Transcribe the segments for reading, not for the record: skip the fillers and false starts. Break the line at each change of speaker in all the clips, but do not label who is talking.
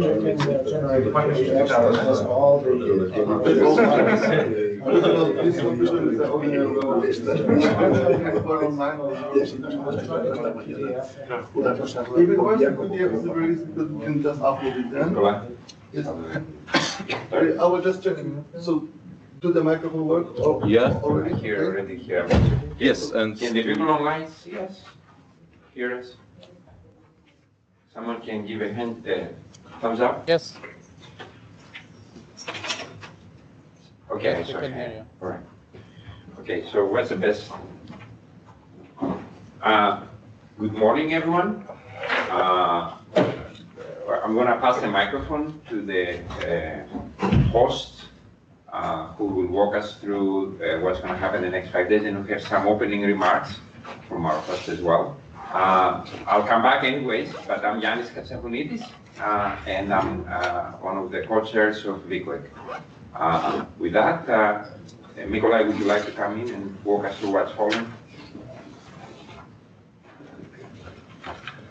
can generate all the
Even once the PDF is released, because we can just upload it then. Yes. I was just checking. So, do the microphone work?
Yeah,
already?
Already here.
yes, and
Can the people online see us? Hear us? Someone can give a hand, thumbs up?
Yes.
Okay,
Yes, we
sorry.
can hear you.
All right. Okay, so what's the best? Good morning, everyone. I'm going to pass the microphone to the host, who will walk us through what's going to happen in the next 5 days, and we have some opening remarks from our host as well. I'll come back anyways, but I'm Yannis Katsafounidis, and I'm one of the co-chairs of VQEG. With that, Nikolai, would you like to come in and walk us through what's following?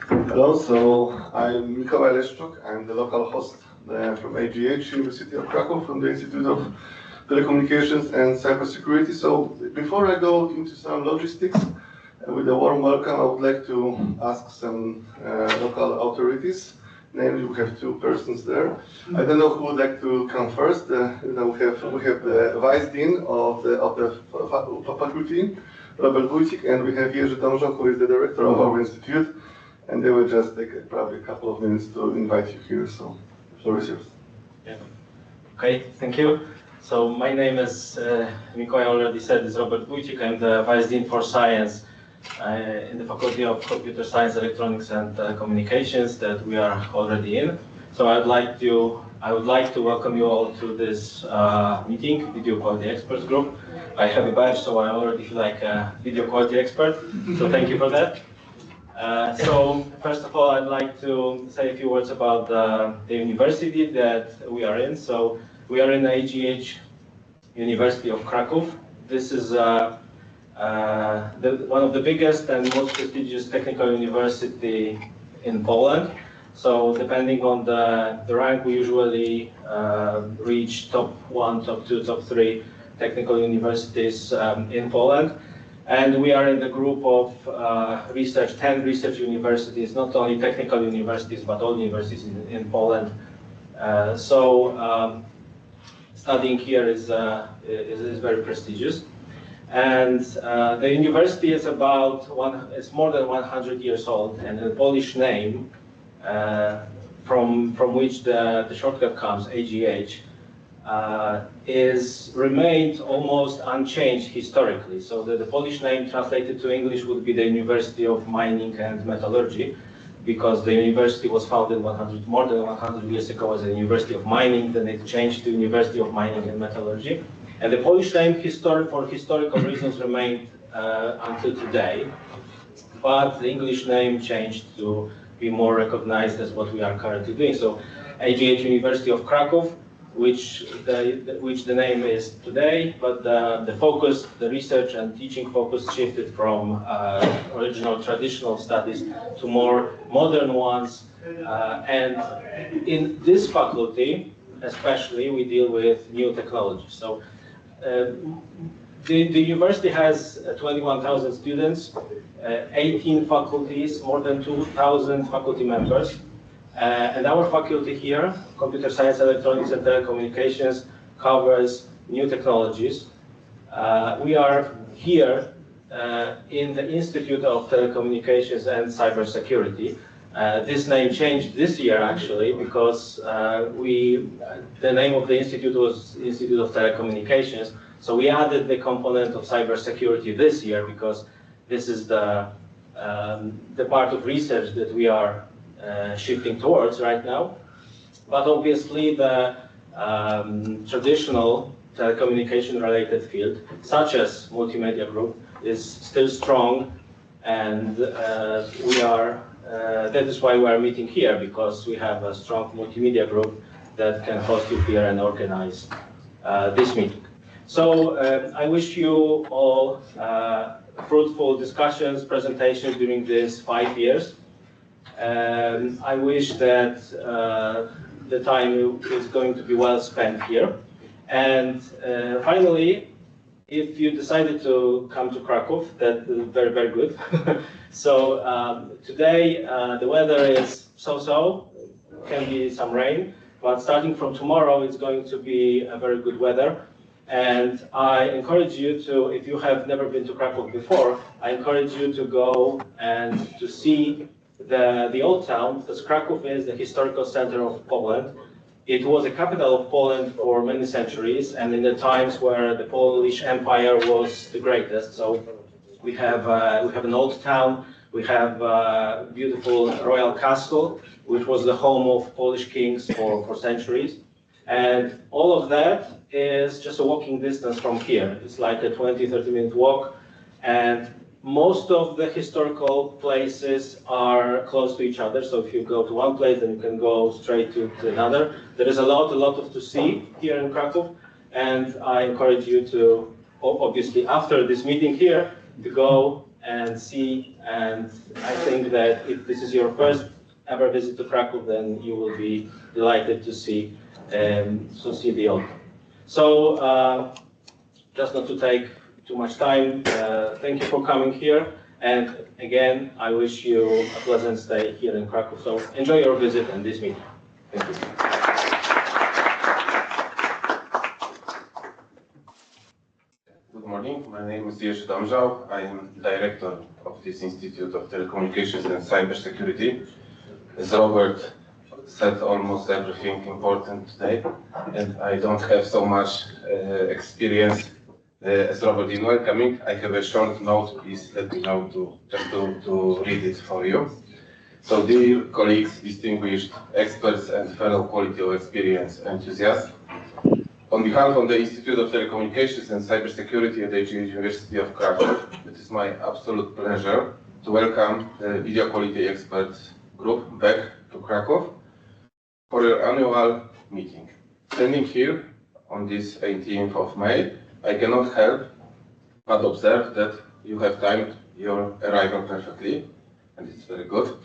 Hello, so I'm Mikołaj Leszczuk. I'm the local host from AGH, University of Krakow, from the Institute of Telecommunications and Cybersecurity. So before I go into some logistics, with a warm welcome, I would like to ask some local authorities. Namely, we have two persons there. I don't know who would like to come first. We have the Vice Dean of the faculty, Robert Wójcik, and we have Jerzy Dążak, who is the director of our institute. And they will just take probably a couple of minutes to invite you here. So, the floor is yours.
Yeah. Okay, thank you. So my name is, Mikołaj already said, is Robert Wójcik. I'm the Vice Dean for Science in the Faculty of Computer Science, Electronics and Communications that we are already in. So I would like to welcome you all to this meeting, Video Quality Experts Group. I have a badge, so I already feel like a video quality expert. So thank you for that. So first of all, I'd like to say a few words about the university that we are in. So we are in AGH University of Krakow. This is one of the biggest and most prestigious technical university in Poland. So depending on the rank, we usually reach top 1, top 2, top 3 technical universities in Poland. And we are in the group of 10 research universities, not only technical universities, but all universities in Poland. Studying here is very prestigious. And the university is it's more than 100 years old, and the Polish name from which the shortcut comes, AGH, is remained almost unchanged historically. So the Polish name translated to English would be the University of Mining and Metallurgy, because the university was founded more than 100 years ago as a University of Mining, then it changed to University of Mining and Metallurgy. And the Polish name, for historical reasons, remained until today, but the English name changed to be more recognized as what we are currently doing. So AGH University of Krakow, which the name is today, but the focus, the research and teaching focus shifted from original traditional studies to more modern ones. And in this faculty, especially, we deal with new technologies. So the university has 21,000 students, 18 faculties, more than 2,000 faculty members. And our faculty here, Computer Science, Electronics and Telecommunications, covers new technologies. We are here in the Institute of Telecommunications and Cybersecurity. This name changed this year, actually, because the name of the institute was Institute of Telecommunications. So we added the component of cybersecurity this year because this is the part of research that we are shifting towards right now. But obviously the traditional telecommunication-related field, such as multimedia group, is still strong, and that is why we are meeting here, because we have a strong multimedia group that can host you here and organize this meeting. So I wish you all fruitful discussions, presentations during these 5 years. I wish that the time is going to be well spent here. And finally, if you decided to come to Krakow, that's very, very good. So today the weather is so-so, can be some rain, but starting from tomorrow it's going to be a very good weather. And I encourage you to, if you have never been to Krakow before, I encourage you to go and to see the old town, because Krakow is the historical center of Poland. It was a capital of Poland for many centuries, and in the times where the Polish Empire was the greatest. So we have an old town, we have a beautiful royal castle, which was the home of Polish kings for centuries. And all of that is just a walking distance from here. It's like a 20-30-minute walk, and most of the historical places are close to each other. So if you go to one place, then you can go straight to another. There is a lot to see here in Krakow, and I encourage you to, obviously after this meeting here, to go and see. And I think that if this is your first ever visit to Krakow, then you will be delighted to see the old. So just not to take too much time, thank you for coming here, and again I wish you a pleasant stay here in Krakow. So enjoy your visit and this meeting. Thank you.
Good morning, my name is Jerzy Domżał. I am director of this Institute of Telecommunications and Cybersecurity. As Robert said almost everything important today, and I don't have so much experience as Robert in welcoming. I have a short note, please let me know to read it for you. So dear colleagues, distinguished experts and fellow quality of experience enthusiasts, on behalf of the Institute of Telecommunications and Cybersecurity at the University of Krakow, it is my absolute pleasure to welcome the video quality experts group back to Krakow for your annual meeting. Standing here on this 18th of May, I cannot help but observe that you have timed your arrival perfectly, and it's very good.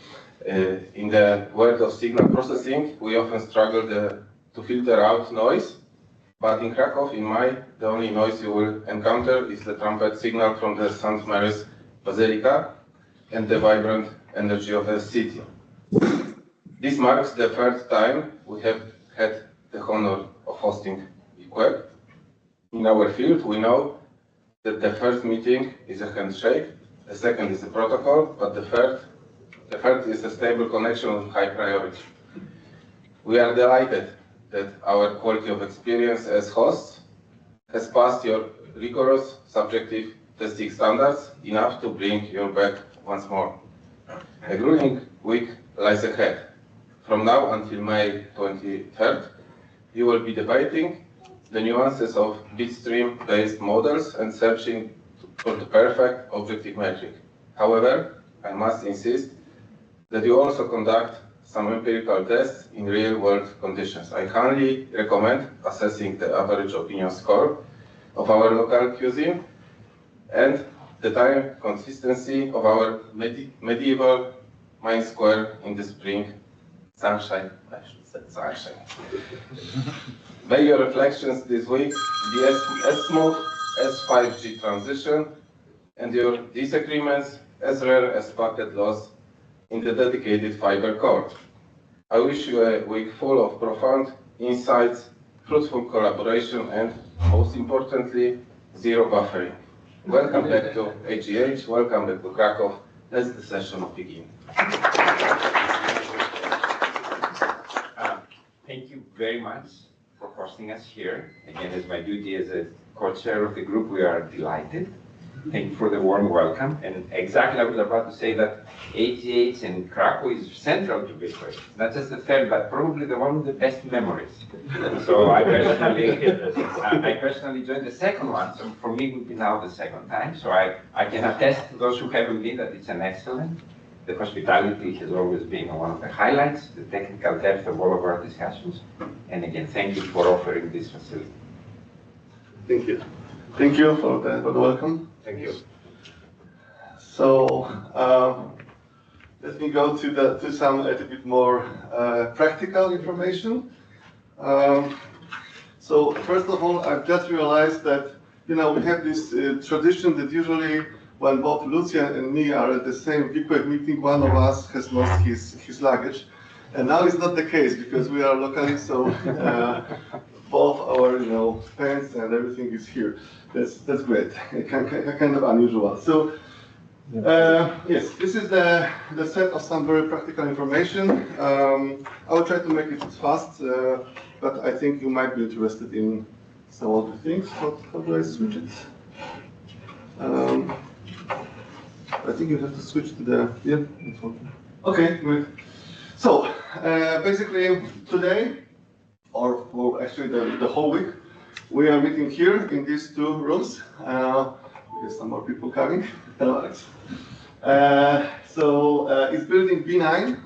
In the world of signal processing, we often struggle to filter out noise, but in Krakow, in May, the only noise you will encounter is the trumpet signal from the St. Mary's Basilica and the vibrant energy of the city. This marks the third time we have had the honor of hosting VQEG. In our field, we know that the first meeting is a handshake, the second is a protocol, but the third is a stable connection with high priority. We are delighted that our quality of experience as hosts has passed your rigorous subjective testing standards enough to bring you back once more. A grueling week lies ahead. From now until May 23rd, you will be debating the nuances of bitstream-based models and searching for the perfect objective metric. However, I must insist that you also conduct some empirical tests in real-world conditions. I highly recommend assessing the average opinion score of our local cuisine and the time consistency of our medieval Main Square in the spring sunshine. I should say sunshine. May your reflections this week be as smooth as 5G transition and your disagreements as rare as packet loss in the dedicated fiber core. I wish you a week full of profound insights, fruitful collaboration, and most importantly, zero buffering. Welcome back to AGH, welcome back to Krakow. Let the session begin.
Thank you very much for hosting us here. Again, it's my duty as a co-chair of the group. We are delighted. Thank you for the warm welcome. And exactly, I was about to say that AGH and Krakow is central to VQEG. Not just the third, but probably the one with the best memories. So I personally joined the second one. So for me, it would be now the second time. So I can attest to those who haven't been that it's an excellent. The hospitality has always been one of the highlights, the technical depth of all of our discussions. And again, thank you for offering this facility.
Thank you. Thank you for the welcome.
Thank you.
So, let me go to some a little bit more practical information. So first of all, I've just realized that we have this tradition that usually when both Lucia and me are at the same VQEG meeting, one of us has lost his luggage. And now it's not the case because we are locally, so both our pens and everything is here. That's great. Kind of unusual. So yes, this is the set of some very practical information. I will try to make it fast, but I think you might be interested in some of the things. How do I switch it? I think you have to switch to the Okay, good. So basically today, or actually the whole week, we are meeting here in these two rooms. There's some more people coming. Hello, Alex. So it's building B9,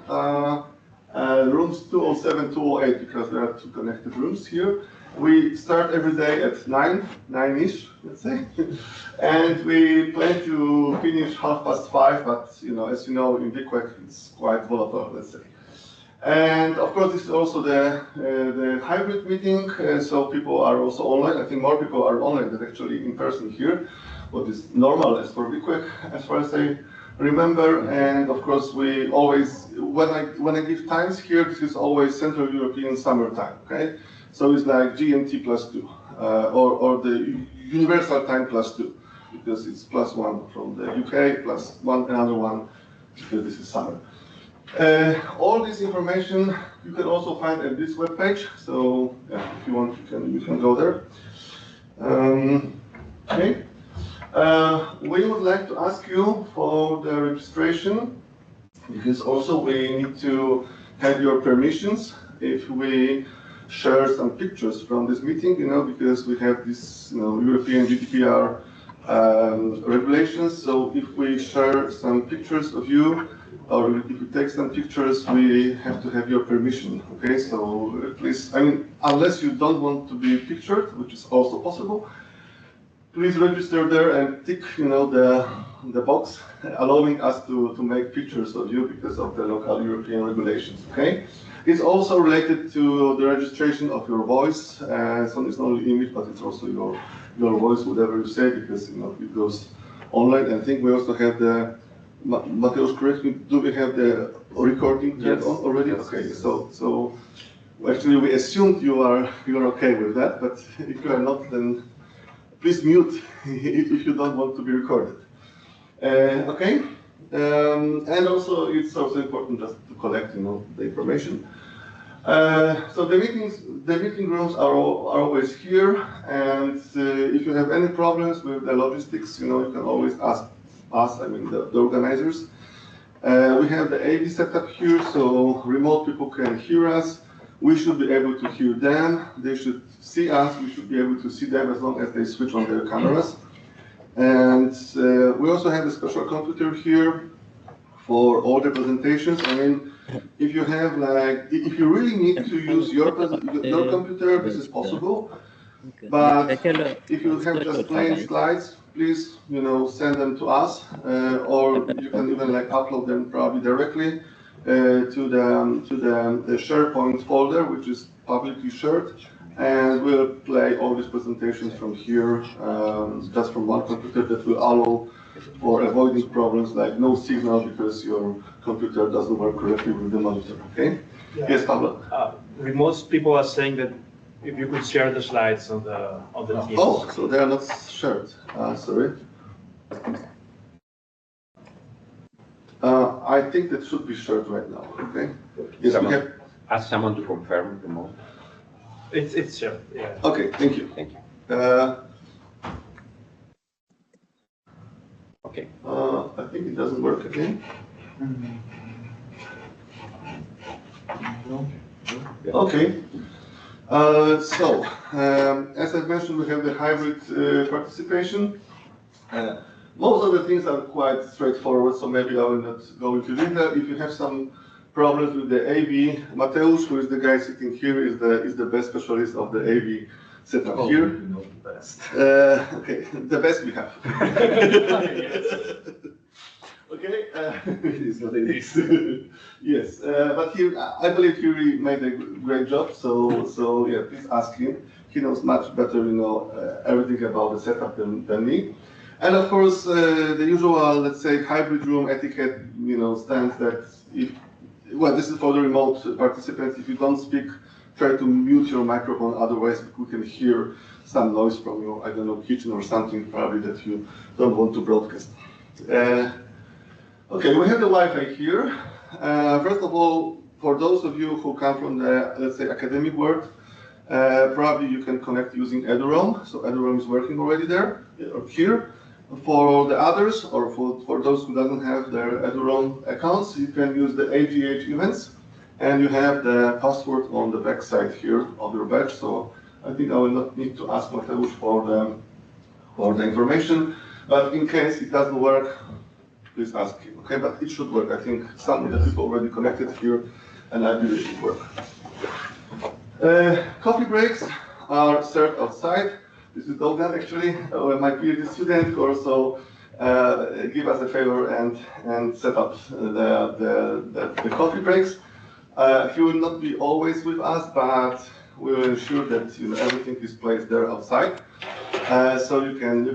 rooms 207, 208, because there are two connected rooms here. We start every day at 9-ish, let's say, and we plan to finish 5:30. But as you know, in VQEG it's quite volatile, let's say. And of course, this is also the hybrid meeting, so people are also online. I think more people are online than actually in person here, what is normal as for VQEG, as far as I remember. And of course, we always, when I give times here, this is always Central European Summer Time, okay? So it's like GMT +2, or the Universal Time +2, because it's +1 from the UK, +1 another one, because this is summer. All this information you can also find at this webpage. So yeah, if you want, you can go there. Okay. We would like to ask you for the registration, because also we need to have your permissions if we share some pictures from this meeting, because we have this European GDPR regulations. So if we share some pictures of you, or if you take some pictures, we have to have your permission. Okay, so please, unless you don't want to be pictured, which is also possible, please register there and tick, the box allowing us to make pictures of you because of the local European regulations. Okay, it's also related to the registration of your voice. So it's not only image, but it's also your voice, whatever you say, because it goes online. And I think we also have the Mateusz, correct me. Do we have the recording turned on already? Yes. Okay, so actually we assumed you're okay with that, but if you are not, then please mute if you don't want to be recorded. Okay, and also it's also important just to collect, the information. So the meeting rooms are always here, and if you have any problems with the logistics, you can always ask us, the organizers. We have the AV setup here, so remote people can hear us. We should be able to hear them. They should see us. We should be able to see them as long as they switch on their cameras. And we also have a special computer here for all the presentations. If you have if you really need to use your computer, this is possible. But if you have just plain slides, please, send them to us, or you can even upload them probably directly to the SharePoint folder, which is publicly shared, and we'll play all these presentations from here, just from one computer. That will allow for avoiding problems like no signal because your computer doesn't work correctly with the monitor. Okay? Yeah. Yes, Pablo.
Most people are saying that if you could share the slides on the Teams.
Oh, so they are not shared. Sorry. I think that should be shared right now. Okay. Yes,
ask someone to confirm the mode.
It's shared. Yeah.
Okay. Thank you.
Thank you. Okay.
I think it doesn't work again. Okay. So, as I mentioned, we have the hybrid participation. Most of the things are quite straightforward, so maybe I will not go into detail. If you have some problems with the AV, Mateusz, who is the guy sitting here, is the best specialist of the AV setup here.
You know the best.
Okay, the best we have. Okay, it is what it is. Yes, but I believe he really made a great job. So yeah, please ask him. He knows much better, everything about the setup than me. And of course, the usual, let's say, hybrid room etiquette, stands that well, this is for the remote participants. If you don't speak, try to mute your microphone. Otherwise, we can hear some noise from your, I don't know, kitchen or something probably that you don't want to broadcast. Okay, we have the Wi-Fi here. First of all, for those of you who come from the, let's say, academic world, probably you can connect using eduroam. So eduroam is working already there, or here. For the others, or for those who doesn't have their eduroam accounts, you can use the AGH events, and you have the password on the back side here of your badge. So I think I will not need to ask Mateusz for the information, but in case it doesn't work, please ask him, okay? But it should work. I think some of the people already connected here, and I believe it should work. Coffee breaks are served outside. This is Dogan, actually, my PhD student, who also give us a favor and set up the coffee breaks. He will not be always with us, but we will ensure that everything is placed there outside. So you can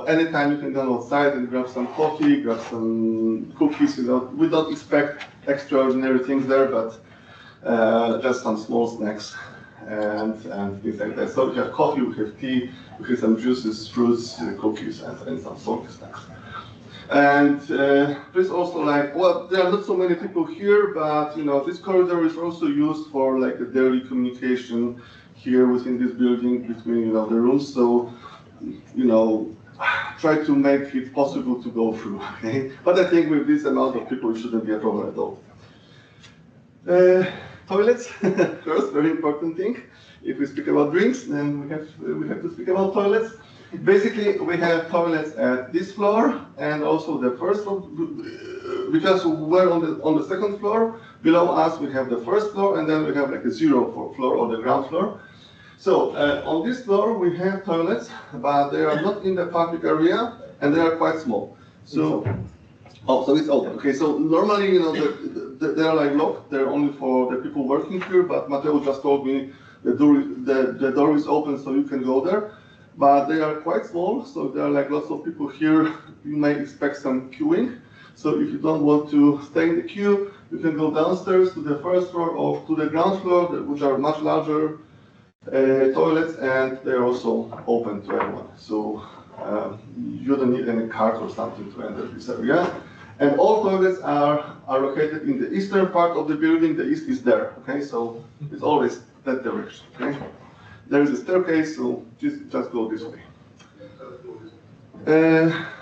anytime you can go outside and grab some coffee, grab some cookies. We don't expect extraordinary things there, but just some small snacks and things like that. So we have coffee, we have tea, we have some juices, fruits, cookies, and some salty snacks. And please also there are not so many people here, but this corridor is also used for like the daily communication here within this building between the rooms. So try to make it possible to go through. Okay, but I think with this amount of people, it shouldn't be a problem at all. Toilets, first, very important thing. If we speak about drinks, then we have to speak about toilets. Basically, we have toilets at this floor and also the first floor. Because we're on the second floor, below us we have the first floor, and then we have like a zero floor or the ground floor. So on this floor we have toilets, but they are not in the public area and they are quite small. So it's open. Okay, so normally they are like locked. They're only for the people working here. But Mateo just told me the door is open, so you can go there. But they are quite small, so there are like lots of people here. You may expect some queuing. So if you don't want to stay in the queue, you can go downstairs to the first floor or to the ground floor, which are much larger toilets, and they're also open to everyone. So you don't need any card or something to enter this area. And all toilets are located in the eastern part of the building. The east is there, okay? So it's always that direction, okay? There is a staircase, so just go this way.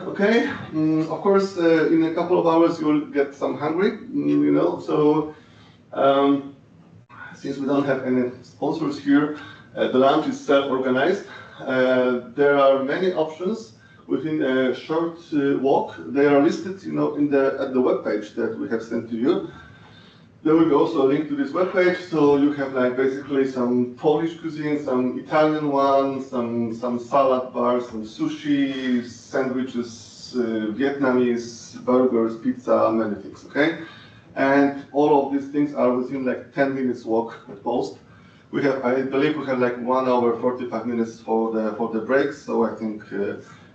Okay, of course, in a couple of hours you will get some hungry, so since we don't have any sponsors here, the lunch is self-organized. There are many options within a short walk. They are listed, at the web page that we have sent to you. There will be also a link to this webpage, so you have like basically some Polish cuisine, some Italian one, some salad bars, some sushi, sandwiches, Vietnamese, burgers, pizza, many things, okay? And all of these things are within like 10 minutes walk at most. I believe we have like 1 hour, 45 minutes for the breaks, so I think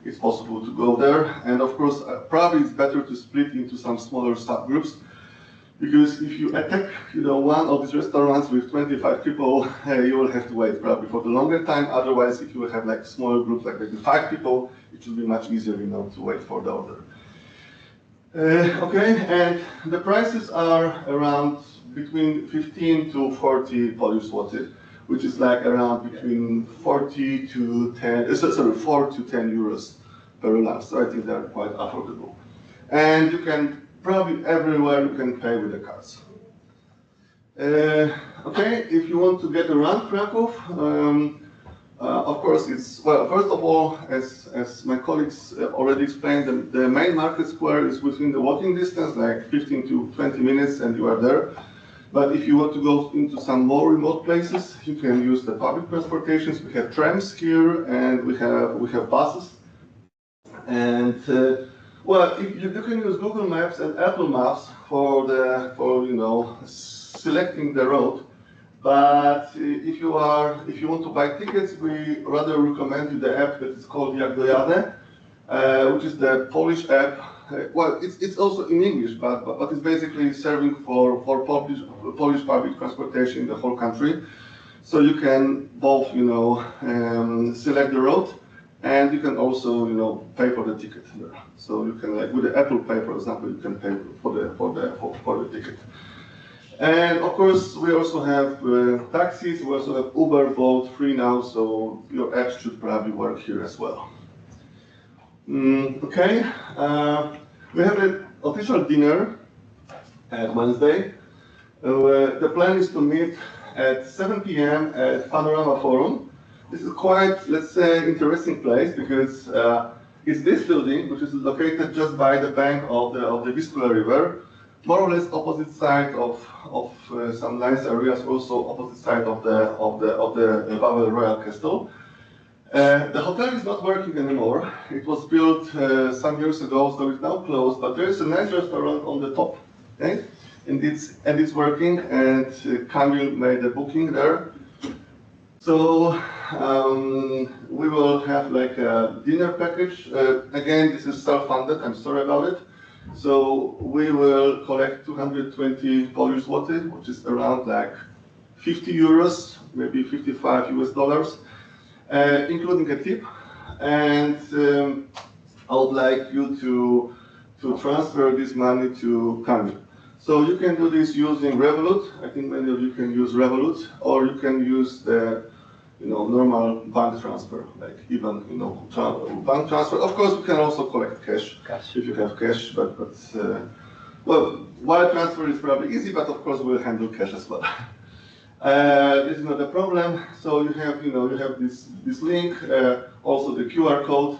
it's possible to go there. And of course, probably it's better to split into some smaller subgroups. Because if you attack, one of these restaurants with 25 people, you will have to wait probably for the longer time. Otherwise, if you have like smaller groups, like maybe 5 people, it should be much easier, to wait for the order. Okay, and the prices are around between 15 to 40 Polish zloty, which is like around between 4 to 10 euros per lunch. So I think they're quite affordable. And you can probably everywhere you can pay with the cards. Okay, if you want to get around Krakow, of course first of all, as my colleagues already explained, the main market square is within the walking distance, like 15 to 20 minutes, and you are there. But if you want to go into some more remote places, you can use the public transportations. We have trams here, and we have buses. And Well, you can use Google Maps and Apple Maps for selecting the road. But if you want to buy tickets, we rather recommend you the app that is called Jak Dojadę, which is the Polish app. Well, it's also in English, but it's basically serving for Polish public transportation in the whole country. So you can both, select the road, and you can also, pay for the ticket there. So you can, like with the Apple Pay, for example, you can pay for the ticket. And of course, we also have taxis. We also have Uber, Bolt, free now. So your app should probably work here as well. Okay. We have an official dinner at Wednesday. The plan is to meet at 7 p.m. at Panorama Forum. This is quite, let's say, interesting place because it's this building, which is located just by the bank of the Vistula River, more or less opposite side of some nice areas, also opposite side of the Wawel Royal Castle. The hotel is not working anymore. It was built some years ago, so it's now closed. But there is a nice restaurant on the top, okay? And it's working. And Kamil made a booking there. So we will have like a dinner package. Again, this is self-funded. I'm sorry about it. So we will collect 220 Polish zloty, which is around like 50 euros, maybe 55 US dollars, including a tip. And I would like you to transfer this money to Kamil. So you can do this using Revolut. I think many of you can use Revolut, or you can use the normal bank transfer, like even bank transfer. Of course, we can also collect cash if you have cash, but well, wire transfer is probably easy, but of course we'll handle cash as well. This is not a problem. So you have this link, also the QR code,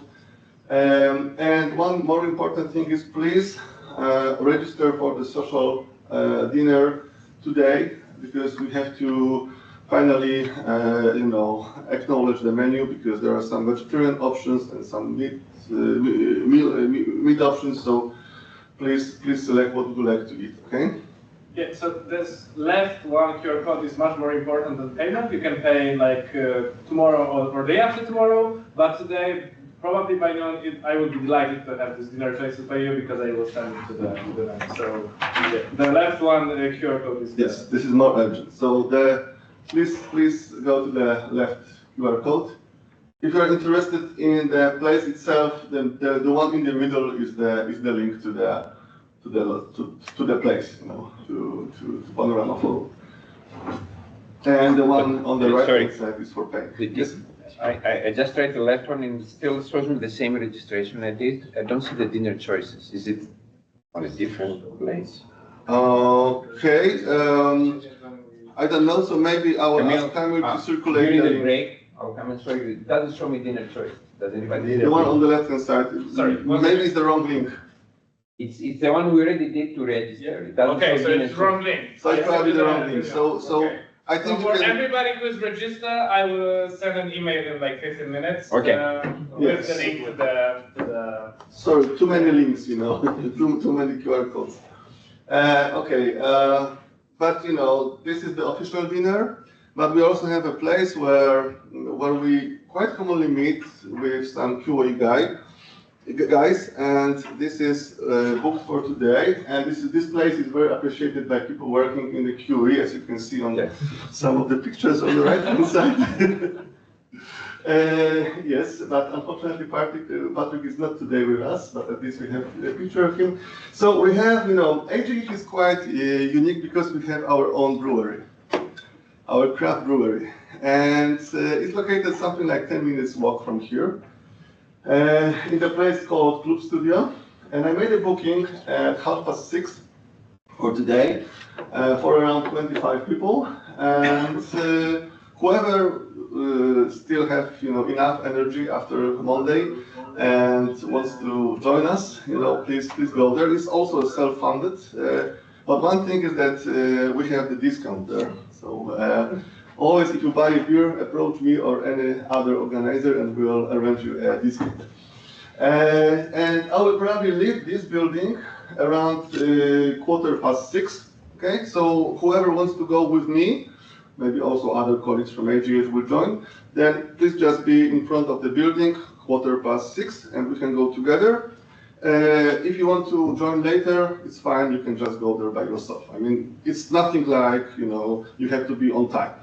and one more important thing is please register for the social dinner today, because we have to finally, acknowledge the menu, because there are some vegetarian options and some meat options. So please select what you like to eat. Okay.
Yeah. So this left one QR code is much more important than payment. You can pay like tomorrow or day after tomorrow, but today, probably by noon, I would be delighted to have this dinner choice to pay you, because I will send it to the bank. So yeah, the left one QR code is.
Yes, this is more urgent. So please go to the left QR code. If you are interested in the place itself, then the one in the middle is the link to the place, to Panorama Forum. And the one on the right hand side is for paying. Yes.
I just tried the left one and it still shows me the same registration I did. I don't see the dinner choices. Is it on a different place?
Okay. I don't know, so maybe I will ask Kamil to circulate
during the break. I'll come and show you. It doesn't show me dinner choice. Does anybody?
The one on the left hand side.
Sorry,
maybe it's the wrong link.
It's the one we already did to register. It doesn't
Okay,
show
so
dinner
it's
choice.
wrong link.
So it's probably the wrong link. So
okay.
I think
so for everybody who's registered, I will send an email in like 15 minutes.
Okay.
With the link to the.
Sorry, too many links, too many QR codes. Okay, but this is the official dinner. But we also have a place where we quite commonly meet with some QA guys, and this is booked for today. And this place is very appreciated by people working in the QE, as you can see on some of the pictures on the right hand side. Yes, but unfortunately Patrick is not today with us, but at least we have a picture of him. So we have, AGH is quite unique because we have our own brewery, our craft brewery. And it's located something like 10 minutes walk from here, in a place called Club Studio. And I made a booking at 6:30 for today, for around 25 people. And whoever still have enough energy after Monday and wants to join us, please go there. It's also self-funded, but one thing is that we have the discount there. So always, if you buy a beer, approach me or any other organizer, and we'll arrange you a discount. And I will probably leave this building around 6:15. Okay, so whoever wants to go with me, maybe also other colleagues from AGH will join, then please just be in front of the building 6:15, and we can go together. If you want to join later, it's fine, you can just go there by yourself. I mean, it's nothing like, you know, you have to be on time.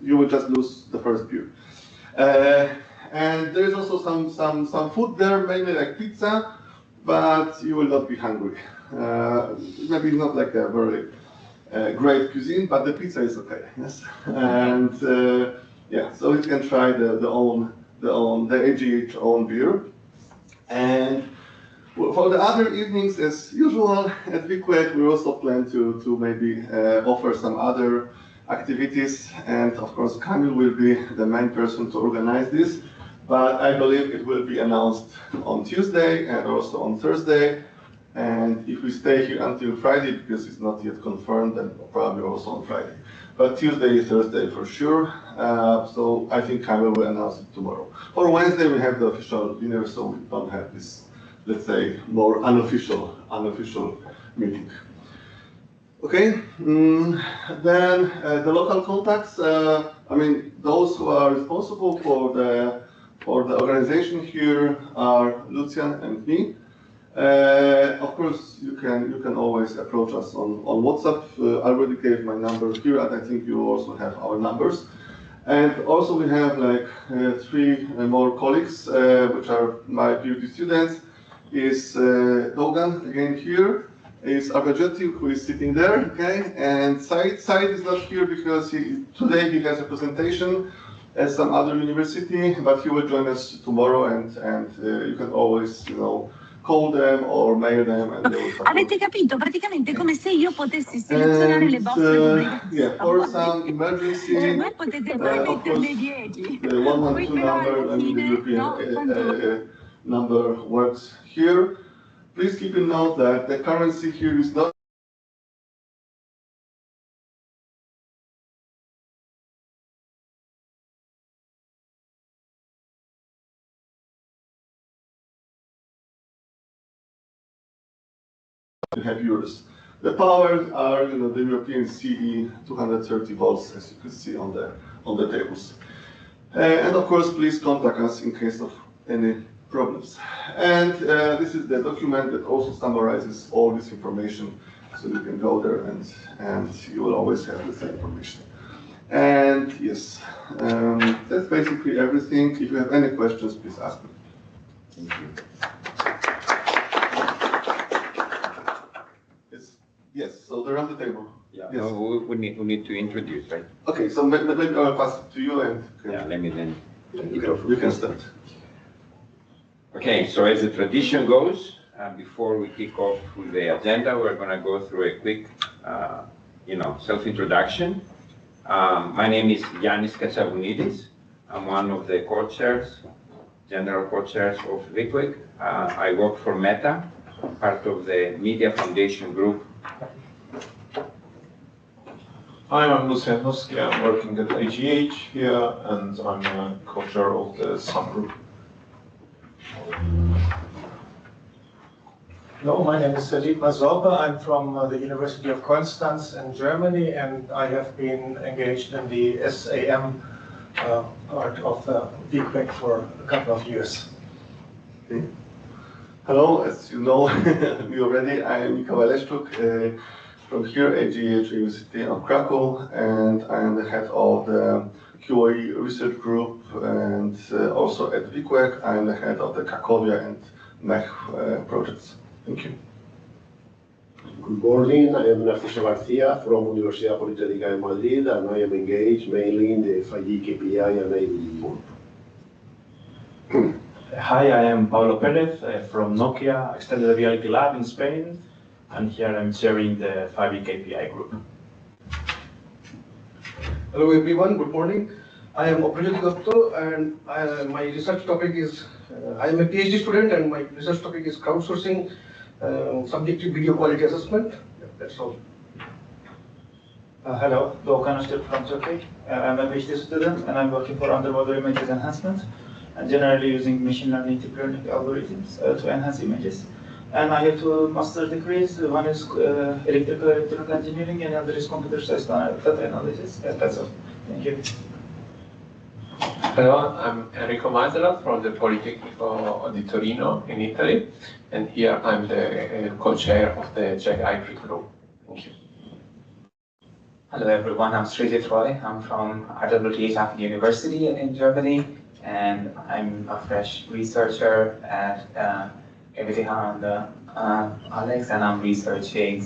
You will just lose the first beer. And there is also some food there, mainly like pizza, but you will not be hungry. Maybe not like a very great cuisine, but the pizza is okay. Yes, and yeah, so you can try the AGH own beer. And for the other evenings, as usual at VQEG, we also plan to maybe offer some other activities, and of course Kamil will be the main person to organize this, but I believe it will be announced on Tuesday and also on Thursday, and if we stay here until Friday, because it's not yet confirmed, then probably also on Friday. But Tuesday, Thursday for sure, so I think Kamil will announce it tomorrow. For Wednesday we have the official dinner, so we don't have this, let's say, more unofficial meeting. Okay, then the local contacts. I mean, those who are responsible for the organization here are Lucian and me. Of course, you can always approach us on WhatsApp. I already gave my number here, and I think you also have our numbers. And also we have like 3 more colleagues, which are my PhD students. Is Dogan again here? Is Abageti, who is sitting there, okay? And Said is not here because today he has a presentation at some other university, but he will join us tomorrow, and you can always, you know, call them or mail them, and they will support.
Avete capito? Praticamente come se io potessi selezionare le vostre pubblicazioni.
Yeah, for some emergency,
Voi potete pure
of course,
metterne 10.
the 112 number, I mean, the European number works here. Please keep in note that the currency here is not to have euros. The powers are, you know, the European CE 230 volts, as you can see on the tables. And of course, please contact us in case of any problems. And this is the document that also summarizes all this information, so you can go there and you will always have the same information. And yes, that's basically everything. If you have any questions, please ask me. Thank you. Yes, so they're on the table.
Yeah,
yes.
no, we need to introduce, right?
Okay, so maybe I'll pass it to you, and
Yeah, let me then.
you can start.
Okay, so as the tradition goes, before we kick off with the agenda, we're going to go through a quick, self-introduction. My name is Yannis Katsavounidis. I'm one of the co-chairs, general co-chairs of VQEG. I work for Meta, part of the Media Foundation group.
Hi, I'm Lucian Nuski. I'm working at AGH here, and I'm a co-chair of the SAM group.
Hello, my name is Sajid Mazorba. I'm from the University of Konstanz in Germany, and I have been engaged in the SAM part of VQEG for a couple of years.
Okay. Hello, as you know me already, I am Mikołaj Leszczuk from here, AGH University of Krakow, and I am the head of the QoE research group, and also at VQEG, I am the head of the Cracovia and MECH projects. Thank you.
Good morning, I am Narciso Garcia from Universidad Politécnica de Madrid, and I am engaged mainly in the 5G KPI and ADG group.
Hi, I am Pablo Perez from Nokia Extended Reality Lab in Spain, and here I'm chairing the 5G KPI group.
Hello everyone, good morning. I am Oprajyoti Gupta, and my research topic is, I am a PhD student, and my research topic is crowdsourcing subjective video quality assessment. Yeah, that's all.
Hello, Doğukan Öztürk from Turkey. I'm a PhD student, and I'm working for underwater images enhancement. and generally using machine learning deep learning algorithms to enhance images. And I have two master's degrees. One is electrical electronic engineering, and the other is computer science data analysis. Yeah, that's all. Thank you.
Hello, I'm Enrico Masera from the Politecnico di Torino in Italy, and here I'm the co-chair of the JEG group. Thank you.
Hello everyone, I'm Srijit Roy. I'm from RWTH University in Germany, and I'm a fresh researcher at ETH and Alex, and I'm researching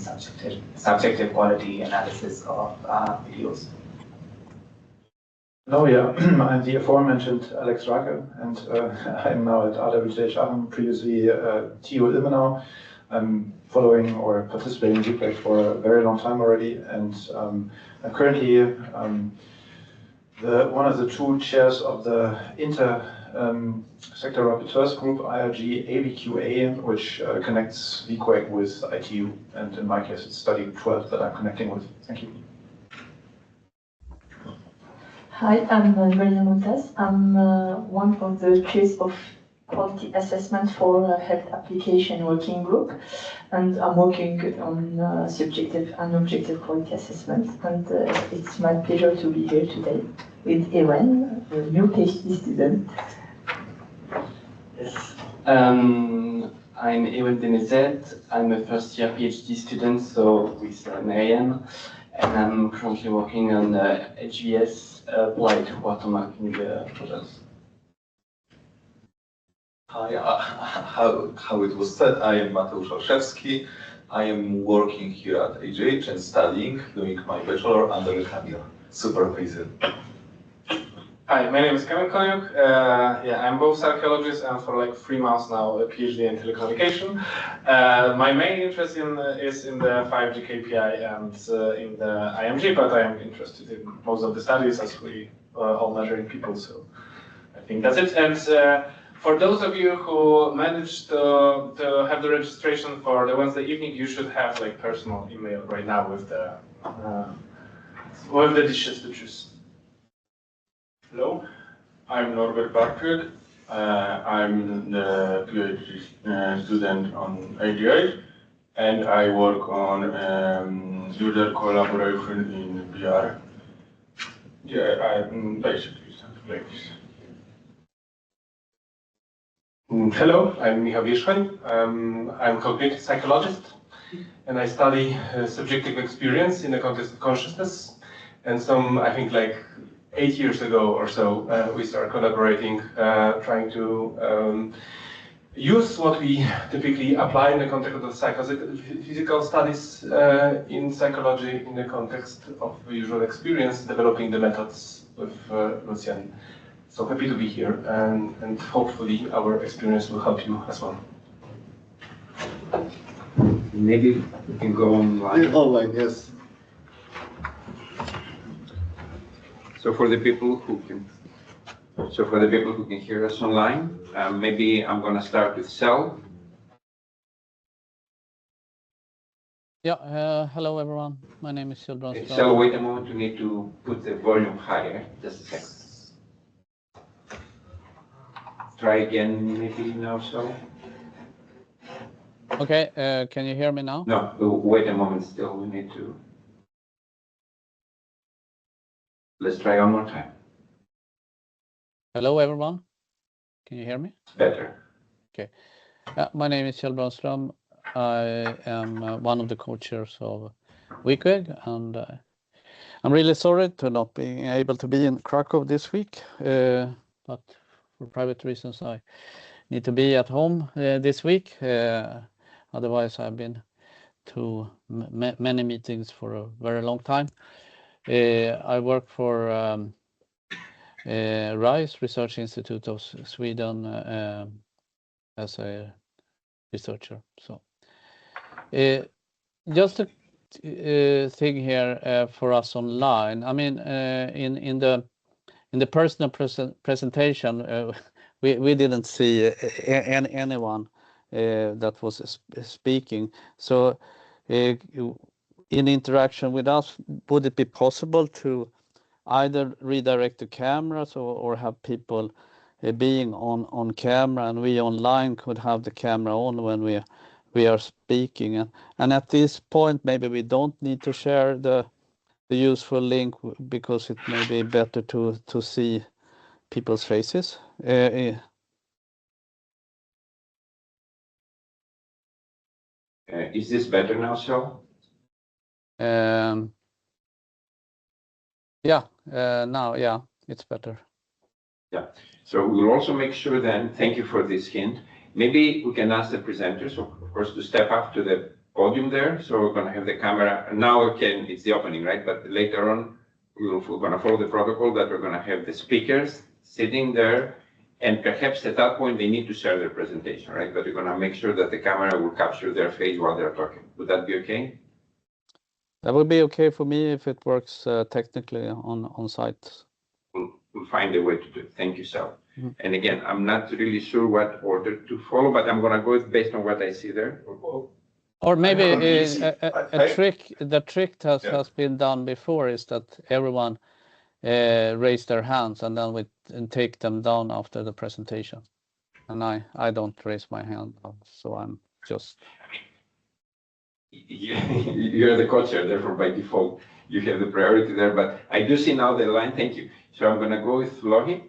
subjective quality analysis of videos.
Oh yeah, I'm the aforementioned Alex Rake, and I'm now at RWTH Aachen, previously TU Ilmenau. I'm following or participating in VQEG for a very long time already, and I'm currently one of the two chairs of the inter-sector rapporteurs group, IRG AVQA, which connects VQEG with ITU, and in my case it's study 12 that I'm connecting with. Thank you.
Hi, I'm Maria Mutaz. I'm one of the chairs of quality assessment for health application working group, and I'm working on subjective and objective quality assessment, and it's my pleasure to be here today with Ewan, a new PhD student.
Yes. I'm Ewan Denizet. I'm a first year PhD student, so with Marianne, and I'm currently working on HVS applied to watermarking projects.
Hi, how it was said, I am Mateusz Olszewski. I am working here at AGH and studying, doing my bachelor under Kamil supervision.
Hi, my name is Kamil Koniuk. I'm both archaeologist and for like 3 months now a PhD in telecommunication. My main interest is in the 5G KPI and in the IMG, but I am interested in most of the studies as we all measuring people, so I think that's it. And for those of you who managed to have the registration for the Wednesday evening, you should have like personal email right now with the dishes to choose.
Hello, I'm Norbert Bartfeld. I'm the PhD student on AGI, and I work on user collaboration in VR. Yeah, I'm basically something like this.
Hello, I'm Michał Wierzchoń. I'm a cognitive psychologist, and I study subjective experience in the context of consciousness. And I think like 8 years ago or so, we started collaborating, trying to use what we typically apply in the context of the psychophysical studies in psychology in the context of visual experience, developing the methods with Lucian. So happy to be here, and hopefully our experience will help you as well.
Maybe we can go online.
Online, yes.
So for the people who can hear us online, maybe I'm going to start with Cell.
Yeah, hello everyone. My name is Kjell Brandström.
Cell, wait a moment. You need to put the volume higher. Just a second. Try again, maybe now. So.
Okay, can you hear me now?
No, wait a moment. Still, we need to. Let's try one more time.
Hello, everyone. Can you hear me?
Better.
Okay. My name is Kjell Brandström. I am one of the co-chairs of VQEG, and I'm really sorry to not being able to be in Krakow this week, but for private reasons I need to be at home this week. Otherwise, I've been to many meetings for a very long time. I work for RISE, Research Institute of Sweden, as a researcher. So, just a thing here for us online. I mean, in the personal presentation, we didn't see anyone that was speaking. So, in interaction with us, would it be possible to either redirect the cameras or have people being on camera, and we online could have the camera on when we are speaking. And at this point, maybe we don't need to share the useful link because it may be better to see people's faces.
Is this better now, Shel?
Yeah, now, yeah, it's better.
Yeah, so we'll also make sure then, thank you for this hint. Maybe we can ask the presenters, of course, to step up to the podium there. So we're going to have the camera. Now it's the opening, right? But later on, we're going to follow the protocol that we're going to have the speakers sitting there. And perhaps at that point, they need to share their presentation, right? But we're going to make sure that the camera will capture their face while they're talking. Would that be okay?
That would be okay for me if it works technically on site.
We'll find a way to do it. Thank you, Sal. And again, I'm not really sure what order to follow, but I'm going to go based on what I see there.
Or maybe a trick. The trick has been done before is that everyone raise their hands and then we take them down after the presentation. And I don't raise my hand, so I'm just.
You're the co-chair, therefore by default you have the priority there. But I do see now the line. Thank you. So I'm going to go with Lohi.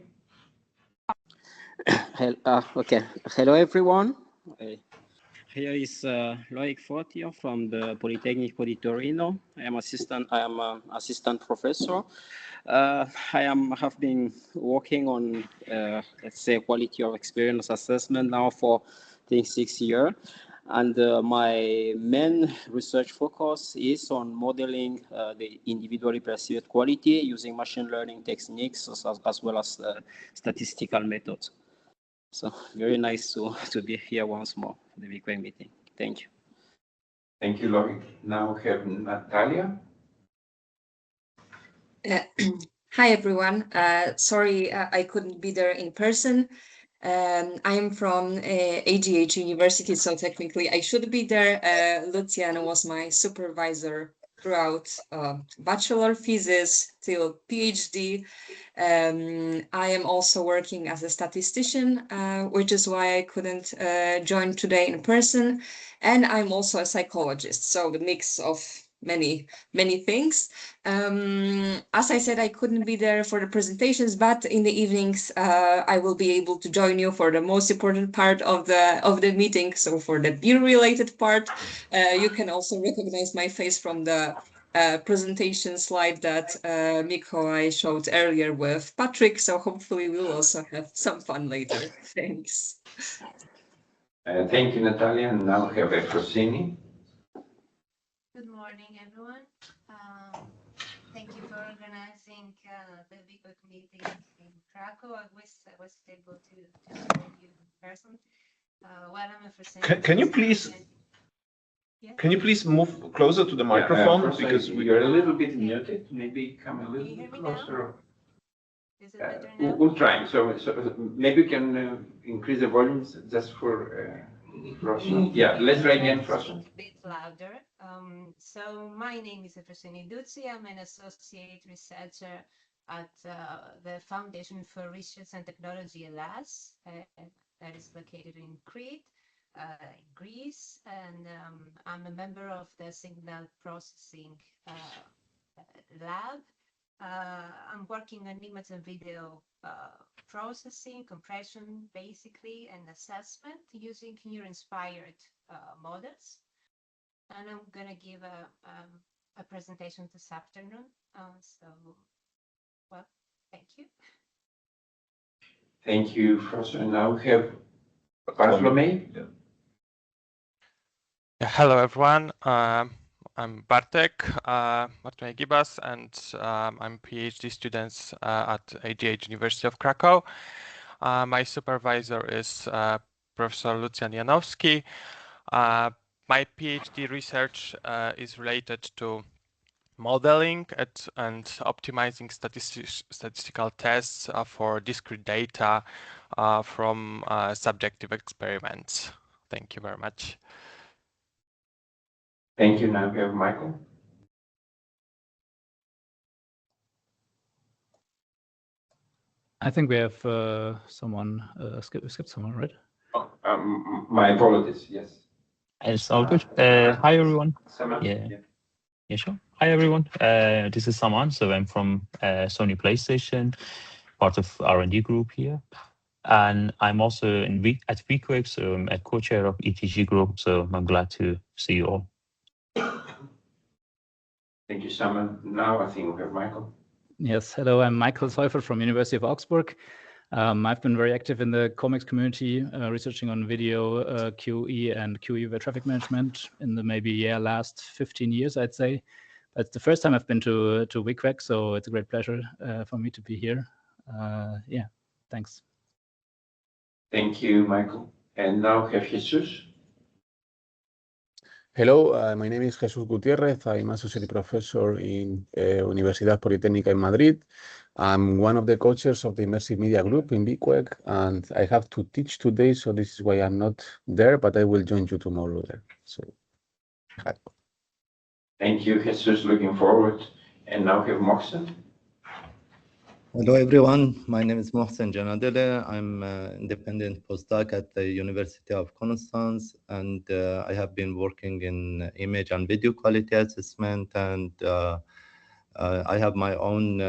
Okay. Hello, everyone. Here is Loic Fortier from the Politecnico di Torino. I am assistant professor. I have been working on, let's say, quality of experience assessment now for, I think, 6 years. And my main research focus is on modeling the individually perceived quality using machine learning techniques as well as statistical methods. So very nice to be here once more for the VQEG meeting. Thank you.
Thank you, Laurie. Now we have Natalia.
Hi, everyone. Sorry, I couldn't be there in person. I am from AGH University, so technically I should be there. Luciano was my supervisor throughout bachelor thesis till PhD. I am also working as a statistician, which is why I couldn't join today in person. And I'm also a psychologist, so the mix of many things. As I said, I couldn't be there for the presentations, but in the evenings I will be able to join you for the most important part of the meeting. So for the beer-related part, you can also recognize my face from the presentation slide that Miko showed earlier with Patrick. So hopefully we'll also have some fun later. Thanks.
Thank you, Natalia. And now we have Efrosini.
Good morning, everyone. Thank you for organizing the VQEG meeting in Krakow. I was able to join you in person. Well, I'm Efrosini.
Can you please move closer to the microphone because
you're a little bit muted. Maybe come a little bit closer.
Is it better now?
We'll try. So maybe we can increase the volumes just for. Yeah, let's try again, Frosten.
A bit louder. So my name is Efrosini Duzzi. I'm an associate researcher at the Foundation for Research and Technology, ELAS, that is located in Crete, in Greece, and I'm a member of the signal processing lab. I'm working on image and video processing, compression, basically, and assessment using neural-inspired models. And I'm going to give a presentation this afternoon. Well, thank you.
Thank you, Frost. And now we have Bartolomei.
Yeah, hello, everyone. I'm Bartek Gibas, and I'm PhD student at AGH University of Krakow. My supervisor is Professor Lucian Janowski. My PhD research is related to modeling and optimizing statistical tests for discrete data from subjective experiments. Thank you very much.
Thank you. Now we have Michael.
I think we have someone, skipped someone, right?
Oh, my apologies, yes.
It's all good. Hi, everyone.
Saman?
Yeah, sure. Hi, everyone. This is Saman. So I'm from Sony PlayStation, part of R&D group here. And I'm also at VQEG, so I'm a co-chair of ETG group. So I'm glad to see you all.
Thank you, Saman. Now I think we have Michael.
Yes, hello, I'm Michael Seufert from University of Augsburg. I've been very active in the comics community, researching on video, QE and QE traffic management in the maybe last 15 years, I'd say. It's the first time I've been to VQEG, so it's a great pleasure for me to be here. Yeah, thanks.
Thank you, Michael. And now we have Jesus.
Hello, my name is Jesus Gutierrez. I'm associate professor in Universidad Politécnica in Madrid. I'm one of the co-chairs of the Immersive Media Group in VQEG, and I have to teach today, so this is why I'm not there, but I will join you tomorrow there. So, hi.
Thank you, Jesus. Looking forward. And now we have Mohsen.
Hello, everyone. My name is Mohsen Janadele. I'm an independent postdoc at the University of Constance, and I have been working in image and video quality assessment, and I have my own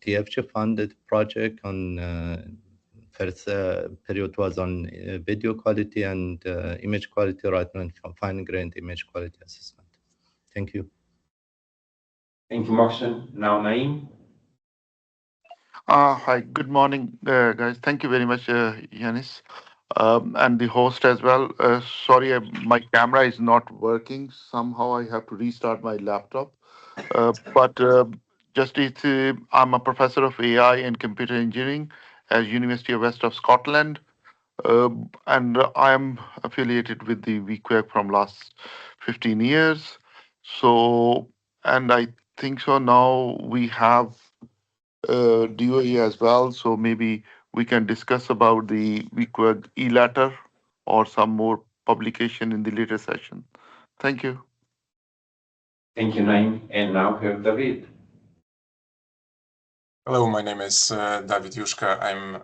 DFG-funded project on first period was on video quality and image quality, right now fine-grained image quality assessment. Thank you.
Thank you, Mohsen. Now, Naeem.
Hi, good morning, guys. Thank you very much, Yanis, and the host as well. Sorry, my camera is not working. Somehow I have to restart my laptop. But I'm a professor of AI and computer engineering at University of West of Scotland, and I am affiliated with the VQEG from last 15 years. So, and I think so now we have DOE as well, so maybe we can discuss about the VQEG e-letter or some more publication in the later session. Thank you.
Thank you, Naeem. And now we have David.
Hello, my name is David Juszka. I'm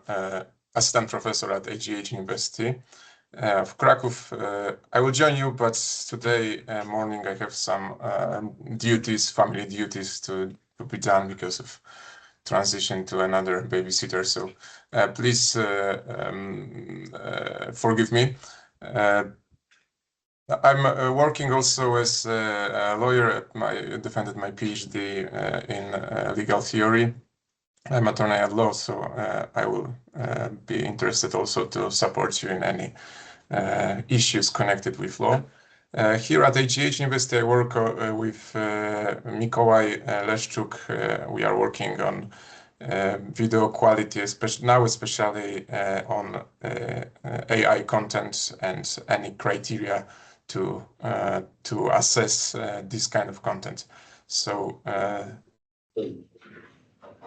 assistant professor at AGH University of Kraków. I will join you, but today morning I have some duties, family duties to be done because of transition to another babysitter. So please forgive me. I'm working also as a lawyer. Defended my PhD in legal theory. I'm attorney at law, so I will be interested also to support you in any issues connected with law. Here at AGH University, I work with Mikołaj Leszczuk. We are working on video quality, especially on AI content and any criteria to assess this kind of content. So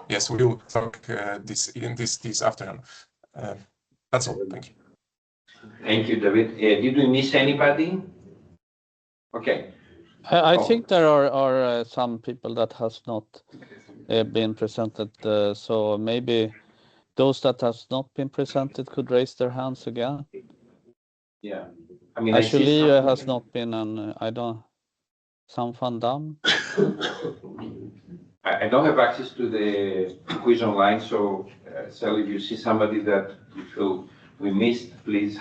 yes, we will talk this afternoon. That's all. Thank you.
Thank you, David. Did we miss anybody? Okay.
I think there are some people that has not been presented. So maybe those that has not been presented could raise their hands again.
Yeah. I mean,
Actually, has not been on. I don't. Some Van Dam.
I don't have access to the quiz online, so Sal, if you see somebody that you feel we missed, please.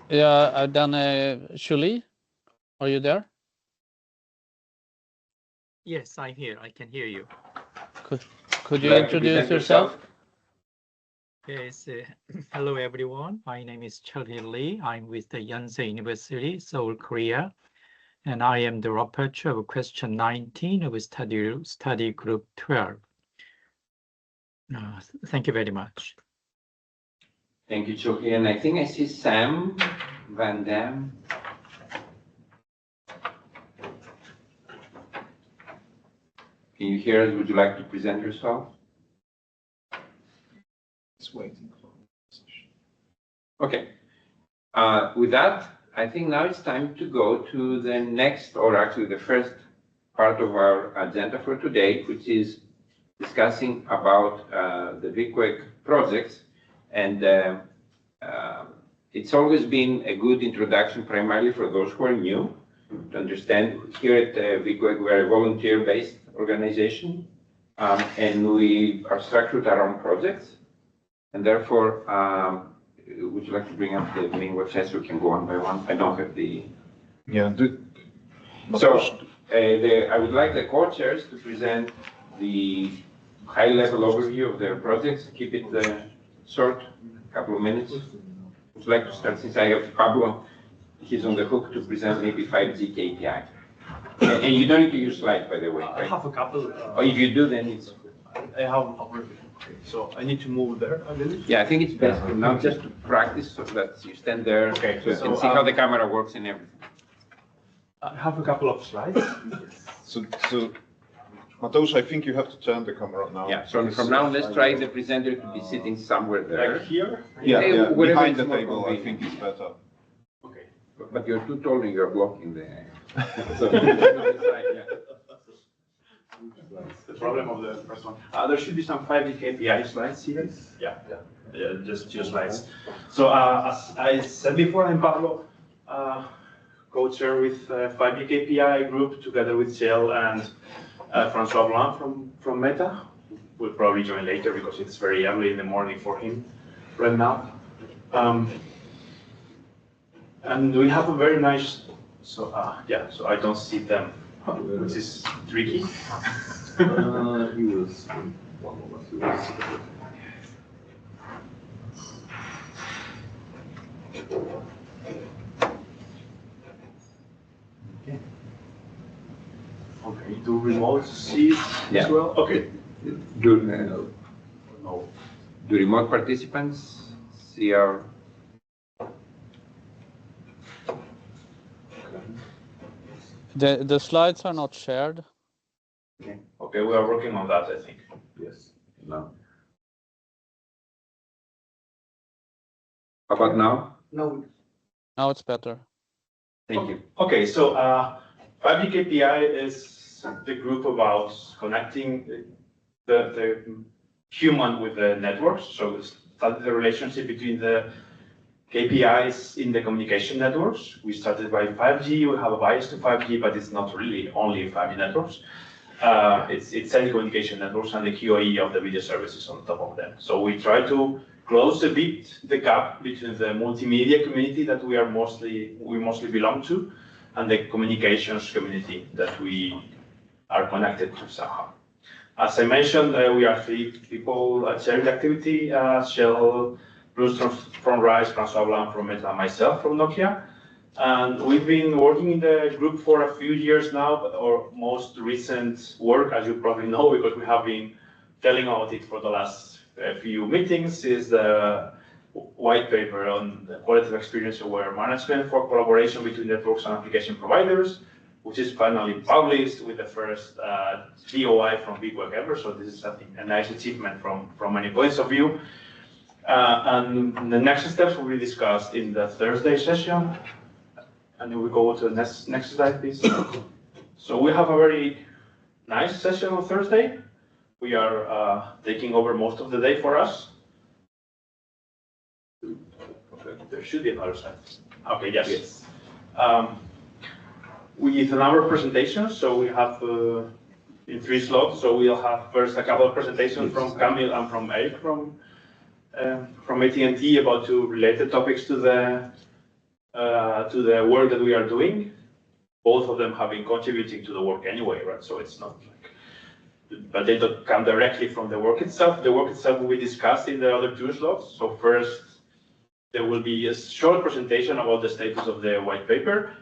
Yeah, then Shuli, are you there?
Yes, I'm here. I can hear you.
Could you introduce yourself?
Yes. Hello, everyone. My name is Charlie Lee. I'm with the Yonsei University, Seoul, Korea. And I am the rapporteur of question 19 of study group 12. Thank you very much.
Thank you, Choki. And I think I see Sam Van Dam. Can you hear us? Would you like to present yourself?
It's waiting for
Okay. With that, I think now it's time to go to the next, or actually the first part of our agenda for today, which is discussing about the VQEG projects, and it's always been a good introduction, primarily for those who are new, to understand. Here at VQEG, we are a volunteer-based organization, and we are structured around projects, and therefore, would you like to bring up the main website so we can go one by one? I don't have the...
Yeah.
So, I would like the co-chairs to present the high-level overview of their projects. Keep it short, a couple of minutes. Would you like to start, since I have Pablo? He's on the hook to present maybe 5G KPI. And you don't need to use slides, by the way.
I
Right?
have a couple.
Or if you do, then it's...
I have a so I need to move there, I believe.
Yeah, I think it's best now just to practice so that you stand there,
Okay,
so you can see how the camera works and everything.
I have a couple of slides.
So Mateusz, I think you have to turn the camera now.
Yeah, so from now, let's try the presenter to be sitting somewhere there.
Like here?
Yeah,
Eh,
yeah.
wherever
Behind
it's
the
more
table, I
convenient.
think is better.
Okay.
But you're too tall and you're blocking the... So,
The problem of the first one. There should be some 5G KPI slides here. Yeah, just 2 slides. So as I said before, I'm Pablo, co-chair with 5G KPI group together with Shell and François Blanc from Meta. Will probably join later because it's very early in the morning for him right now. And we have a very nice, so I don't see them, which is tricky. Okay, do remote see
Yeah.
as well? Okay.
Do remote participants see our...
The slides are not shared.
Okay, we are working on that, I think. Yes.
No. How about now?
No.
Now it's better.
Thank you.
Okay, so 5G KPI is the group about connecting the human with the networks. So we started the relationship between the KPIs in the communication networks. We started by 5G. We have a bias to 5G, but it's not really only 5G networks. It's telecommunication networks and the QoE of the video services on top of them. So we try to close a bit the gap between the multimedia community that we mostly belong to and the communications community that we are connected to somehow. As I mentioned, we are 3 people sharing the activity, Shell, Bruce from Rise, François Blanc from Meta, and myself from Nokia. And we've been working in the group for a few years now, but our most recent work, as you probably know, because we have been telling about it for the last few meetings, is the white paper on the qualitative experience aware management for collaboration between networks and application providers, which is finally published with the first DOI from VQEG ever. So this is, I think, a nice achievement from many points of view. And the next steps will be discussed in the Thursday session. And we go to the next slide, please. So we have a very nice session on Thursday. We are taking over most of the day for us. Okay, there should be another slide. Okay, yes. With a number of presentations, so we have in 3 slots. So we'll have first a couple of presentations from Camille and from Eric from AT&T about 2 related topics to the work that we are doing. Both of them have been contributing to the work anyway, right? So it's not like, but they don't come directly from the work itself. The work itself will be discussed in the other 2 slots. So first, there will be a short presentation about the status of the white paper,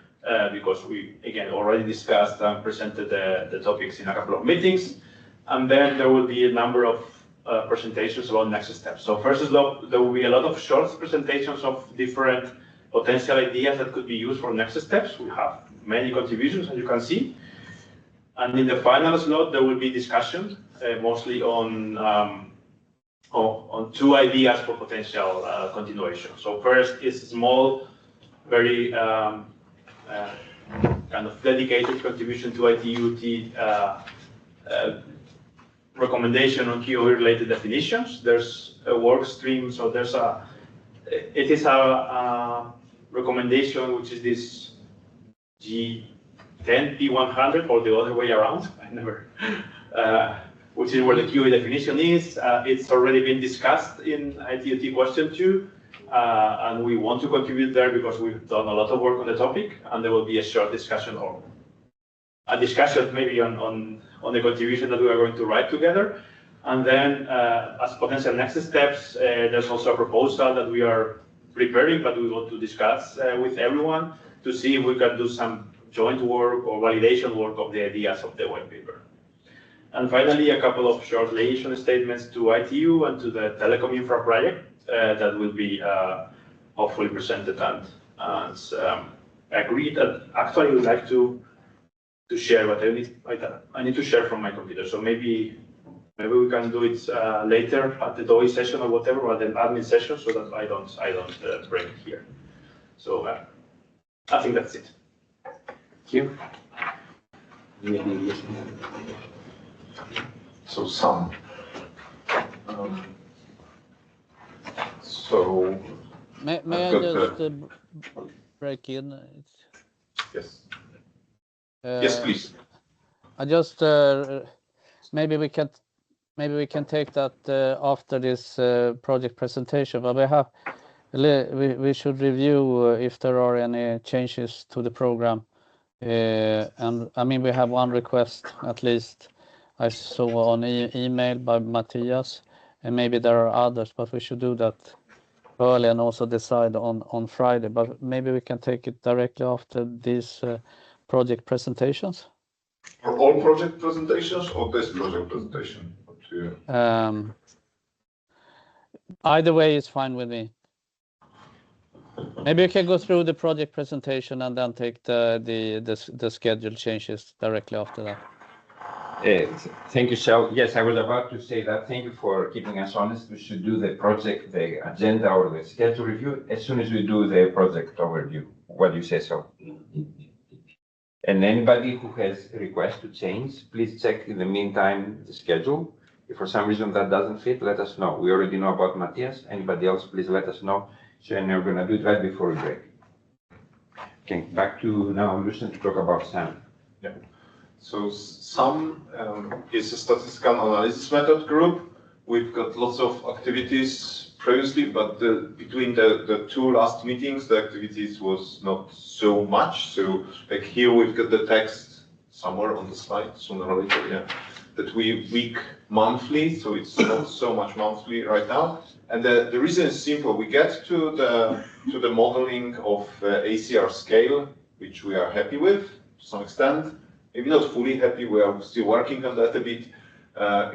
because we, again, already discussed and presented the topics in a couple of meetings. And then there will be a number of presentations about next steps. So first, there will be a lot of short presentations of different potential ideas that could be used for next steps. We have many contributions, as you can see. And in the final slot, there will be discussion, mostly on 2 ideas for potential continuation. So first is a small, very kind of dedicated contribution to IT/UT recommendation on QoE related definitions. There's work stream. So it is a recommendation, which is this G10 P100 or the other way around. I never, which is where the QA definition is. It's already been discussed in ITOT question 2, and we want to contribute there because we've done a lot of work on the topic, and there will be a short discussion or a discussion maybe on the contribution that we are going to write together. And then as potential next steps, there's also a proposal that we are preparing, but we want to discuss with everyone to see if we can do some joint work or validation work of the ideas of the white paper. And finally, a couple of short liaison statements to ITU and to the telecom infra project that will be hopefully presented and agreed. And actually, I would like to share, but I need to share from my computer. So maybe we can do it later at the DOI session or whatever, or the admin session, so that I don't break it here. So I think that's it.
Thank you.
So some. So
may I just break in?
Yes. Yes, please.
I just maybe we can take that after this project presentation. But we should review if there are any changes to the program. And I mean, we have one request at least I saw on email by Matthias, and maybe there are others, but we should do that early and also decide on Friday. But maybe we can take it directly after these project presentations.
Or all project presentations or this project presentation?
Either way is fine with me. Maybe we can go through the project presentation and then take the schedule changes directly after that.
Thank you, Shel. Yes, I was about to say that. Thank you for keeping us honest. We should do the project, the agenda or the schedule review as soon as we do the project overview. What do you say, so? And anybody who has a request to change, please check in the meantime the schedule. If for some reason that doesn't fit, let us know. We already know about Matthias. Anybody else, please let us know. So we're going to do it right before we break. Okay, back to now Lucian to talk about SAM.
Yeah. So SAM is a statistical analysis method group. We've got lots of activities previously, but between the two last meetings, the activities was not so much. So like here we've got the text somewhere on the slide, sooner or later, yeah, that we week monthly, so it's not so much monthly right now. And the reason is simple. We get to the modeling of ACR scale, which we are happy with to some extent. Maybe not fully happy. We are still working on that a bit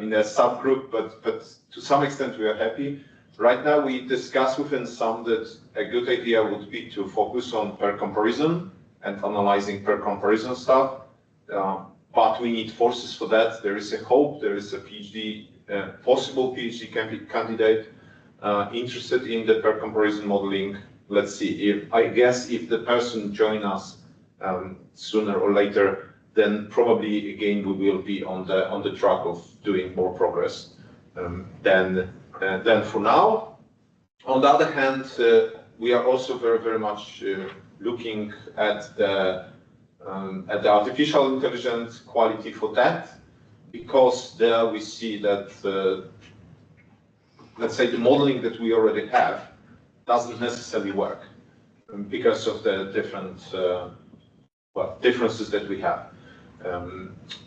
in a subgroup, but to some extent we are happy. Right now we discuss within SAM that a good idea would be to focus on pair comparison and analyzing pair comparison stuff. But we need forces for that. There is a hope. There is a PhD, possible PhD candidate interested in the pair comparison modeling. Let's see. I guess if the person joins us sooner or later, then probably again we will be on the track of doing more progress than for now. On the other hand, we are also very much looking at the artificial intelligence quality for that, because there we see that let's say the modeling that we already have doesn't necessarily work because of the different differences that we have.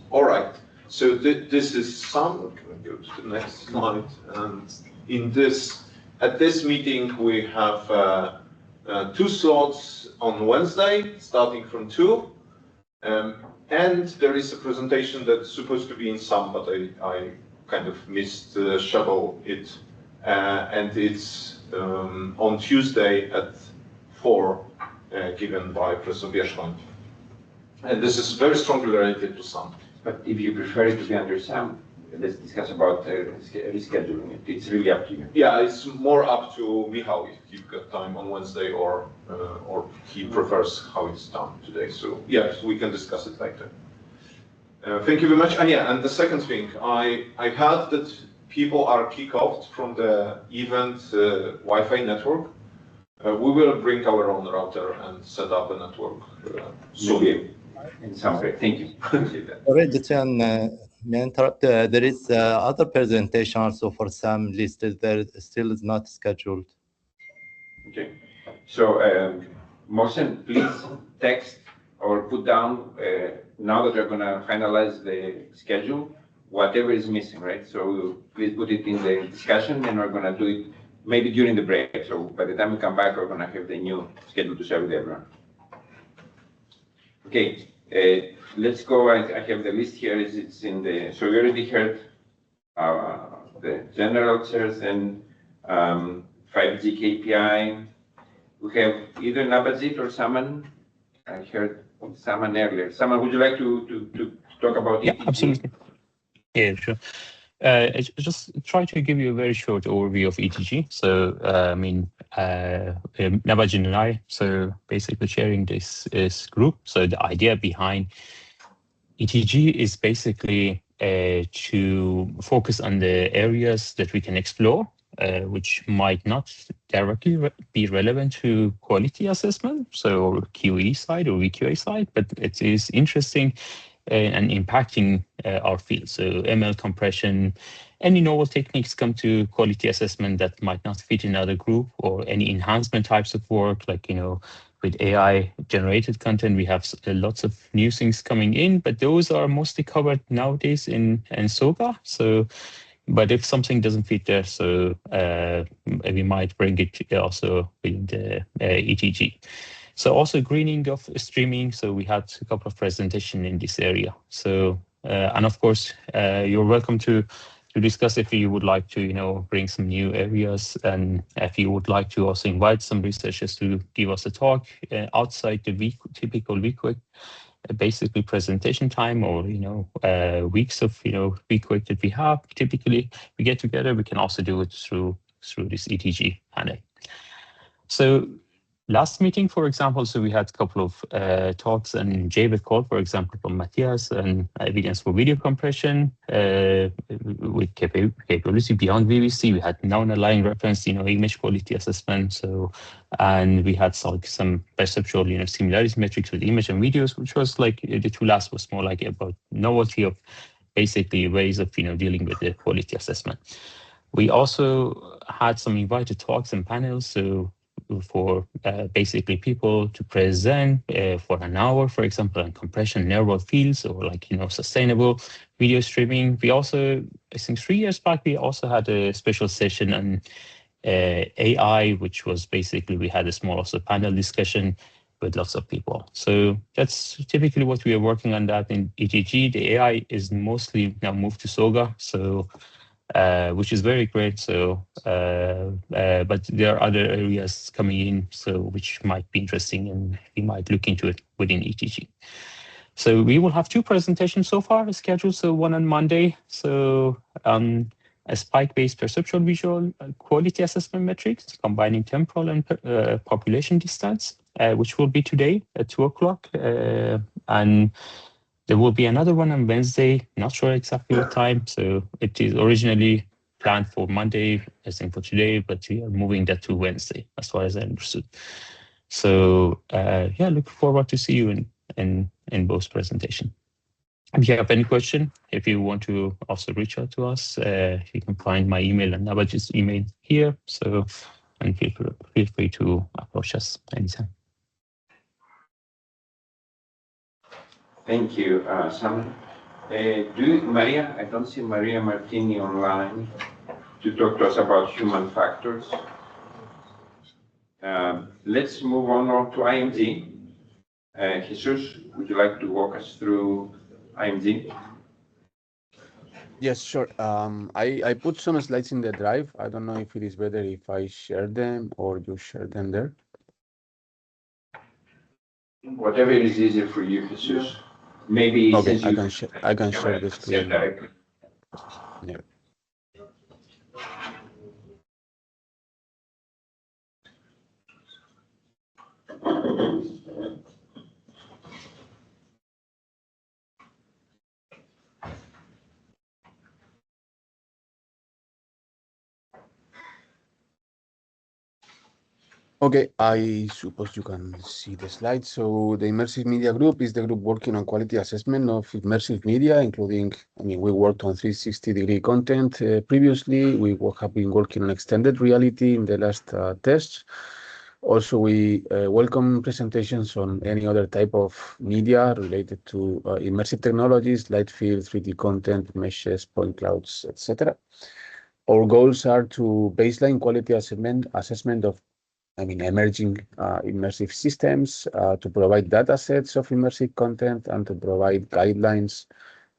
All right, so this is some. Can we go to the next slide? And at this meeting we have 2 slots on Wednesday, starting from 2. And there is a presentation that's supposed to be in SAM, but I kind of missed shovel it. And it's on Tuesday at 4, given by Professor Wierzchoń. And this is very strongly related to SAM.
But if you prefer it to be under SAM, let's discuss about rescheduling it. It's really up to you.
Yeah, it's more up to Michał if you've got time on Wednesday or he prefers how it's done today. So yes, we can discuss it later. Thank you very much. And yeah, and the second thing, I heard that people are kicked off from the event Wi-Fi network, we will bring our own router and set up a network soon.
In summary, thank you.
Sorry, Lucian, may I interrupt? There is other presentation also for Sam listed there, still is not scheduled.
Okay, so Mohsen, please text or put down, now that we're gonna finalize the schedule, whatever is missing, right? So please put it in the discussion and we're gonna do it maybe during the break. So by the time we come back, we're gonna have the new schedule to share with everyone. Okay, let's go. I have the list here. It's in the, so we already heard the general lectures and 5G KPI. We have either Nabajit or Saman. I heard Saman earlier. Saman, would you like to talk about
Yeah,
ETG?
absolutely. Yeah, sure. I just try to give you a very short overview of ETG. So, I mean, Nabajin and I, so basically sharing this group. So the idea behind ETG is basically to focus on the areas that we can explore, which might not directly be relevant to quality assessment, so QE side or VQA side, but it is interesting and impacting our field. So ML compression, any novel techniques come to quality assessment that might not fit in another group, or any enhancement types of work, like, you know, with AI generated content, we have lots of new things coming in, but those are mostly covered nowadays in SOGA. So, but if something doesn't fit there, so we might bring it also in the ETG. So also greening of streaming. So we had a couple of presentations in this area. So, and of course, you're welcome to discuss if you would like to, you know, bring some new areas, and if you would like to also invite some researchers to give us a talk outside the typical VQEG, basically presentation time, or, you know, weeks of, you know, VQEG that we have. Typically, we get together. We can also do it through this ETG panel. So last meeting, for example, so we had a couple of talks, and JBET call, for example, from Matthias, and evidence for video compression with capability beyond VVC. We had non-aligned reference, you know, image quality assessment. So, and we had some perceptual, you know, similarity metrics with image and videos, which was like the two last was more like about novelty of basically ways of, you know, dealing with the quality assessment. We also had some invited talks and panels. So for basically people to present for an hour, for example, on compression neural fields, or like, you know, sustainable video streaming. We also, I think 3 years back, we also had a special session on AI, which was basically, we had a small also panel discussion with lots of people. So that's typically what we are working on that in ETG. The AI is mostly now moved to SOGA. So which is very great. So, but there are other areas coming in, so which might be interesting, and we might look into it within ETG. So we will have 2 presentations so far scheduled. So one on Monday. So a spike-based perceptual visual quality assessment metrics, combining temporal and population distance, which will be today at 2 o'clock. And there will be another one on Wednesday, not sure exactly what time. So it is originally planned for Monday, I think for today, but we are moving that to Wednesday, as far as I understood. So yeah, look forward to see you in both presentations. If you have any question, if you want to also reach out to us, you can find my email and Nabaj's email here. So, and feel free to approach us anytime.
Thank you, Sam. Maria, I don't see Maria Martini online to talk to us about human factors. Let's move on to IMG. Jesus, would you like to walk us through IMG?
Yes, sure. I put some slides in the drive. I don't know if it is better if I share them or you share them there.
Whatever is easier for you, Jesus. Maybe
okay,
since
I can share the screen.
Directly.
Yeah. Okay, I suppose you can see the slide. So the Immersive Media Group is the group working on quality assessment of immersive media, including, we worked on 360-degree content previously. We have been working on extended reality in the last tests. Also, we welcome presentations on any other type of media related to immersive technologies, light field, 3D content, meshes, point clouds, etc. Our goals are to baseline quality assessment of emerging immersive systems, to provide data sets of immersive content, and to provide guidelines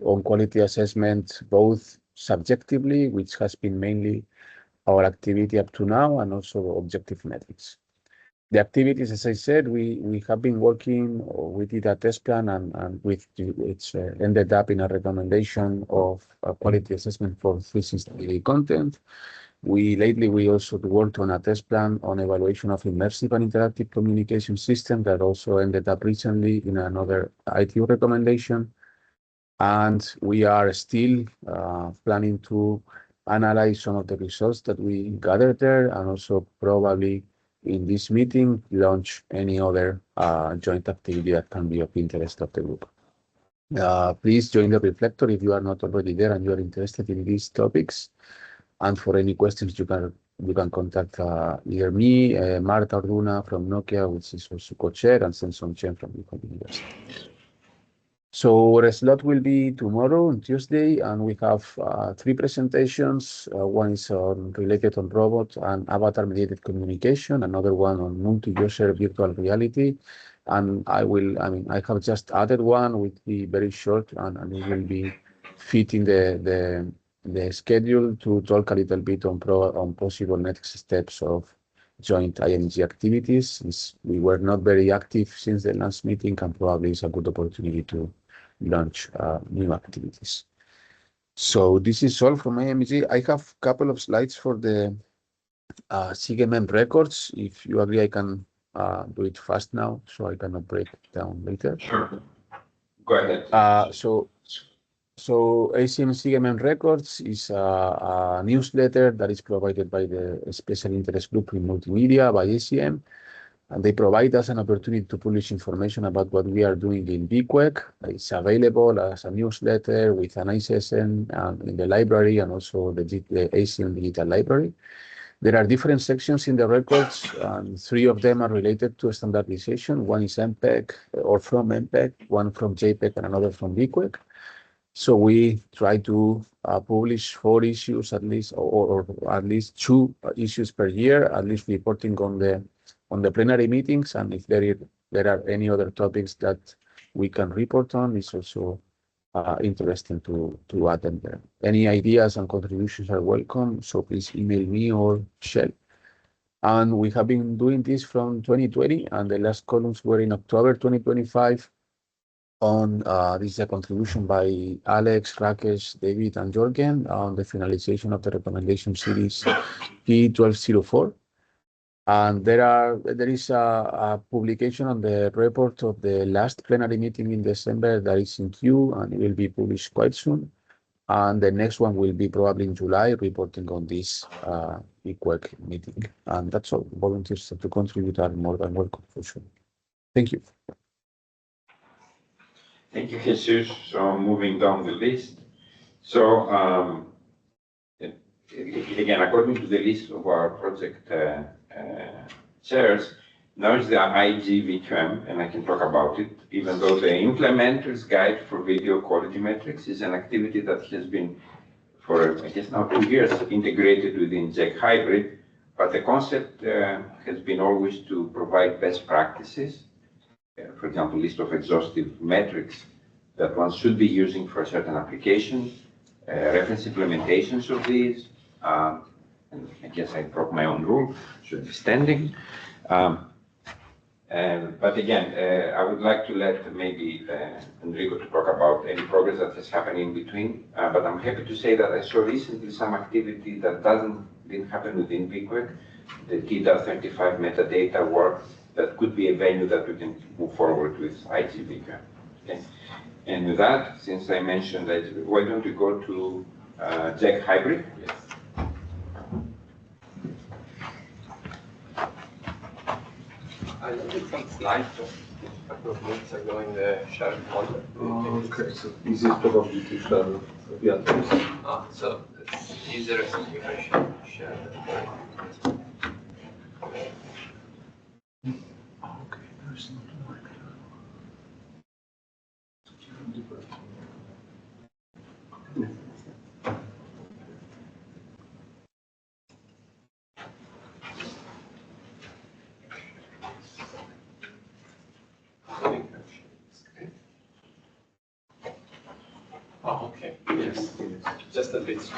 on quality assessment, both subjectively, which has been mainly our activity up to now, and also objective metrics. The activities, as I said, we have been working, we did a test plan, and it's ended up in a recommendation of a quality assessment for 360-degree content. Lately, we also worked on a test plan on evaluation of immersive and interactive communication system that also ended up recently in another ITU recommendation. And we are still planning to analyze some of the results that we gathered there, and also probably in this meeting launch any other joint activity that can be of interest of the group. Please join the Reflector if you are not already there and you are interested in these topics. And for any questions, you can contact either me, Marta Orduna from Nokia, which is also co-chair, and Senson Chen from the University. So our slot will be tomorrow on Tuesday, and we have 3 presentations. One is related on robot and avatar-mediated communication, another one on multi-user virtual reality, and I have just added one, will be very short, and it will be fitting the schedule to talk a little bit on possible next steps of joint IMG activities, since we were not very active since the last meeting, and probably it's a good opportunity to launch new activities. So this is all from IMG. I have a couple of slides for the SIGMM records. If you agree, I can do it fast now, so I cannot break it down later.
Sure. Go ahead.
So ACM SIGMM Records is a newsletter that is provided by the Special Interest Group in Multimedia by ACM. And they provide us an opportunity to publish information about what we are doing in VQEG. It's available as a newsletter with an ISSN in the library, and also the ACM Digital Library. There are different sections in the records, and 3 of them are related to standardization. One is MPEG, or from MPEG, one from JPEG, and another from VQEG. So we try to publish 4 issues at least, or at least 2 issues per year, at least reporting on the plenary meetings, and if there are any other topics that we can report on, it's also interesting to attend there. Any ideas and contributions are welcome, so please email me or Shell. And we have been doing this from 2020, and the last columns were in October 2025. This is a contribution by Alex, Rakesh, David, and Jorgen on the finalization of the recommendation series P1204. And there is a publication on the report of the last plenary meeting in December that is in queue, and it will be published quite soon. And the next one will be probably in July, reporting on this VQEG meeting. And that's all. Volunteers to contribute are more than welcome, for sure. Thank you.
Thank you, Jesus. So moving down the list. So again, according to the list of our project chairs, now it's the IG VQM, and I can talk about it, even though the implementer's guide for video quality metrics is an activity that has been, for I guess now 2 years, integrated within JEC Hybrid, but the concept has been always to provide best practices, for example, list of exhaustive metrics that one should be using for a certain application, reference implementations of these, and I guess I broke my own rule, should be standing. But again, I would like to let maybe Enrico to talk about any progress that has happened in between. But I'm happy to say that I saw recently some activity that didn't happen within VQEG, the TDA35 metadata work that could be a venue that we can move forward with IG VQEG. Okay? And with that, since I mentioned that, why don't we go to JEC Hybrid? Yes.
I looked some slides just a couple of minutes ago in the shared folder.
Okay, so easiest probably to share the atoms.
So it's easier if I should share the
Okay, there's not a microphone.
Oh, okay. Yes, just a bit.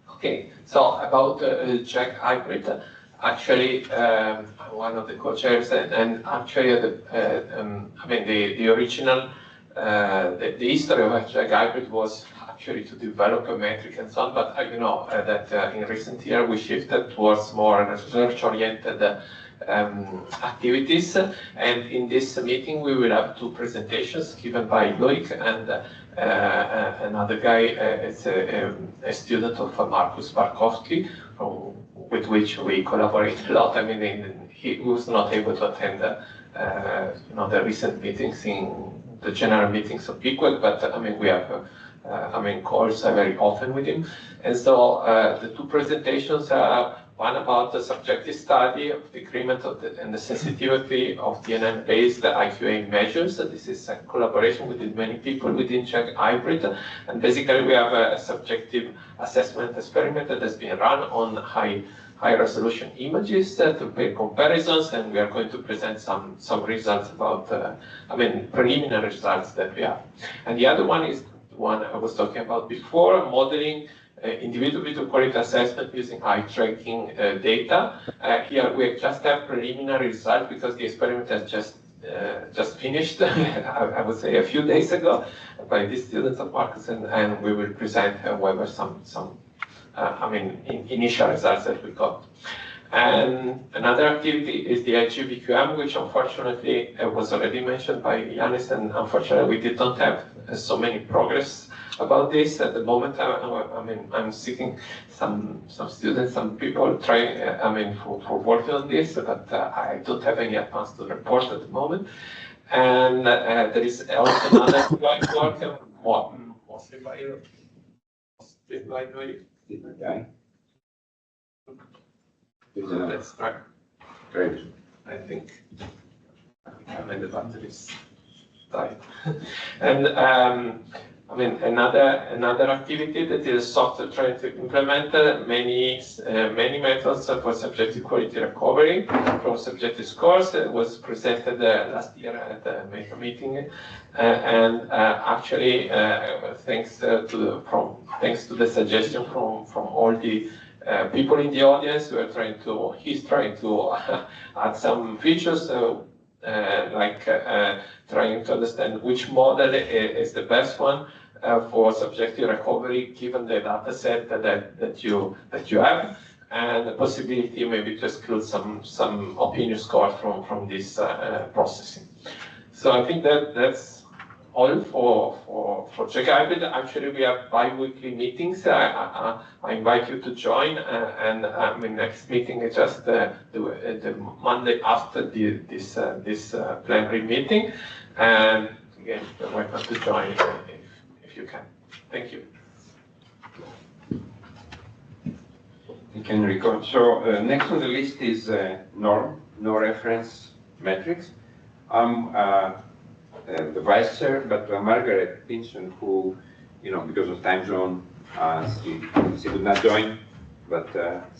Okay, so about JEC hybrid, actually, I'm one of the co-chairs, and actually, I mean, the original, the history of JEC hybrid was actually to develop a metric and so on, but you know that in recent years we shifted towards more research-oriented activities, and in this meeting we will have two presentations given by Loic and another guy is a student of Markus Barkowski, with which we collaborate a lot. I mean, he was not able to attend you know, the recent meetings in the general meetings of VQEG, but I mean, we have I mean, calls very often with him. And so the two presentations are one about the subjective study of the agreement of and the sensitivity of DNN-based IQA measures. So this is a collaboration with many people within JEC hybrid. And basically we have a subjective assessment experiment that has been run on high resolution images to make comparisons, and we are going to present some results about, I mean, preliminary results that we have. And the other one is the one I was talking about before, modeling individual quality assessment using eye tracking data. Here we just have preliminary results because the experiment has just finished, I would say a few days ago, by the students of Marcus, and we will present, however, some I mean, initial results that we got. And another activity is the VQM, which unfortunately was already mentioned by Yanis, and unfortunately we did not have so many progress about this at the moment. I mean, I'm seeking some students, some people trying, I mean, for working on this, but I don't have any advance to report at the moment. And there is also another work, mostly by different guy. Let's try. Great. I think the batteries died. And I mean, another activity that is software trying to implement many methods for subjective quality recovery from subjective scores. It was presented last year at the MECA meeting, and actually thanks to the suggestion from all the people in the audience, he's trying to add some features. Like trying to understand which model is the best one for subjective recovery given the data set that you have, and the possibility maybe to exclude some opinion scores from this processing. So I think that's all for JEC hybrid. Actually, we have bi-weekly meetings. I invite you to join, and I mean, next meeting is just the Monday after this plenary meeting. And again, you're welcome to join if you can. Thank you.
You can record. So next on the list is no reference metrics. I'm the vice chair, but Margaret Pinson, who, you know, because of time zone, she did not join, but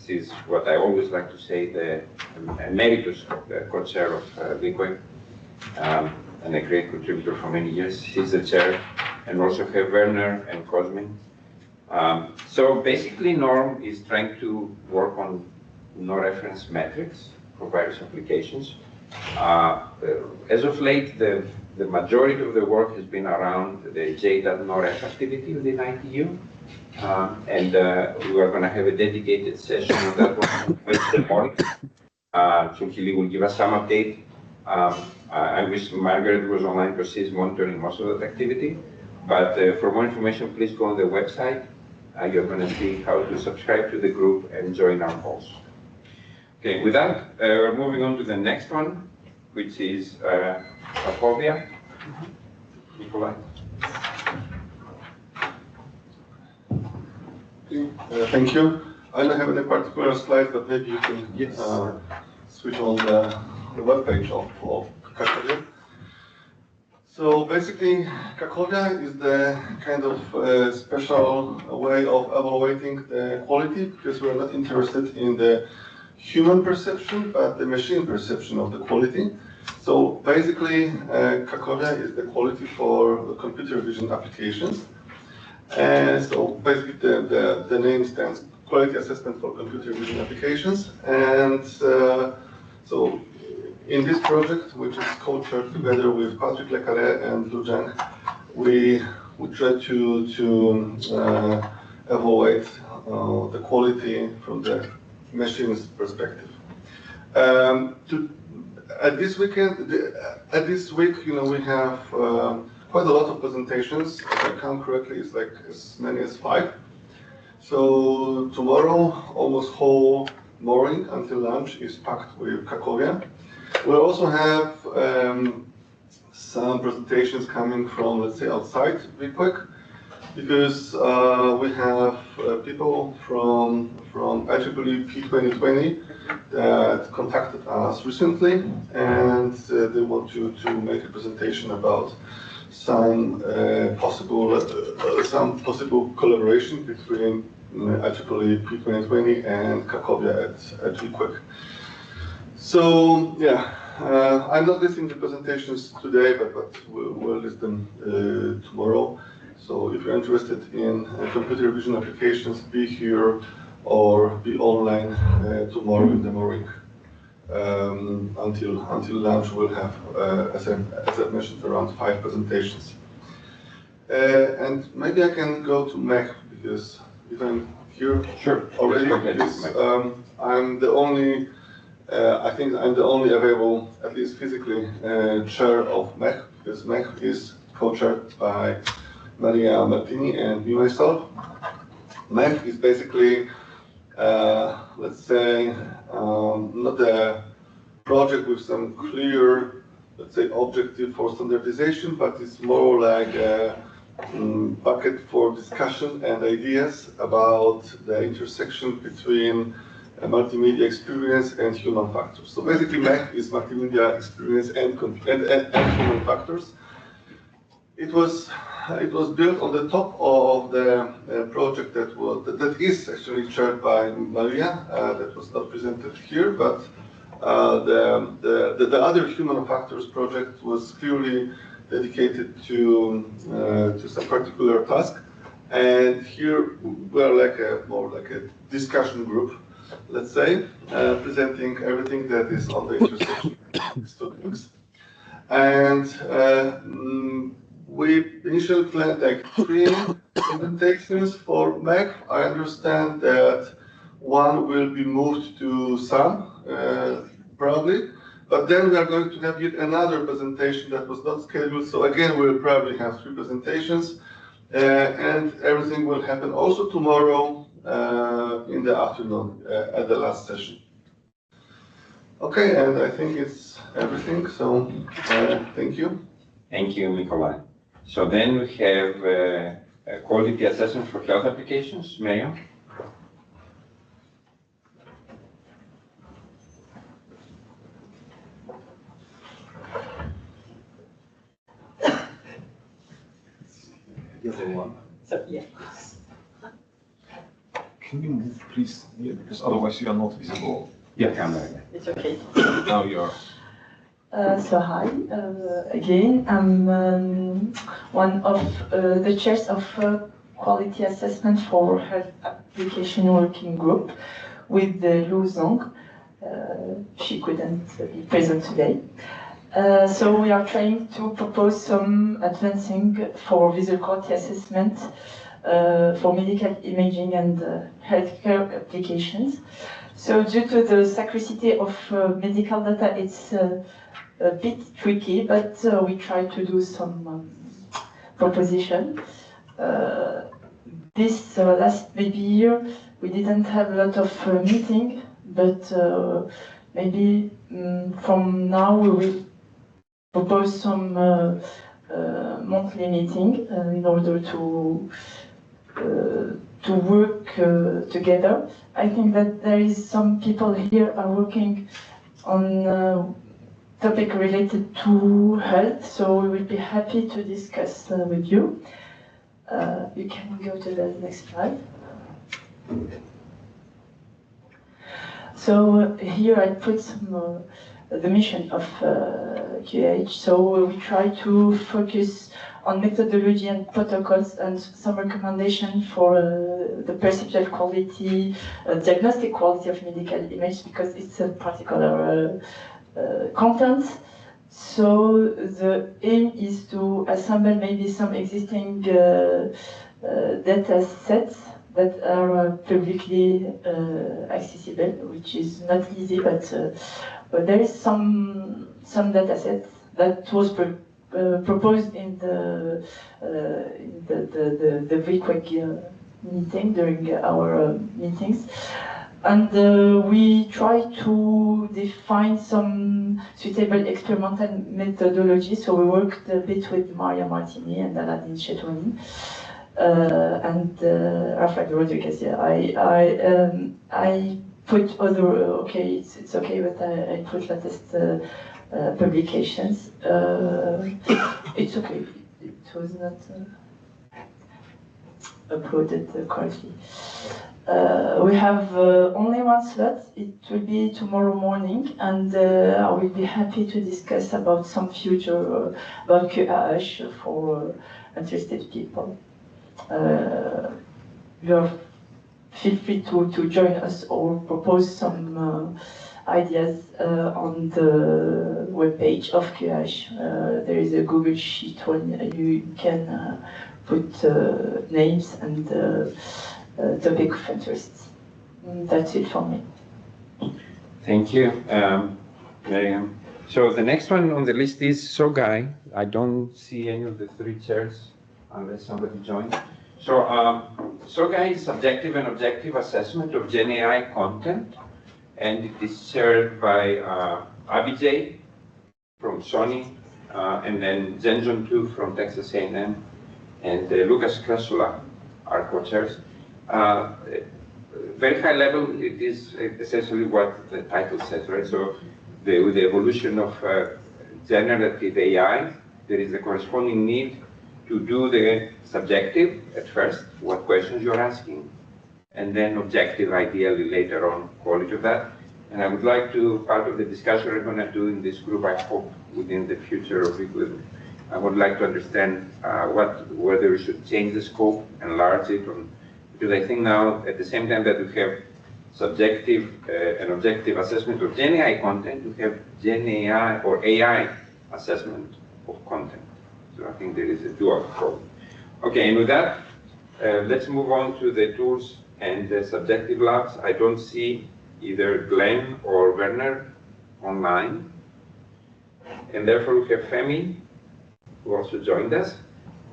she's what I always like to say, the emeritus co-chair of VQEG, and a great contributor for many years. She's the chair, and also have Werner and Cosmin. So basically, Norm is trying to work on no reference metrics for various applications. As of late, the majority of the work has been around the J.NORF activity within ITU, and we are going to have a dedicated session on that one with the morning. So he will give us some update. I wish Margaret was online because she's monitoring most of that activity. But for more information, please go on the website. You're going to see how to subscribe to the group and join our calls. Okay, with that, we're moving on to the next one, which is Cracovia. Nikolai.
Thank you. I don't have any particular slide, but maybe you can switch on the web page of Cracovia. So basically, Cracovia is the kind of special way of evaluating the quality, because we're not interested in the human perception, but the machine perception of the quality. So basically, Cracovia is the quality for the computer vision applications. And so basically, the name stands Quality Assessment for Computer Vision Applications. And so in this project, which is co-chaired together with Patrick Lecarret and Lu Zhang, we try to evaluate the quality from the machine's perspective. At this week, we have quite a lot of presentations. If I count correctly, it's like as many as 5. So tomorrow, almost whole morning until lunch is packed with Cracovia. We'll also have some presentations coming from, let's say, outside VQEG, because we have people from IEEE P2020 that contacted us recently, and they want to make a presentation about some possible collaboration between IEEE P2020 and Cracovia at VQEG. So yeah, I'm not listing the presentations today, but we'll list them tomorrow. So if you're interested in computer vision applications, be here or be online tomorrow in the morning. Until lunch, we'll have, as I mentioned, around 5 presentations. And maybe I can go to MEC, because if I'm here already, because I'm the only, I think I'm the only available, at least physically, chair of MEC, because MEC is co-chaired by Maria Martini and me myself. MEC is basically, let's say, not a project with some clear, let's say, objective for standardization, but it's more like a bucket for discussion and ideas about the intersection between multimedia experience and human factors. So basically, MEC is multimedia experience and human factors. It was built on the top of the project that is actually chaired by Maria, that was not presented here, but the other human factors project was clearly dedicated to some particular task, and here we're more like a discussion group, let's say, presenting everything that is on the intersection of these two things. And we initially planned like 3 presentations for MEC. I understand that one will be moved to SAM, probably, but then we are going to have yet another presentation that was not scheduled. So again, we'll probably have 3 presentations, and everything will happen also tomorrow in the afternoon at the last session. Okay, and I think it's everything. So thank you.
Thank you, Nikolai. So then we have a quality assessment for health applications. Mayo?
So, yeah. Can you move, please, here, because otherwise you are not visible.
Yeah, camera.
It's okay. Now you are.
So hi, again, I'm one of the chairs of quality assessment for health application working group with Lu Zhang. She couldn't be present today. So we are trying to propose some advancing for visual quality assessment for medical imaging and healthcare applications. So due to the scarcity of medical data, it's a bit tricky, but we try to do some proposition. This last maybe year, we didn't have a lot of meeting but maybe from now we will propose some monthly meeting in order to work together. I think that there is some people here are working on topic related to health, so we will be happy to discuss with you. You can go to the next slide. So here I put some the mission of QEG. So we try to focus on methodology and protocols and some recommendation for the perceptual quality, diagnostic quality of medical image, because it's a particular content. So the aim is to assemble maybe some existing data sets that are publicly accessible, which is not easy, but there is some data sets that was proposed in the VQEG meeting during our meetings. And we try to define some suitable experimental methodology. So we worked a bit with Maria Martini and Aladdin Chetwani and Rafael Rodriguez. Yeah, I put other, okay, it's okay, but I put latest publications. It's okay, it was not uploaded correctly. We have only one slot. It will be tomorrow morning, and I will be happy to discuss about some future about QAH for interested people. Feel free to join us or propose some ideas on the webpage of QAH. There is a Google Sheet when you can put names and topic of interest. That's it for me.
Thank you, Miriam. So the next one on the list is Sogai. I don't see any of the three chairs unless somebody joins. So Sogai is subjective and objective assessment of Gen AI content, and it is chaired by Abhijay from Sony, and then Zenjon 2 from Texas A&M, and Lucas Krasula are co-chairs. Very high level, it is essentially what the title says, right? So with the evolution of generative AI, there is a corresponding need to do the subjective at first, what questions you're asking, and then objective, ideally later on, quality of that. And I would like to, part of the discussion we're going to do in this group, I hope within the future of VQEG, I would like to understand whether we should change the scope, enlarge it, because I think now, at the same time that we have subjective and objective assessment of Gen AI content, we have Gen AI or AI assessment of content. So I think there is a dual scope. Okay, and with that, let's move on to the tools and the subjective labs. I don't see either Glenn or Werner online. And therefore we have Femi, who also joined us,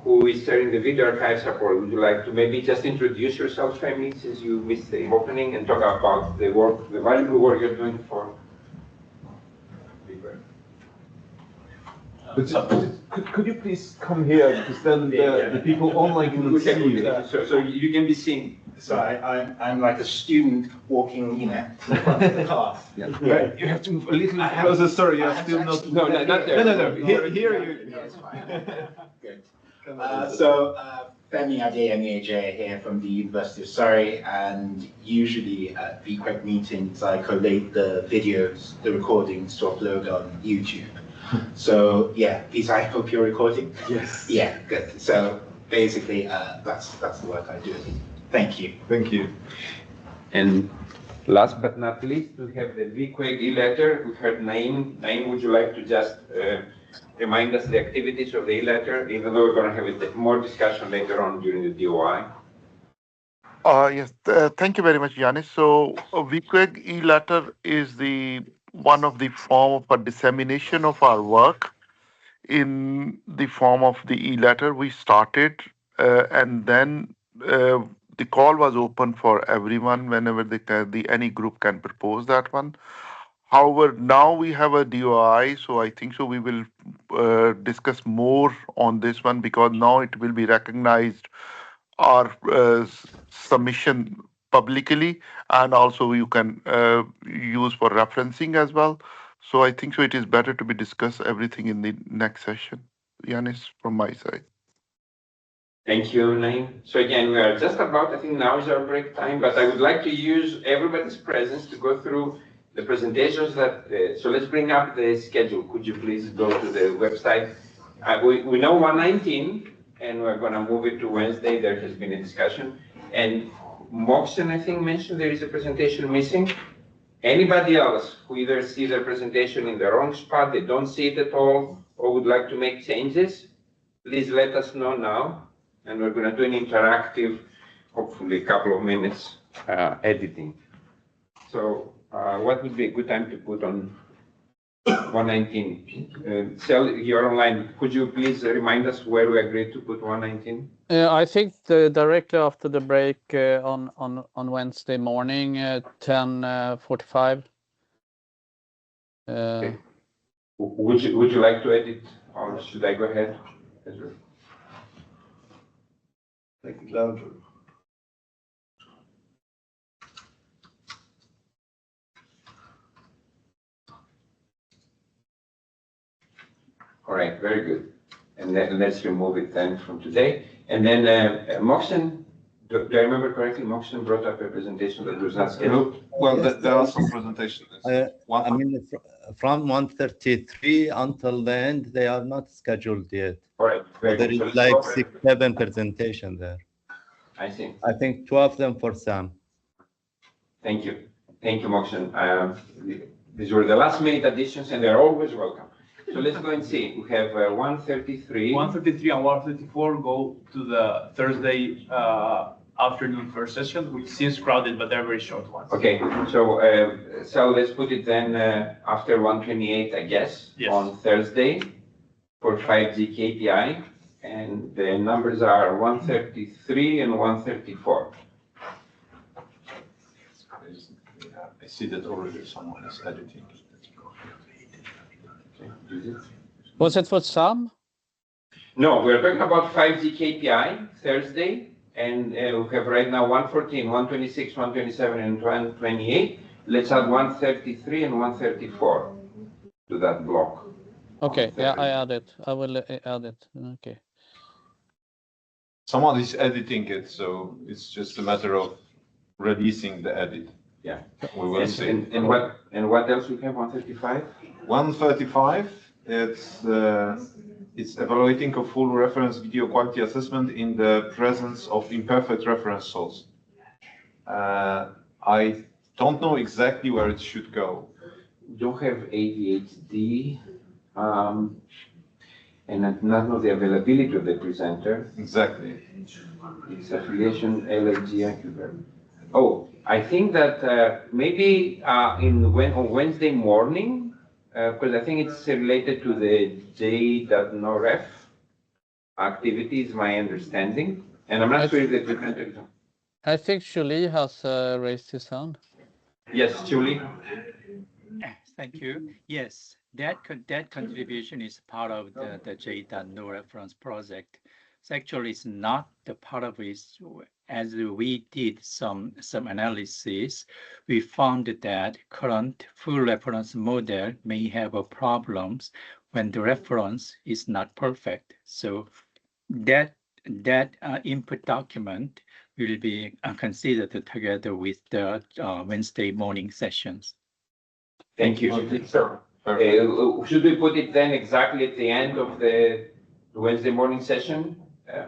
who is chairing the video archive support. Would you like to maybe just introduce yourself, Femi, since you missed the opening, and talk about the work, the valuable work you're doing for
Could you please come here, because then the people online can see you.
So you can be seen.
So I'm like a student walking, in front of the class.
Yeah. You have to move a little closer. Sorry, you're still not.
No, not there.
No. Here you.
That's fine. Good. So Femi Adeyemiye here from the University of Surrey, and usually at VQEG meetings I collate the videos, the recordings to upload on YouTube. So yeah, please, I hope you're recording.
Yes.
Yeah, good. So basically, that's the work I do. Thank you.
Thank you.
And last but not least, we have the VQEG e-letter. We heard Naim. Naim, would you like to just remind us the activities of the e-letter, even though we're going to have more discussion later on during the DOI?
Yes, thank you very much, Yanis. So VQEG e-letter is one of the form of a dissemination of our work in the form of the e-letter. We started, and then the the call was open for everyone whenever any group can propose that one. However, now we have a DOI, so I think so we will discuss more on this one because now it will be recognized our submission publicly, and also you can use for referencing as well. So I think so it is better to be discuss everything in the next session. Yanis, from my side.
Thank you, Naeem. So again, we are just about, I think now is our break time, but I would like to use everybody's presence to go through the presentations that, so let's bring up the schedule. Could you please go to the website? We know 119, and we're gonna move it to Wednesday. There has been a discussion. And Moxon, I think, mentioned there is a presentation missing. Anybody else who either see their presentation in the wrong spot, they don't see it at all, or would like to make changes, please let us know now. And we're going to do an interactive, hopefully a couple of minutes editing. So what would be a good time to put on 119? Sel, you're online. Could you please remind us where we agreed to put 119?
I think directly after the break on Wednesday morning at 10:45.
Okay. Would you like to edit, or should I go ahead?
Make it louder.
All right, very good. And then let's remove it then from today. And then Moxon, do I remember correctly, Moxon brought up a presentation that was not scheduled?
Well, there are some presentations.
I mean, from 1:33 until the end, they are not scheduled yet.
All right.
But there is like 6-7 presentation there.
I see.
I think 2 of them for Sam.
Thank you. Thank you, Moxon. These were the last minute additions, and they're always welcome. So let's go and see. We have 133.
133 and 134 go to the Thursday afternoon first session, which seems crowded, but they're very short ones.
Okay, so let's put it then after 128, I guess, yes, on Thursday for 5G KPI. And the numbers are 133 and 134.
I see that already someone is editing.
Was it for Sam?
No, we're talking about 5G KPI Thursday, and we have right now 114, 126, 127, and 128. Let's add 133 and 134 to that block.
Okay, yeah, I add it. I will add it. Okay.
Someone is editing it, so it's just a matter of releasing the edit.
Yeah,
we will see.
And what else we have? 135.
135. It's evaluating a full reference video quality assessment in the presence of imperfect reference source. I don't know exactly where it should go.
We don't have ADHD. And not know the availability of the presenter.
Exactly.
Its affiliation, LFG, AccuVerb. Oh, I think that maybe on Wednesday morning, because I think it's related to the J.NoRef activity, is my understanding. And I'm not sure if the presenter.
I think Julie has raised his hand.
Yes, Julie.
Thank you. Yes, that contribution is part of the J.No reference project. So actually, it's not the part of it. As we did some analysis, we found that current full reference model may have problems when the reference is not perfect. So that input document will be considered together with the Wednesday morning sessions.
Thank you. Should we put it then exactly at the end of the Wednesday morning session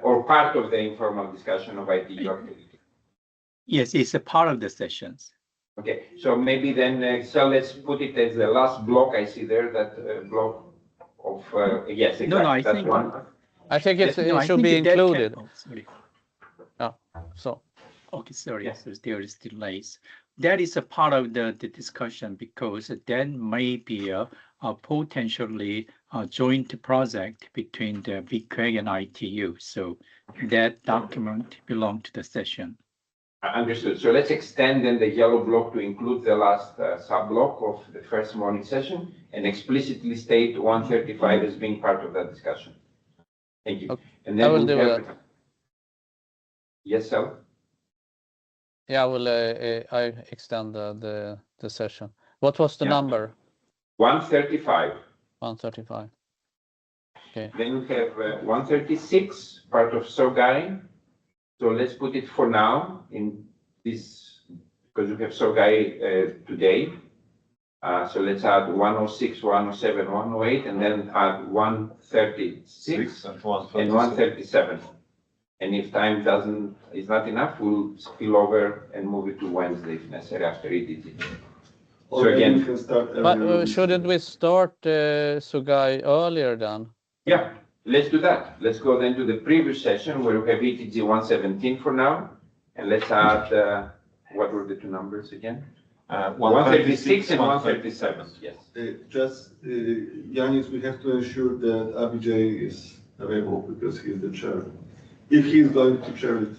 or part of the informal discussion of IT activity?
Yes, it's a part of the sessions.
Okay, so maybe then, so let's put it as the last block. I see there that block of, yes, exactly.
No,
I think it should be included. So.
Okay, sorry, yes, there is delays. That is a part of the discussion because then may be a potentially joint project between the VQEG and ITU. So that document belongs to the session.
Understood. So let's extend then the yellow block to include the last sub-block of the first morning session and explicitly state 135 as being part of that discussion. Thank you.
Okay.
And
I
then
will
we'll
do
have...
that.
Yes, Sal?
Yeah, I will. I extend the session. What was the number?
135.
135. Okay.
Then we have 136, part of Sogai. So let's put it for now in this, because we have Sogai today. So let's add 106, 107, 108, and then add 136 and 137. And if time is not enough, we'll spill over and move it to Wednesday if necessary after EDT. So again,
you can start
But shouldn't we start Sugai earlier then?
Yeah, let's do that. Let's go then to the previous session where we have ETG 117 for now. And let's add, what were the two numbers again? 136 and 137. Yes.
Yanis, we have to ensure that Abhijay is available because he's the chair. If he's going to chair it.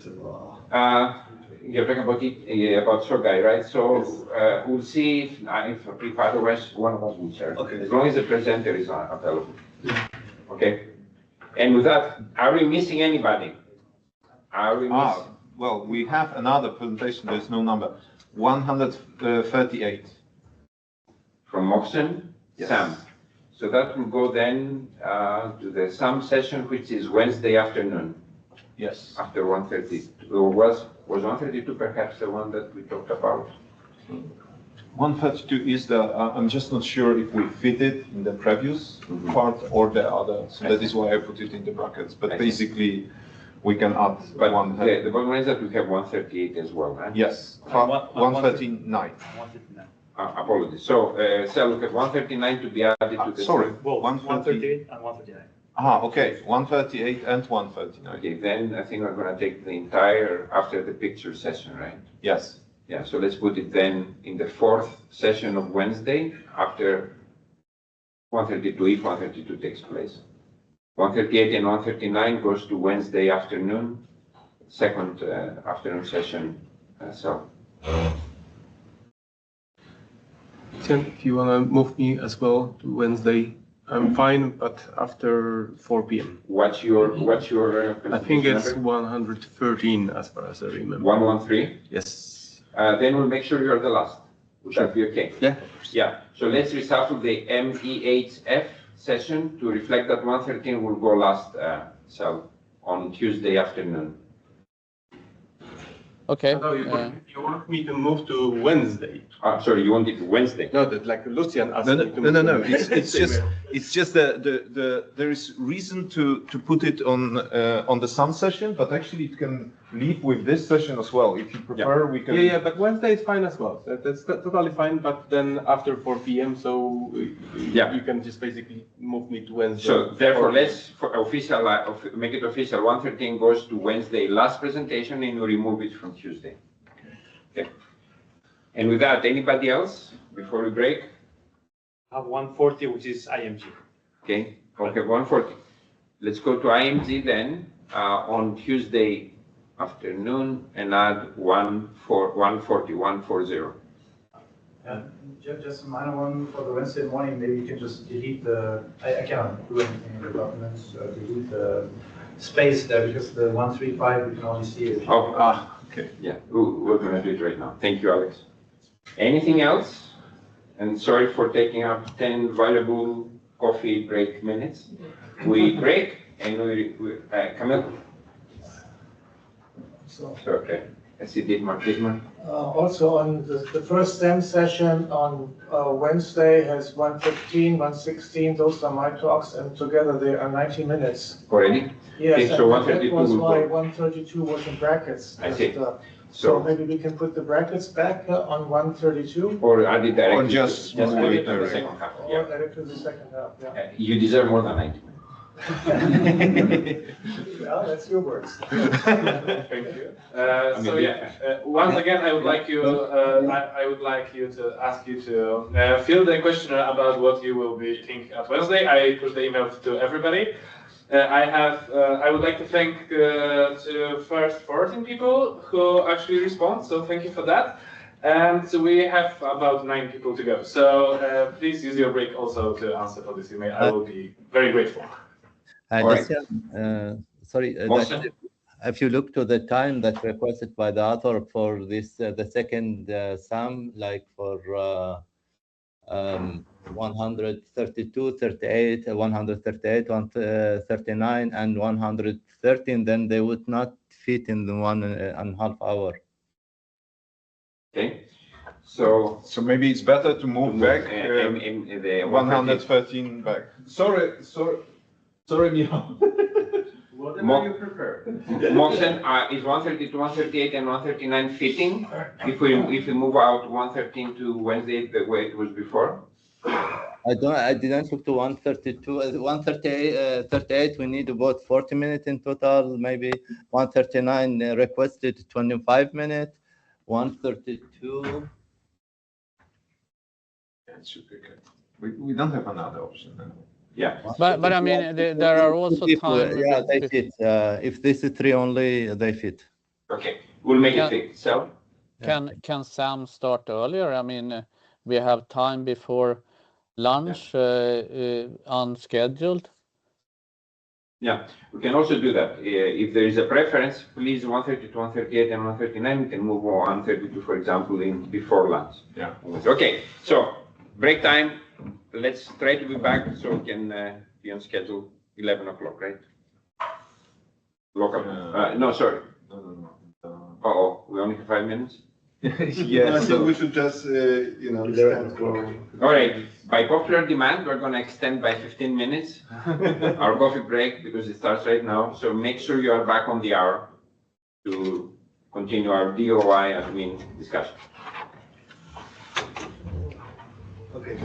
You're talking about it, about Sogai, right? So we'll see if otherwise one of us will chair. Okay. As long as the presenter is available. Yeah. Okay. And with that, are we missing anybody? Are we missing?
Well, we have another presentation. There's no number. 138.
From Moxon? Yes. Sam. So that will go then to the SAM session, which is Wednesday afternoon.
Yes.
After 1:30. Was 1:32 perhaps the one that we talked about?
132 is the, I'm just not sure if we fit it in the previous part or the other. So that is why I put it in the brackets. But basically, we can add
but
one.
The bottom line is that we have 138 as well, right?
Yes, 139.
Apologies. So, Sal, we have 139 to be added to the...
Sorry,
Well, 138 and 139.
Okay, 138 and 139.
Okay, then I think we're going to take the entire after the picture session, right?
Yes.
Yeah, so let's put it then in the fourth session of Wednesday after 132 if 132 takes place. 138 and 139 goes to Wednesday afternoon, second afternoon session. So.
If you want to move me as well to Wednesday, I'm fine, but after 4 p.m.
What's your
I think it's 113 as far as I remember.
113?
Yes.
Then we'll make sure you're the last. Would that be okay?
Yeah.
Yeah. So let's reshuffle the MEHF session to reflect that 113 will go last, so on Tuesday afternoon.
Okay.
No, you want me to move to Wednesday?
Sorry, you want it to Wednesday?
No, that like Lucian asked
No.
me to move.
No. It's just there is reason to put it on the SAM session, but actually it can leave with this session as well. If you prefer, we can.
Yeah, but Wednesday is fine as well. That's totally fine. But then after 4 p.m., so you can just basically move me to Wednesday.
So therefore, let's make it official. 113 goes to Wednesday last presentation, and we remove it from Tuesday. Okay. And with that, anybody else before we break?
I have 140, which is IMG.
Okay. 140. Let's go to IMG then on Tuesday afternoon and add 140.
Just a minor one for the Wednesday morning. Maybe you can just delete the. I cannot do anything in the documents. Delete the space there because the 135 we can only see it.
Okay. Yeah, we're going to do it right now. Thank you, Alex. Anything else? And sorry for taking up 10 valuable coffee break minutes. We break and we Camille. Okay. I see Dietmar.
Also on the first STEM session on Wednesday has 115, 116. Those are my talks, and together they are 90 minutes.
Already?
Yes,
okay, so 132
that was why 132 was in brackets.
I see.
So maybe we can put the brackets back on 132.
Or add it directly.
Or just
add it to
the second half. Or add it to the second half, yeah.
You deserve more than 90.
Well, that's your words.
Thank you. Once again, I would like you. I would like you to ask you to fill the questionnaire about what you will be thinking at Wednesday. I put the email to everybody.
I would like to thank to first 14 people who actually respond, so thank you for that. And we have about 9 people to go. So please use your break also to answer for this email. I will be very grateful.
Sorry, that if you look to the time that requested by the author for this, the second sum, like for 132, 38, 138, 139, and 113, then they would not fit in the 1.5 hour.
Okay. So
maybe it's better to move back
in the
113 back. Sorry, Michal.
Whatever you prefer.
Moxen, is 132, 138, and 139 fitting? If we move out 113 to Wednesday the way it was before?
I didn't look to 132, 138, 38, we need about 40 minutes in total, maybe 139 requested 25 minutes, 132.
That should be good. We don't have another option then.
Yeah.
But I mean, there are also times.
Yeah, they fit. If this is 3 only, they fit.
Okay, we'll make it fit. So
can Sam start earlier? I mean, we have time before lunch unscheduled.
Yeah, we can also do that. If there is a preference, please 132, 138, and 139, we can move 132, for example, in before lunch.
Yeah.
Okay, so break time. Let's try to be back so we can be on schedule 11 o'clock, right? Local. No, sorry.
No.
Uh-oh, we only have 5 minutes?
Yes. I think we should just, extend for...
All right, by popular demand, we're going to extend by 15 minutes our coffee break because it starts right now. So make sure you are back on the hour to continue our DOI admin discussion.
Okay.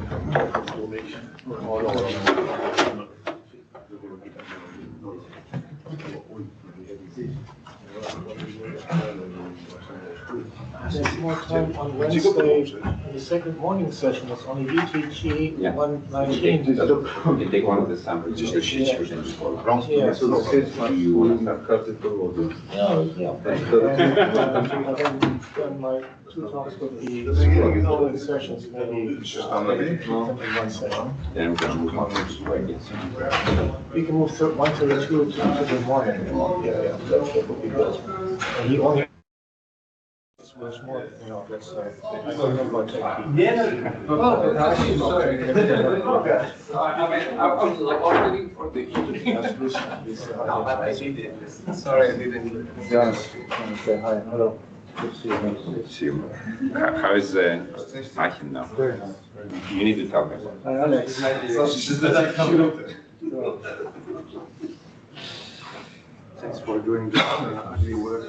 There's more time on Wednesday. The second morning session was only VQEG 119.
You take one of the samples. Just the sheets for them.
Yeah.
You want to have cut it over?
Yeah. Then my 2 talks with the following sessions, maybe one session.
Then we can move on.
We can move 132 to the morning. Yeah, that would be good. And he only was more, let's say, I don't know about
I was ordering for the evening. Sorry, I didn't.
Yes, say hi, hello. Good to see you.
How is Aachen now?
Very nice.
You need to tell me.
Hi, Alex. Thanks for doing the ugly work.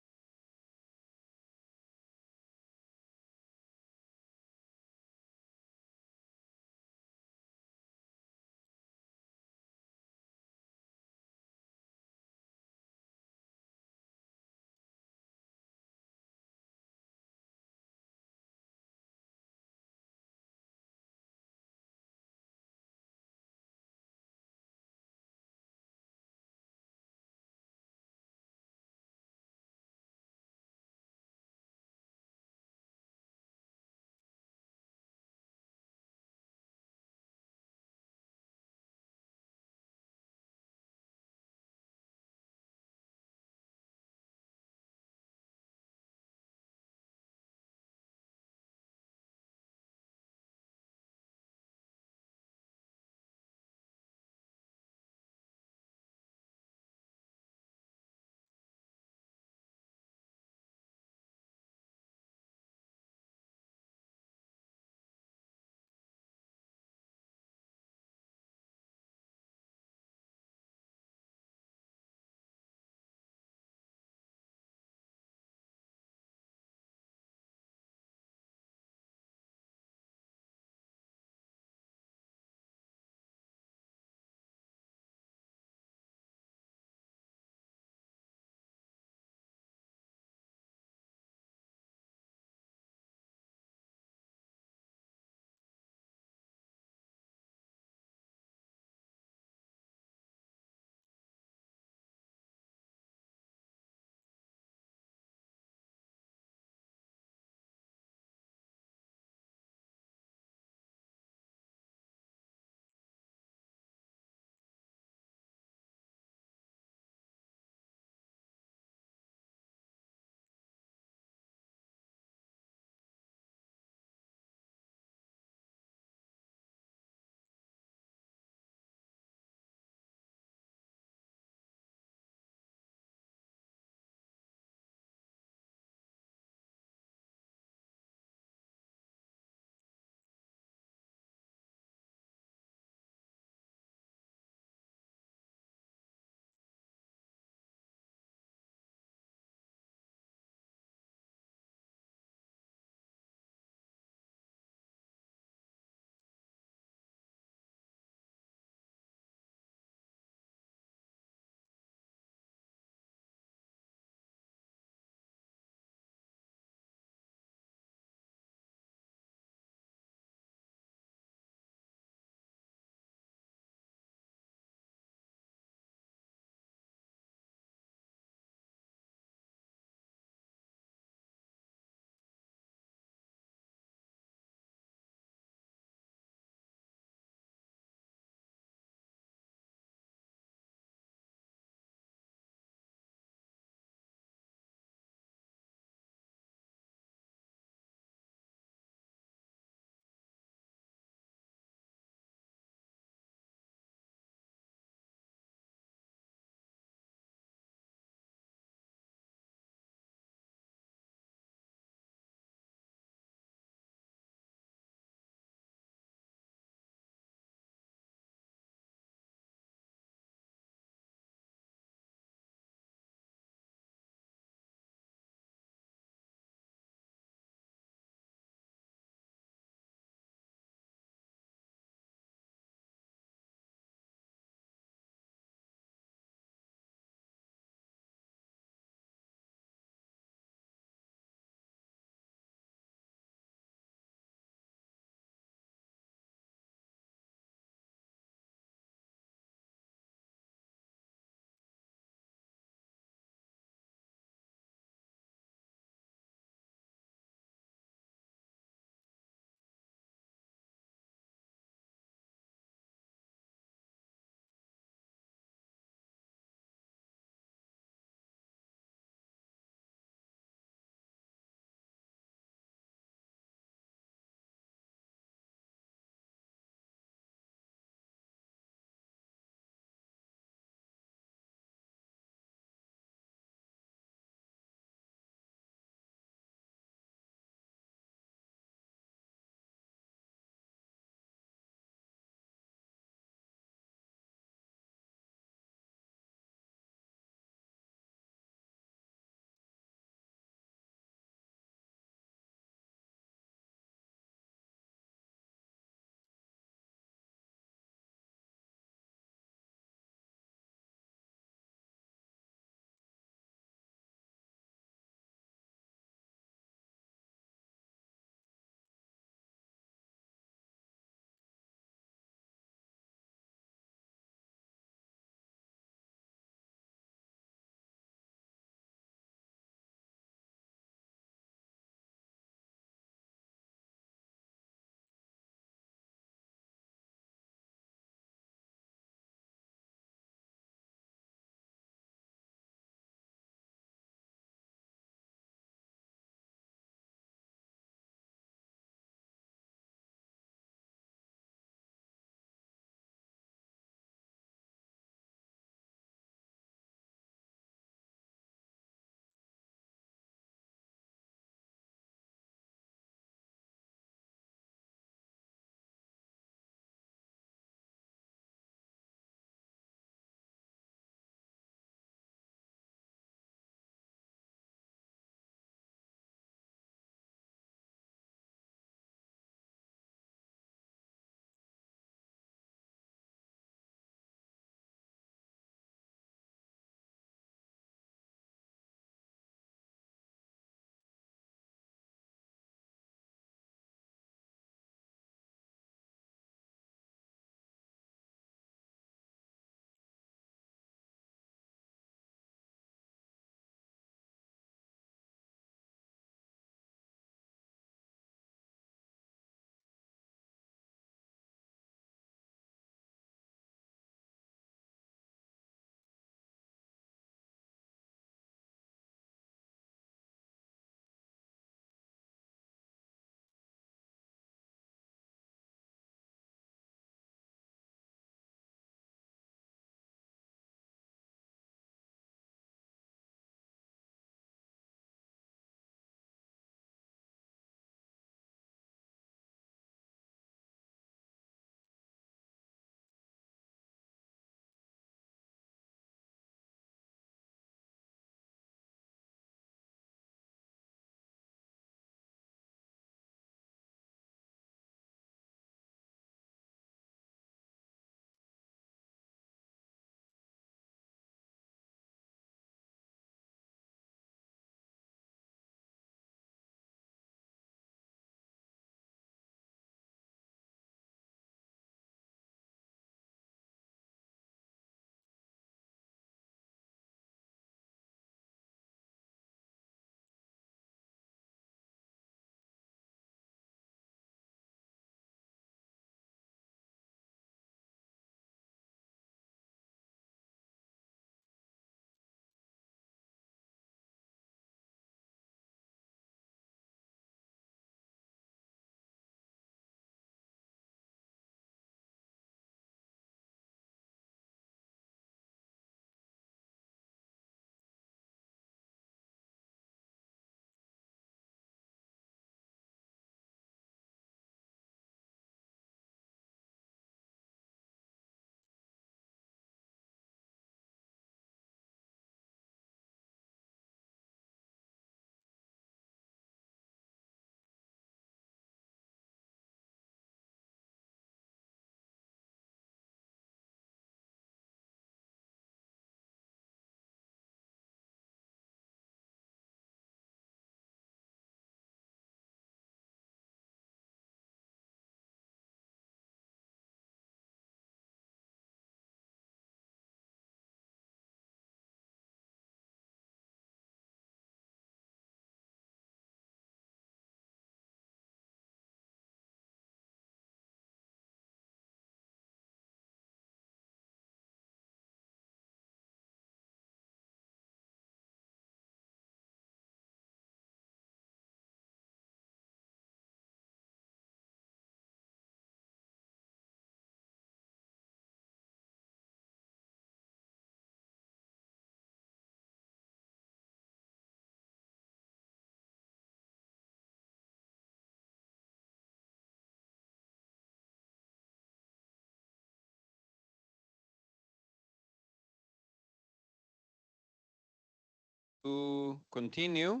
to continue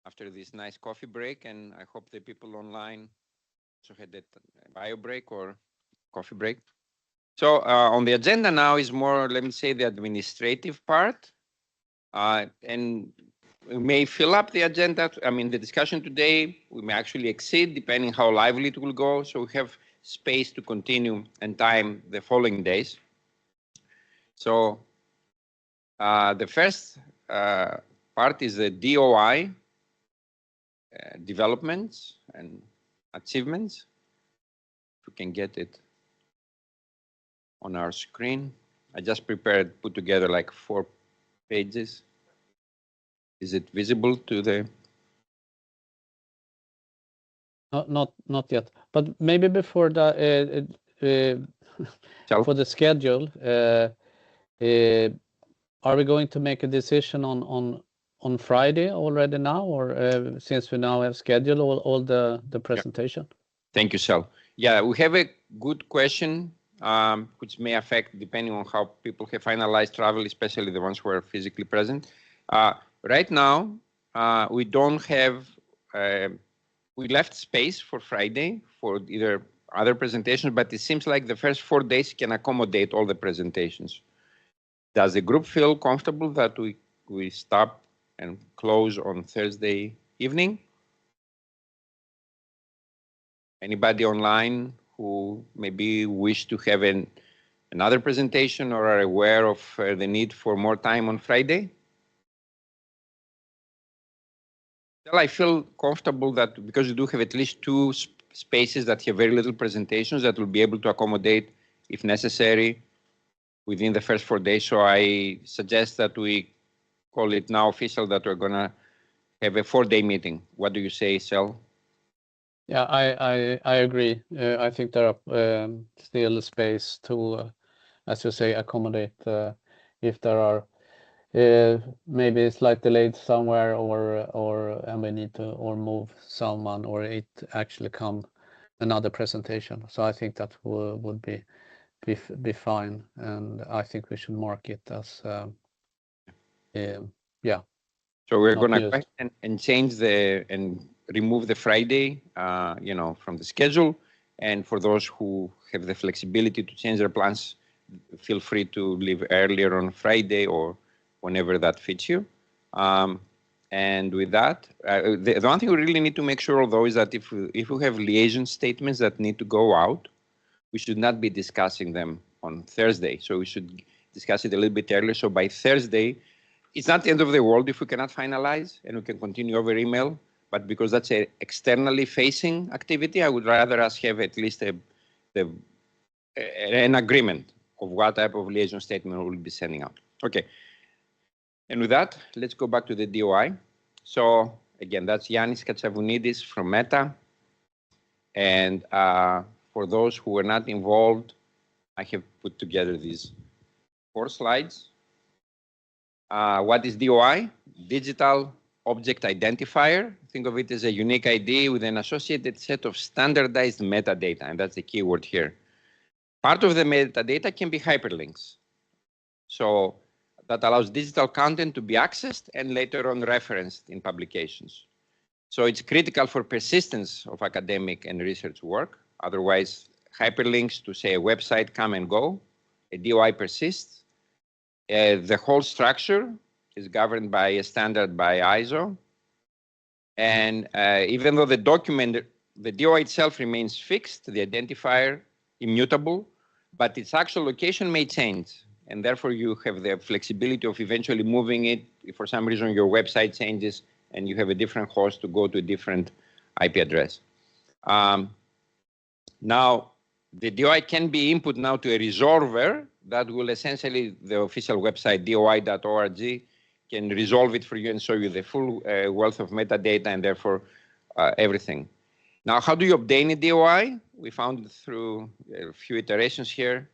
after this nice coffee break, and I hope the people online also had that bio break or coffee break. So on the agenda now is more, let me say, the administrative part, and we may fill up the agenda. I mean, the discussion today, we may actually exceed depending how lively it will go. So we have space to continue and time the following days. So the first part is the DOI developments and achievements. If we can get it on our screen. I just prepared, put together like 4 pages. Is it visible to the?
Not yet. But maybe before that, for the schedule, are we going to make a decision on Friday already now, or since we now have scheduled all the presentation?
Thank you, Sal. Yeah, we have a good question, which may affect depending on how people have finalized travel, especially the ones who are physically present. Right now, we don't have, we left space for Friday for either other presentations, but it seems like the first 4 days can accommodate all the presentations. Does the group feel comfortable that we stop and close on Thursday evening? Anybody online who maybe wish to have another presentation or are aware of the need for more time on Friday? Well, I feel comfortable that because you do have at least 2 spaces that have very little presentations that will be able to accommodate, if necessary, within the first 4 days. So I suggest that we call it now official that we're going to have a 4-day meeting. What do you say, Sel?
Yeah, I agree. I think there are still space to, as you say, accommodate if there are maybe slight delayed somewhere, and we need to or move someone, or it actually come another presentation. So I think that would be fine, and I think we should mark it as yeah.
So we're going to and change and remove the Friday, from the schedule. And for those who have the flexibility to change their plans, feel free to leave earlier on Friday or whenever that fits you. And with that, the one thing we really need to make sure, although, is that if we have liaison statements that need to go out, we should not be discussing them on Thursday. So we should discuss it a little bit earlier. So by Thursday, it's not the end of the world if we cannot finalize and we can continue over email, but because that's an externally facing activity, I would rather us have at least an agreement of what type of liaison statement we'll be sending out. Okay. And with that, let's go back to the DOI. So again, that's Yannis Katsavounidis from Meta. And for those who were not involved, I have put together these 4 slides. What is DOI? Digital Object Identifier. Think of it as a unique ID with an associated set of standardized metadata, and that's the key word here. Part of the metadata can be hyperlinks. So that allows digital content to be accessed and later on referenced in publications. So it's critical for persistence of academic and research work. Otherwise, hyperlinks to, say, a website come and go. A DOI persists. The whole structure is governed by a standard by ISO. And even though the DOI itself remains fixed, the identifier immutable, but its actual location may change. And therefore, you have the flexibility of eventually moving it if for some reason your website changes and you have a different host to go to a different IP address. Now, the DOI can be input now to a resolver that will essentially, the official website, doi.org, can resolve it for you and show you the full wealth of metadata and therefore everything. Now, how do you obtain a DOI? We found through a few iterations here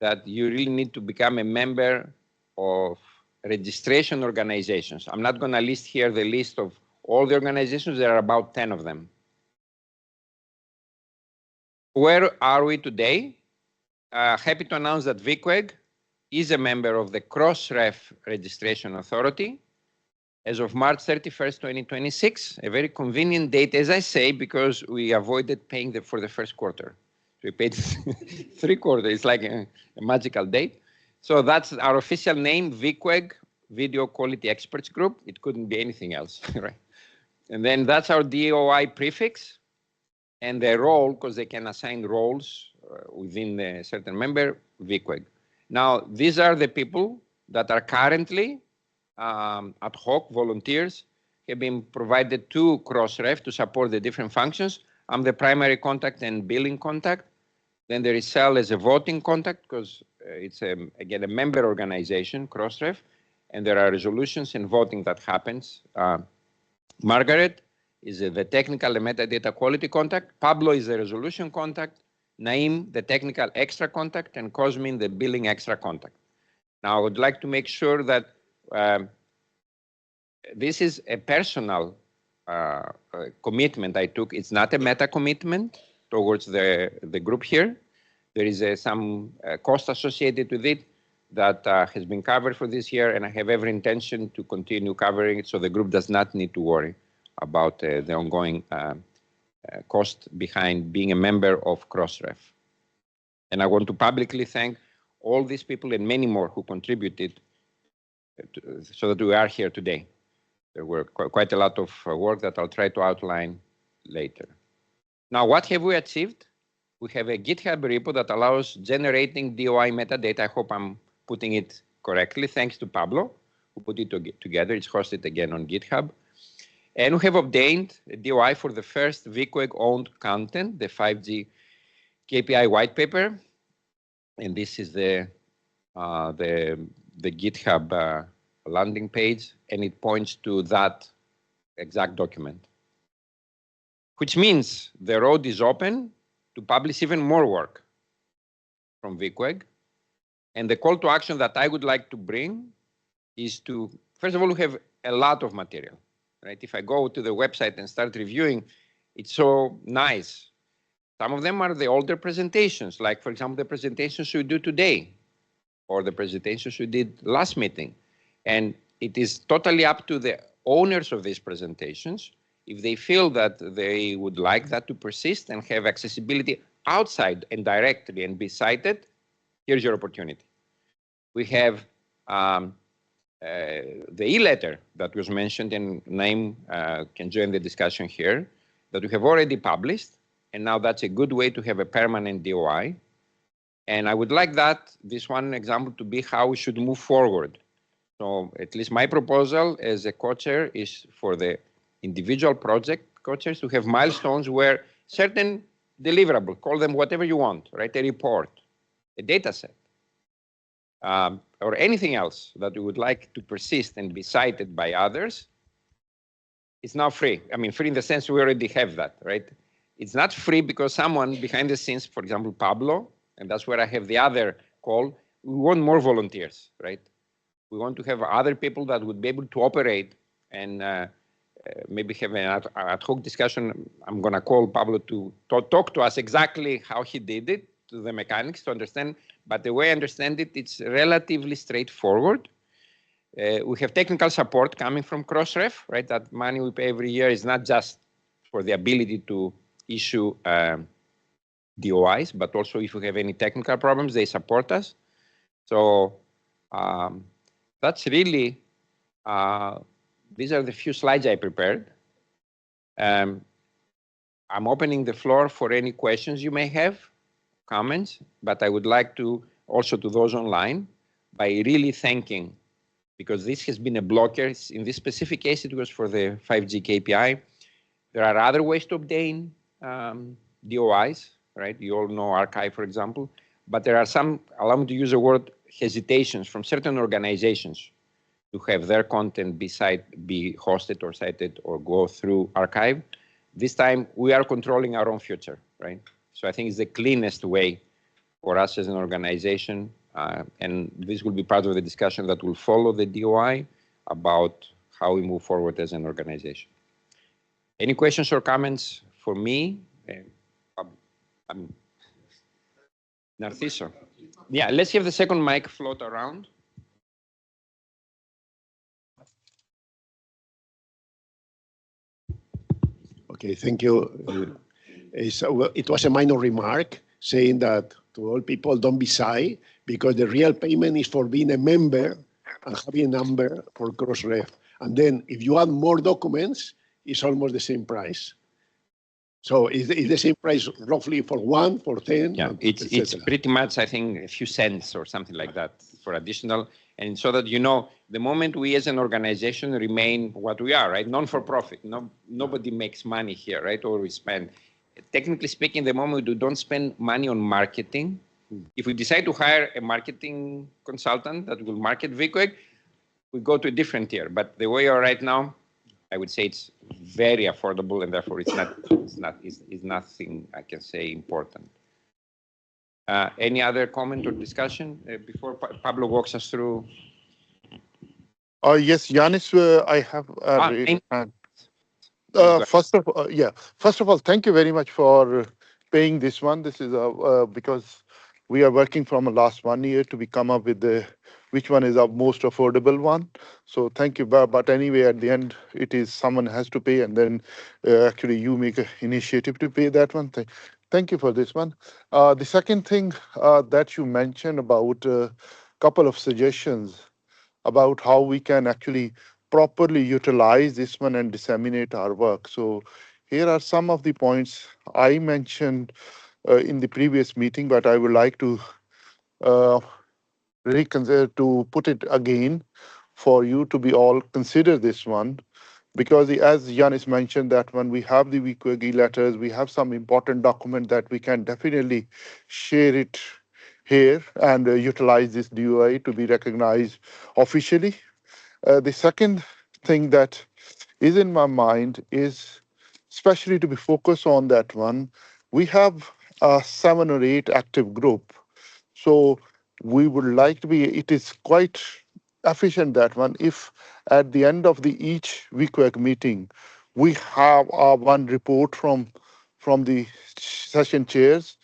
that you really need to become a member of registration organizations. I'm not going to list here the list of all the organizations. There are about 10 of them. Where are we today? Happy to announce that VQEG is a member of the Crossref Registration Authority. as of March 31st, 2026, a very convenient date, as I say, because we avoided paying for the first quarter. We paid 3 quarters. It's like a magical date. So that's our official name, VQEG, Video Quality Experts Group. It couldn't be anything else, right? And then that's our DOI prefix and the role, because they can assign roles within a certain member, VQEG. Now, these are the people that are currently ad hoc volunteers, have been provided to Crossref to support the different functions. I'm the primary contact and billing contact. Then there is Cell as a voting contact, because it's, again, a member organization, Crossref, and there are resolutions and voting that happens. Margaret is the technical and metadata quality contact. Pablo is the resolution contact. Naim, the technical extra contact, and Cosmin, the billing extra contact. Now, I would like to make sure that this is a personal commitment I took. It's not a meta commitment towards the group here. There is some cost associated with it that has been covered for this year, and I have every intention to continue covering it, so the group does not need to worry about the ongoing cost behind being a member of Crossref. And I want to publicly thank all these people and many more who contributed so that we are here today. There were quite a lot of work that I'll try to outline later. Now, what have we achieved? We have a GitHub repo that allows generating DOI metadata. I hope I'm putting it correctly, thanks to Pablo, who put it together. It's hosted again on GitHub. And we have obtained a DOI for the first VQEG-owned content, the 5G KPI white paper. And this is the GitHub landing page, and it points to that exact document, which means the road is open to publish even more work from VQEG. And the call to action that I would like to bring is to, first of all, we have a lot of material, right? If I go to the website and start reviewing, it's so nice. Some of them are the older presentations, like, for example, the presentations we do today, or the presentations we did last meeting. And it is totally up to the owners of these presentations. If they feel that they would like that to persist and have accessibility outside and directly and be cited, here's your opportunity. We have the e-letter that was mentioned, and Naim can join the discussion here, that we have already published. And now that's a good way to have a permanent DOI. And I would like this one example to be how we should move forward. So at least my proposal as a co-chair is for the individual project co-chairs to have milestones where certain deliverable, call them whatever you want, right? A report, a data set, or anything else that you would like to persist and be cited by others. It's now free. I mean, free in the sense we already have that, right? It's not free because someone behind the scenes, for example, Pablo, and that's where I have the other call, we want more volunteers, right? We want to have other people that would be able to operate and maybe have an ad hoc discussion. I'm going to call Pablo to talk to us exactly how he did it, to the mechanics to understand. But the way I understand it, it's relatively straightforward. We have technical support coming from Crossref, right? That money we pay every year is not just for the ability to issue DOIs, but also if we have any technical problems, they support us. So that's really, these are the few slides I prepared. I'm opening the floor for any questions you may have, comments, but I would like to also to those online by really thanking, because this has been a blocker. In this specific case, it was for the 5G KPI. There are other ways to obtain DOIs, right? You all know Archive, for example, but there are some, allow me to use the word hesitations from certain organizations to have their content be hosted or cited or go through Archive. This time, we are controlling our own future, right? So I think it's the cleanest way for us as an organization, and this will be part of the discussion that will follow the DOI about how we move forward as an organization. Any questions or comments for me? Narciso. Yeah, let's have the second mic float around.
Okay, thank you. It was a minor remark saying that to all people, don't be shy, because the real payment is for being a member and having a number for Crossref. And then if you add more documents, it's almost the same price. So is the same price roughly for 1, for 10?
Yeah, it's pretty much, I think, a few cents or something like that for additional. And so that, you know, the moment we as an organization remain what we are, right? Non-for-profit, nobody makes money here, right? Or we spend. Technically speaking, the moment we don't spend money on marketing, if we decide to hire a marketing consultant that will market VQEG, we go to a different tier. But the way we are right now, I would say it's very affordable, and therefore it's nothing I can say important. Any other comment or discussion before Pablo walks us through?
Yes, Yanis, I have a hand. First of all, thank you very much for paying this one. This is because we are working from the last 1 year to come up with which one is our most affordable one. So thank you. But anyway, at the end, it is someone has to pay, and then actually you make an initiative to pay that one. Thank you for this one. The second thing that you mentioned about a couple of suggestions about how we can actually properly utilize this one and disseminate our work. So here are some of the points I mentioned in the previous meeting, but I would like to reconsider to put it again for you to be all consider this one. Because as Yanis mentioned, that when we have the VQEG letters, we have some important document that we can definitely share it here and utilize this DOI to be recognized officially. The second thing that is in my mind is especially to be focused on that one. We have a 7 or 8 active group. So we would like to be, it is quite efficient that one if at the end of each VQEG meeting, we have one report from the session chairs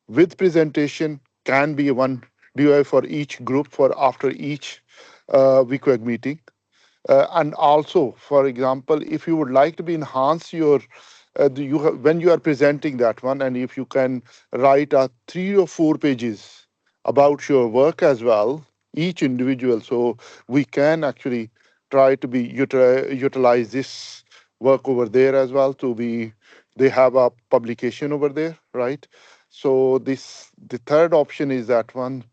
with presentation, can be one DOI for each group for after each VQEG meeting. And also, for example, if you would like to be enhance your when you are presenting that one, and if you can write 3 or 4 pages about your work as well, each individual, so we can actually try to be utilize this work over there as well to be, they have a publication over there, right? So the third option is that one,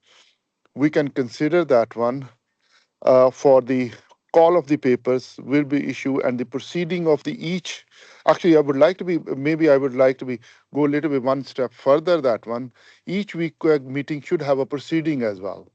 we can consider that one for the call of the papers will be issued and the proceeding of the each. Actually, I would like to be, maybe I would like to be go a little bit one step further. That one, each week meeting should have a proceeding as well.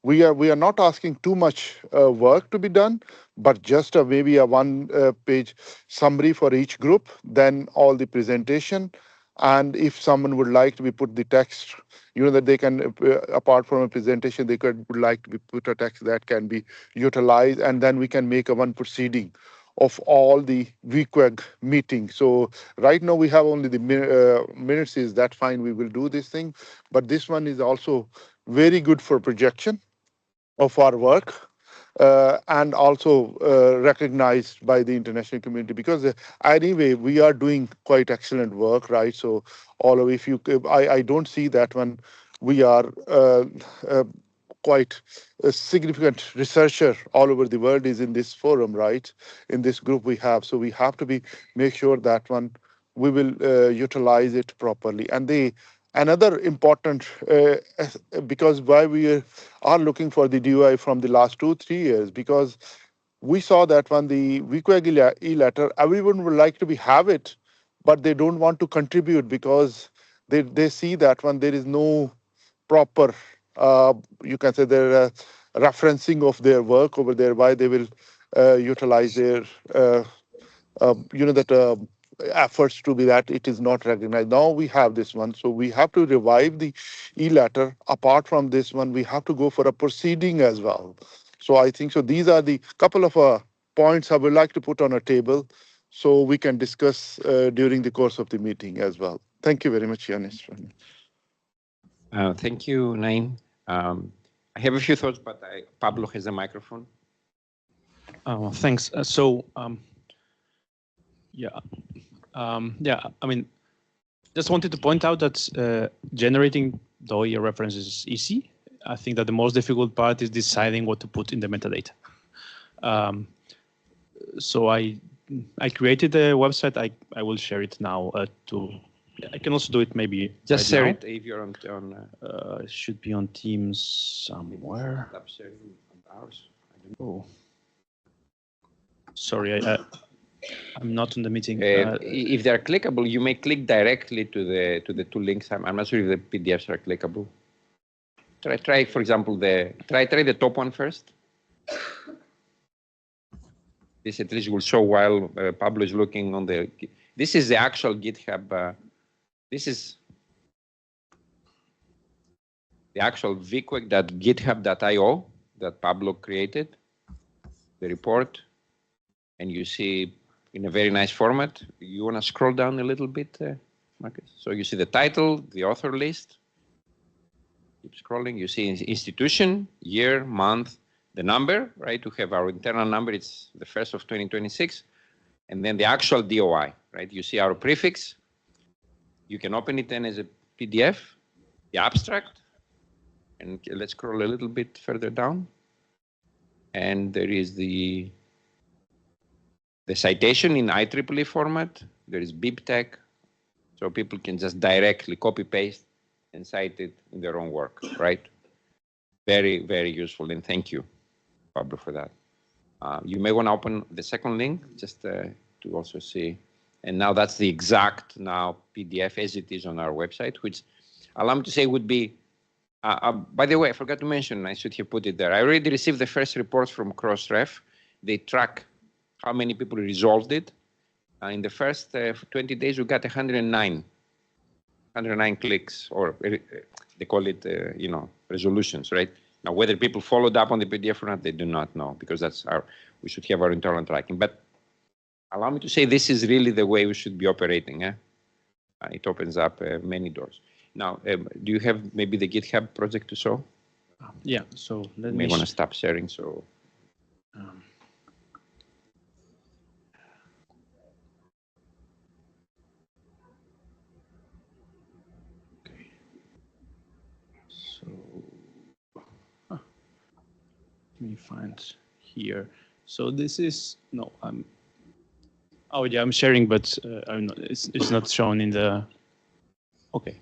We are not asking too much work to be done, but just maybe a 1-page summary for each group, then all the presentation. And if someone would like to be put the text, you know, that they can, apart from a presentation, they would like to be put a text that can be utilized, and then we can make a one proceeding of all the VQEG meetings. So right now we have only the minutes. Is that fine? We will do this thing, but this one is also very good for projection of our work. And also recognized by the international community, because anyway we are doing quite excellent work, right? So all of, if you, I don't see that when we are quite a significant researcher all over the world is in this forum, right? In this group we have, so we have to be make sure that one we will utilize it properly. And another important, because why we are looking for the DOI from the last 2-3 years, because we saw that when the VQEG e-letter, everyone would like to have it, but they don't want to contribute because they see that when there is no proper, you can say their referencing of their work over there, why they will utilize their, you know, that efforts to be that it is not recognized. Now we have this one, so we have to revive the e-letter. Apart from this one, we have to go for a proceeding as well. So I think so these are the couple of points I would like to put on a table so we can discuss during the course of the meeting as well. Thank you very much, Yanis.
Thank you, Naim. I have a few thoughts, but Pablo has a microphone.
Thanks. Yeah,
Yeah, I mean, just wanted to point out that generating DOI references is easy. I think that the most difficult part is deciding what to put in the metadata. So I created a website. I will share it now I can also do it maybe
Just
right
share
now.
it if you're on.
It should be on Teams somewhere.
Stop sharing on ours. I don't
Oh,
know.
sorry, I'm not on the meeting.
If they're clickable, you may click directly to the two links. I'm not sure if the PDFs are clickable. Try for example, try the top one first. This at least will show while Pablo is looking on the. This is the actual GitHub. This is the actual VQEG.github.io that Pablo created, the report, and you see in a very nice format. You want to scroll down a little bit, Marcus? So you see the title, the author list. Keep scrolling. You see institution, year, month, the number, right? We have our internal number. It's the 1st of 2026. And then the actual DOI, right? You see our prefix. You can open it then as a PDF, the abstract. And let's scroll a little bit further down. And there is the citation in IEEE format. There is BibTeX. So people can just directly copy paste and cite it in their own work, right? Very, very useful. And thank you, Pablo, for that. You may want to open the second link just to also see. And now that's the exact now PDF as it is on our website, which allow me to say would be, by the way, I forgot to mention, I should have put it there. I already received the first reports from Crossref. They track how many people resolved it. In the first 20 days, we got 109 clicks, or they call it, resolutions, right? Now, whether people followed up on the PDF or not, they do not know, because we should have our internal tracking. But allow me to say this is really the way we should be operating. It opens up many doors. Now, do you have maybe the GitHub project to show?
Yeah, so let
you
me
may want to stop sharing, so.
Let me find here. So this is oh yeah, I'm sharing, but it's not shown in the. Okay.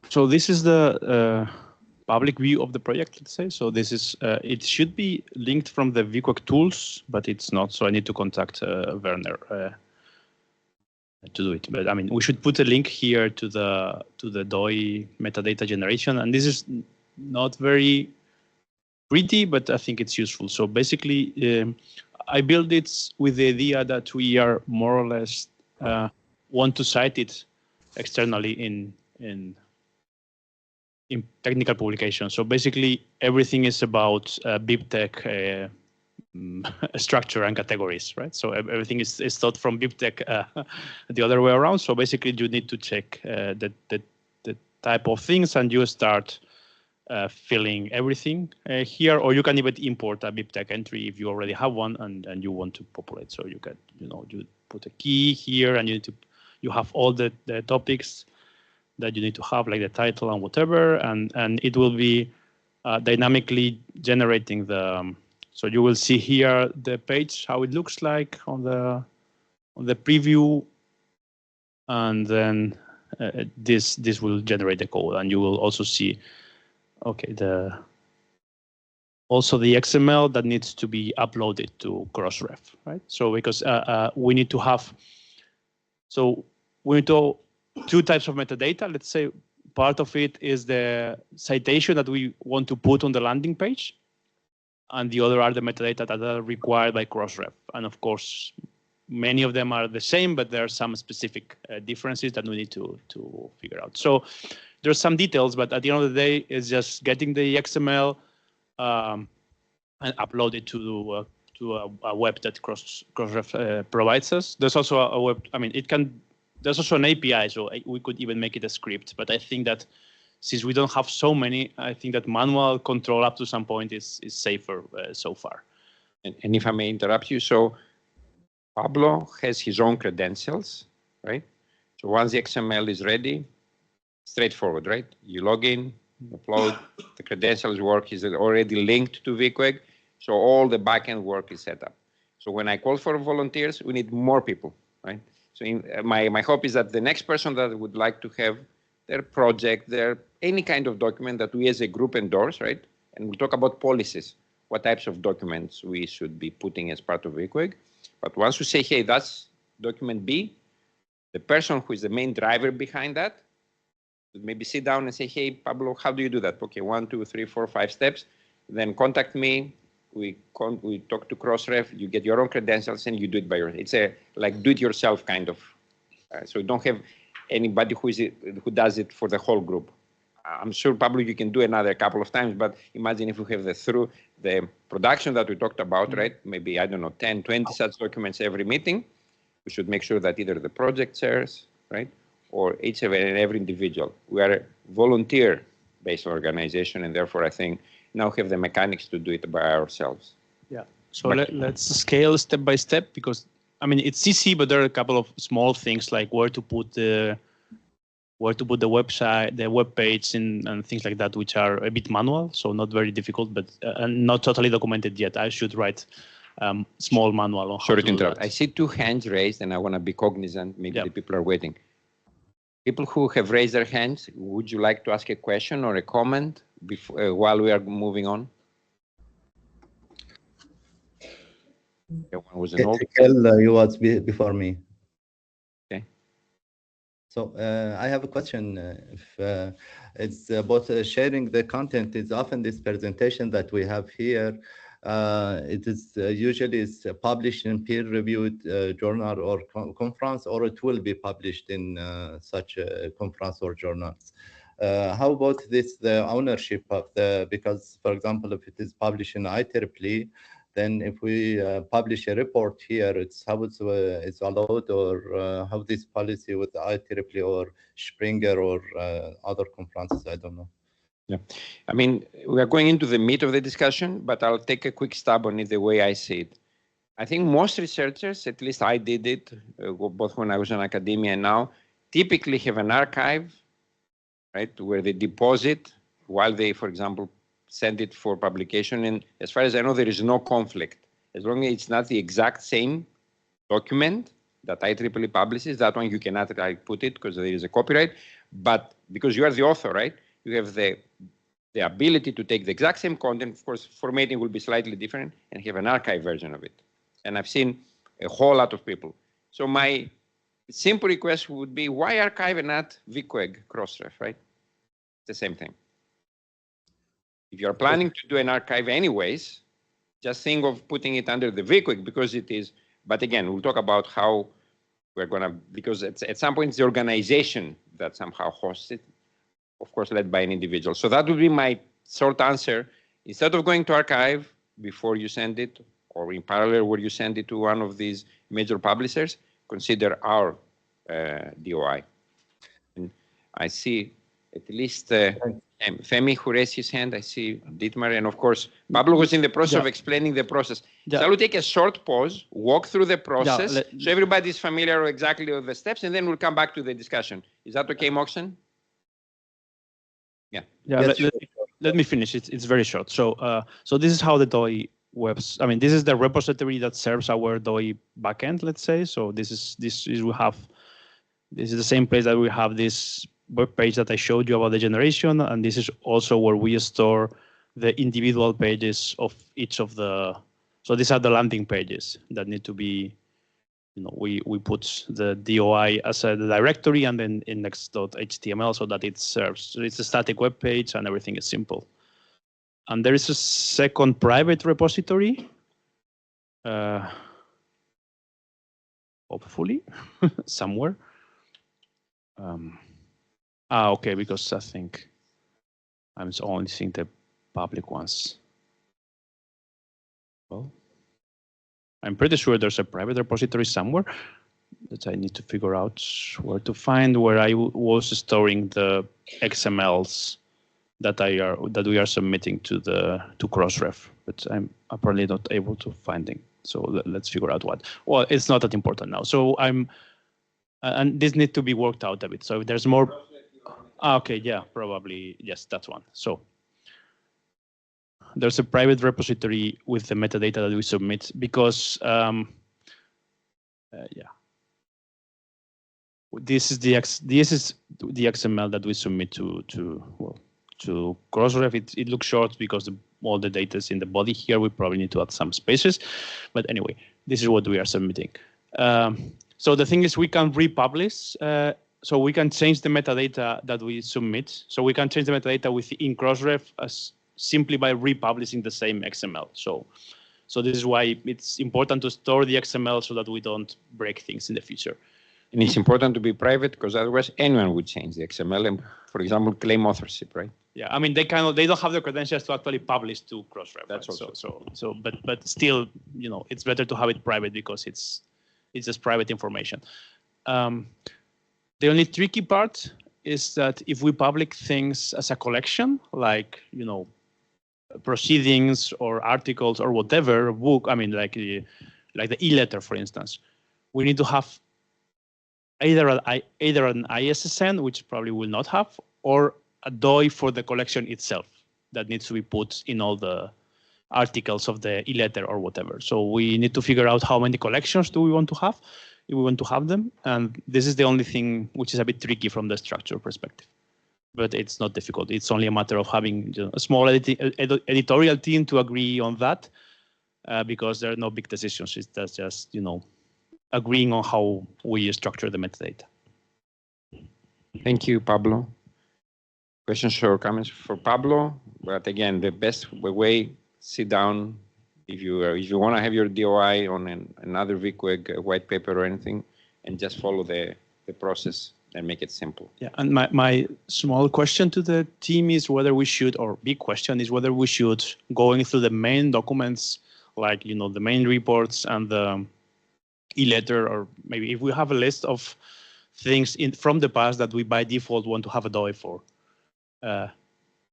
So this is the public view of the project, let's say. So this is it should be linked from the VQEG tools, but it's not. So I need to contact Werner to do it. But I mean, we should put a link here to the DOI metadata generation, and this is not very pretty, but I think it's useful. So basically, I built it with the idea that we are more or less want to cite it externally in technical publications. So basically, everything is about BibTeX structure and categories, right? So everything is thought from BibTeX the other way around. So basically, you need to check the type of things, and you start filling everything here, or you can even import a BibTeX entry if you already have one and you want to populate. So you can, you put a key here, and you have all the topics that you need to have, like the title and whatever, and it will be dynamically generating the. So you will see here the page how it looks like on the preview, and then this will generate the code, and you will also see. Okay, also the XML that needs to be uploaded to Crossref, right? So because we need to have, so we need two types of metadata. Let's say part of it is the citation that we want to put on the landing page, and the other are the metadata that are required by Crossref. And of course, many of them are the same, but there are some specific differences that we need to figure out. So there's some details, but at the end of the day, it's just getting the XML and upload it to a web that Crossref provides us. There's also a web. I mean, there's also an API, so we could even make it a script. But I think that since we don't have so many, I think that manual control up to some point is safer so far.
And if I may interrupt you, so Pablo has his own credentials, right? So once the XML is ready, straightforward, right? You log in, upload, the credentials work is already linked to VQEG, so all the backend work is set up. So when I call for volunteers, we need more people, right? So my hope is that the next person that would like to have their project, any kind of document that we as a group endorse, right? And we'll talk about policies, what types of documents we should be putting as part of VQEG. But once we say, hey, that's document B, the person who is the main driver behind that would maybe sit down and say, hey, Pablo, how do you do that? Okay, 1, 2, 3, 4, 5 steps. Then contact me. We talk to Crossref. You get your own credentials and you do it by yourself. It's a like do-it-yourself kind of. So you don't have anybody who does it for the whole group. I'm sure, Pablo, you can do another couple of times, but imagine if we have through the production that we talked about, right? Maybe, I don't know, 10, 20 such documents every meeting. We should make sure that either the project chairs, right, or each and every individual. We are a volunteer-based organization, and therefore I think now have the mechanics to do it by ourselves.
Yeah. So let's scale step by step, because I mean it's easy, but there are a couple of small things like where to put the website, the web page, and things like that, which are a bit manual, so not very difficult, but not totally documented yet. I should write small manual on how
Sorry
to
to
do
interrupt.
that.
I see 2 hands raised, and I want to be cognizant. Maybe the people are waiting. People who have raised their hands, would you like to ask a question or a comment before, while we are moving on? One was an old.
You was before me.
Okay.
So I have a question. If it's about sharing the content, it's often this presentation that we have here. It is usually is published in peer-reviewed journal or conference, or it will be published in such a conference or journals. How about this, the ownership of because, for example, if it is published in IEEE, then if we publish a report here, it's how it's allowed, or how this policy with the IEEE or Springer or other conferences, I don't know.
Yeah, I mean, we are going into the meat of the discussion, but I'll take a quick stab on it the way I see it. I think most researchers, at least I did it, both when I was in academia and now, typically have an archive, right, where they deposit while they, for example, send it for publication. And as far as I know, there is no conflict. As long as it's not the exact same document that IEEE publishes, that one you cannot put it because there is a copyright. But because you are the author, right, you have the ability to take the exact same content. Of course, formatting will be slightly different, and have an archive version of it. And I've seen a whole lot of people. So my simple request would be, why archive and not VQEG Crossref, right? It's the same thing. If you're planning to do an archive anyways, just think of putting it under the VQEG because it is, but again, we'll talk about how we're gonna, because at some point it's the organization that somehow hosts it, of course, led by an individual. So that would be my short answer. Instead of going to archive before you send it, or in parallel where you send it to one of these major publishers, consider our DOI. And I see at least Femi who raised his hand. I see Dietmar, and of course, Pablo was in the process of explaining the process. Shall we take a short pause, walk through the process, so everybody is familiar exactly with the steps, and then we'll come back to the discussion. Is that okay, Moxen? Yeah.
Yeah. Let me finish. It's very short. So so this is how the DOI webs. I mean, this is the repository that serves our DOI backend. Let's say. So this is the same place that we have this web page that I showed you about the generation, and this is also where we store the individual pages of each of the. So these are the landing pages that need to be. You know, we put the DOI as a directory and then index.html so that it serves. So it's a static web page and everything is simple. And there is a second private repository, hopefully, somewhere. Okay, because I think I'm only seeing the public ones. Well, I'm pretty sure there's a private repository somewhere that I need to figure out where to find, where I was storing the XMLs that we are submitting to Crossref, but I'm apparently not able to find So let's figure out what. Well, it's not that important now. So and this needs to be worked out a bit. So if there's more. Okay, yeah, probably, yes, that's one. So there's a private repository with the metadata that we submit because, yeah. This is the XML that we submit to Crossref. It looks short because all the data is in the body here. We probably need to add some spaces, but anyway, this is what we are submitting. So the thing is, we can republish. So we can change the metadata that we submit. So we can change the metadata within Crossref as simply by republishing the same XML. So this is why it's important to store the XML so that we don't break things in the future.
And it's important to be private because otherwise anyone would change the XML and, for example, claim authorship, right?
Yeah, I mean they don't have the credentials to actually publish to Crossref.
That's
right?
also
But still, it's better to have it private because it's just private information. The only tricky part is that if we public things as a collection, like proceedings or articles or whatever, book, I mean like the e-letter, for instance, we need to have either an ISSN, which probably will not have, or a DOI for the collection itself that needs to be put in all the articles of the e-letter or whatever. So we need to figure out how many collections do we want to have, if we want to have them. And this is the only thing which is a bit tricky from the structure perspective. But it's not difficult. It's only a matter of having a small editorial team to agree on that because there are no big decisions. It's just, agreeing on how we structure the metadata.
Thank you, Pablo. Questions or comments for Pablo? But again, the best way, sit down. If you want to have your DOI on another VQEG white paper or anything, and just follow the process and make it simple.
Yeah, and my small question to the team is whether we should, or big question is whether we should, going through the main documents, like the main reports and the e-letter, or maybe if we have a list of things from the past that we by default want to have a DOI for,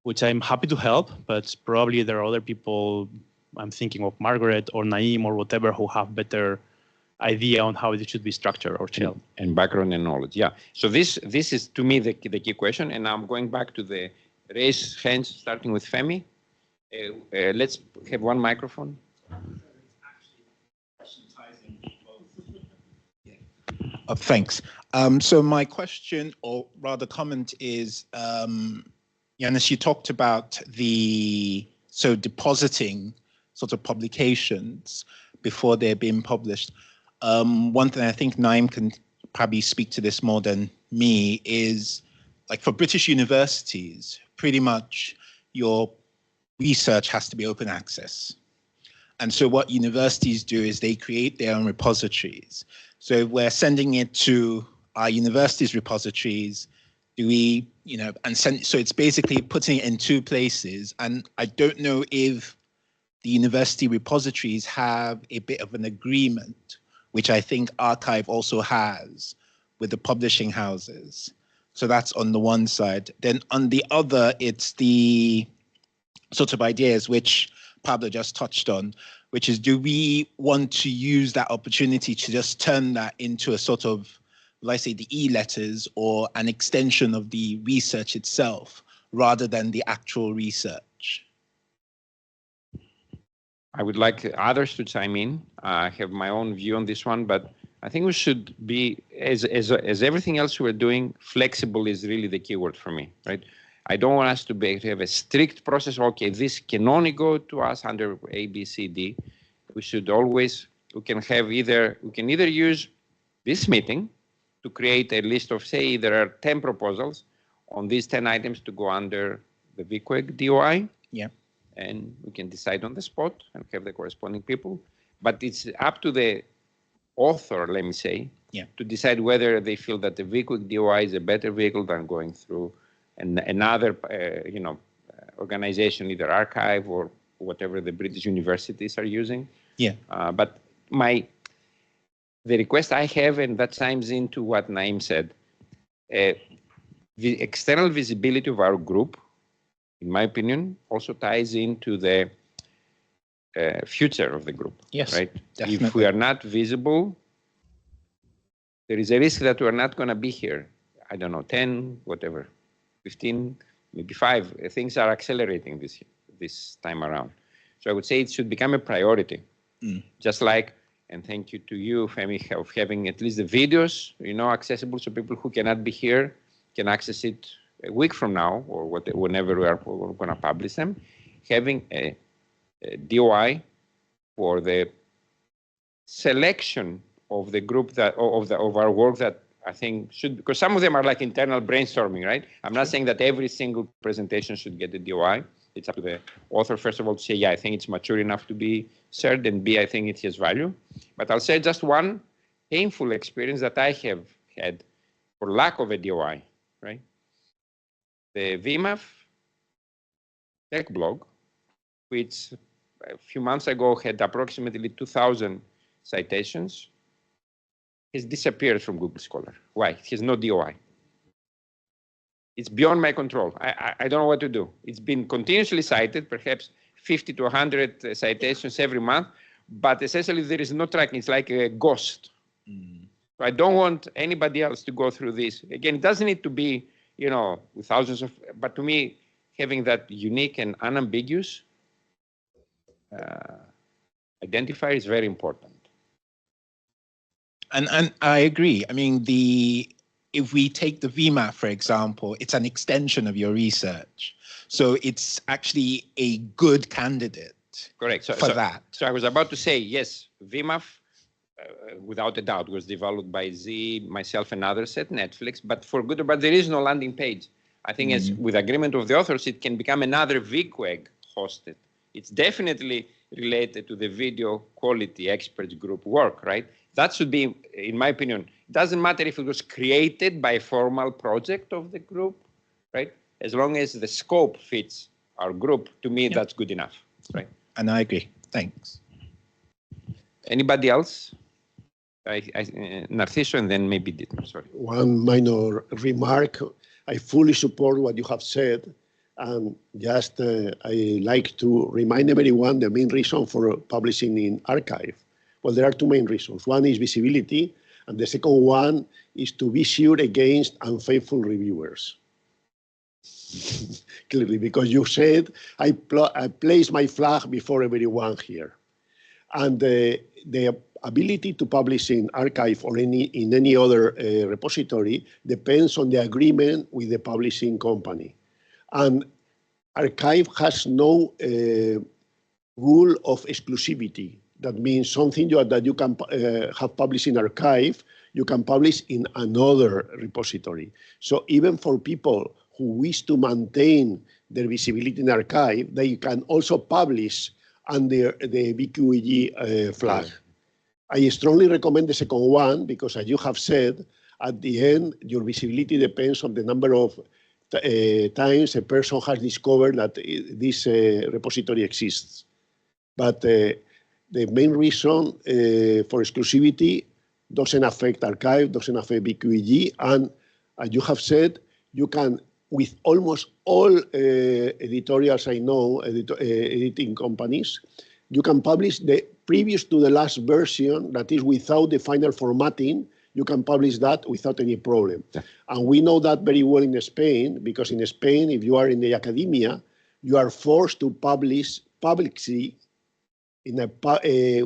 which I'm happy to help, but probably there are other people. I'm thinking of Margaret or Naeem or whatever who have better idea on how it should be structured or shelled.
And background and knowledge, yeah. So this is to me the key question, and I'm going back to the raised hands, starting with Femi. Let's have one microphone.
Thanks. So my question, or rather comment, is, Yanis, you talked about depositing sort of publications before they're being published. One thing I think Naeem can probably speak to this more than me is, like for British universities, pretty much your research has to be open access. And so what universities do is they create their own repositories. So if we're sending it to our university's repositories, so it's basically putting it in two places. And I don't know if the university repositories have a bit of an agreement, which I think Archive also has with the publishing houses. So that's on the one side. Then on the other, it's the sort of ideas which Pablo just touched on, which is, do we want to use that opportunity to just turn that into a sort of, let's say, the e-letters or an extension of the research itself rather than the actual research?
I would like others to chime in. I have my own view on this one, but I think we should be, as everything else we're doing, flexible is really the keyword for me, right? I don't want us to have a strict process. Okay, this can only go to us under A, B, C, D. We should always, we can either use this meeting to create a list of, say, there are 10 proposals on these 10 items to go under the VQEG DOI.
Yeah.
And we can decide on the spot and have the corresponding people. But it's up to the author, let me say, to decide whether they feel that the VQEG DOI is a better vehicle than going through another, organization, either Archive or whatever the British universities are using.
Yeah.
But the request I have, and that chimes into what Naeem said, the external visibility of our group, in my opinion, also ties into the future of the group.
Yes,
right?
definitely.
If we are not visible, there is a risk that we are not going to be here. I don't know, 10, whatever, 15, maybe 5. Things are accelerating this time around. So I would say it should become a priority. Just like, and thank you to you, Femi, of having at least the videos, accessible so people who cannot be here can access it a week from now or whenever we're going to publish them. Having a DOI for the selection of the group of our work that I think should, because some of them are like internal brainstorming, right? I'm not saying that every single presentation should get a DOI. It's up to the author, first of all, to say, yeah, I think it's mature enough to be shared, and B, I think it has value. But I'll say just one painful experience that I have had for lack of a DOI, right? The VMAF tech blog, which a few months ago had approximately 2,000 citations, has disappeared from Google Scholar. Why? It has no DOI. It's beyond my control. I don't know what to do. It's been continuously cited, perhaps 50 to 100 citations every month, but essentially there is no tracking. It's like a ghost. So I don't want anybody else to go through this. Again, it doesn't need to be, with thousands of, but to me, having that unique and unambiguous identifier is very important.
And I agree. I mean, if we take the VMAT, for example, it's an extension of your research. So it's actually a good candidate.
Correct.
For that.
So I was about to say, yes, VMAF, without a doubt, was developed by Z, myself, and others at Netflix. But for good or bad, there is no landing page. I think as with agreement of the authors, it can become another VQEG hosted. It's definitely related to the video quality experts group work, right? That should be, in my opinion, it doesn't matter if it was created by a formal project of the group, right? As long as the scope fits our group, to me, that's good enough, right?
And I agree. Thanks.
Anybody else? Narciso, and then maybe Dietmar, sorry.
One minor remark. I fully support what you have said. And just I like to remind everyone the main reason for publishing in archive. Well, there are two main reasons. One is visibility, and the second one is to be sure against unfaithful reviewers. Clearly, because you said I place my flag before everyone here. And the ability to publish in archive or in any other repository depends on the agreement with the publishing company. And archive has no rule of exclusivity. That means something that you can have published in archive, you can publish in another repository. So even for people who wish to maintain their visibility in archive, they can also publish under the VQEG flag. I strongly recommend the second one because, as you have said, at the end, your visibility depends on the number of times a person has discovered that this repository exists. But the main reason for exclusivity doesn't affect archive, doesn't affect VQEG, and as you have said, you can, with almost all editorials I know, editing companies, you can publish the previous to the last version, that is without the final formatting, you can publish that without any problem. Yeah. And we know that very well in Spain, because in Spain, if you are in the academia, you are forced to publish publicly in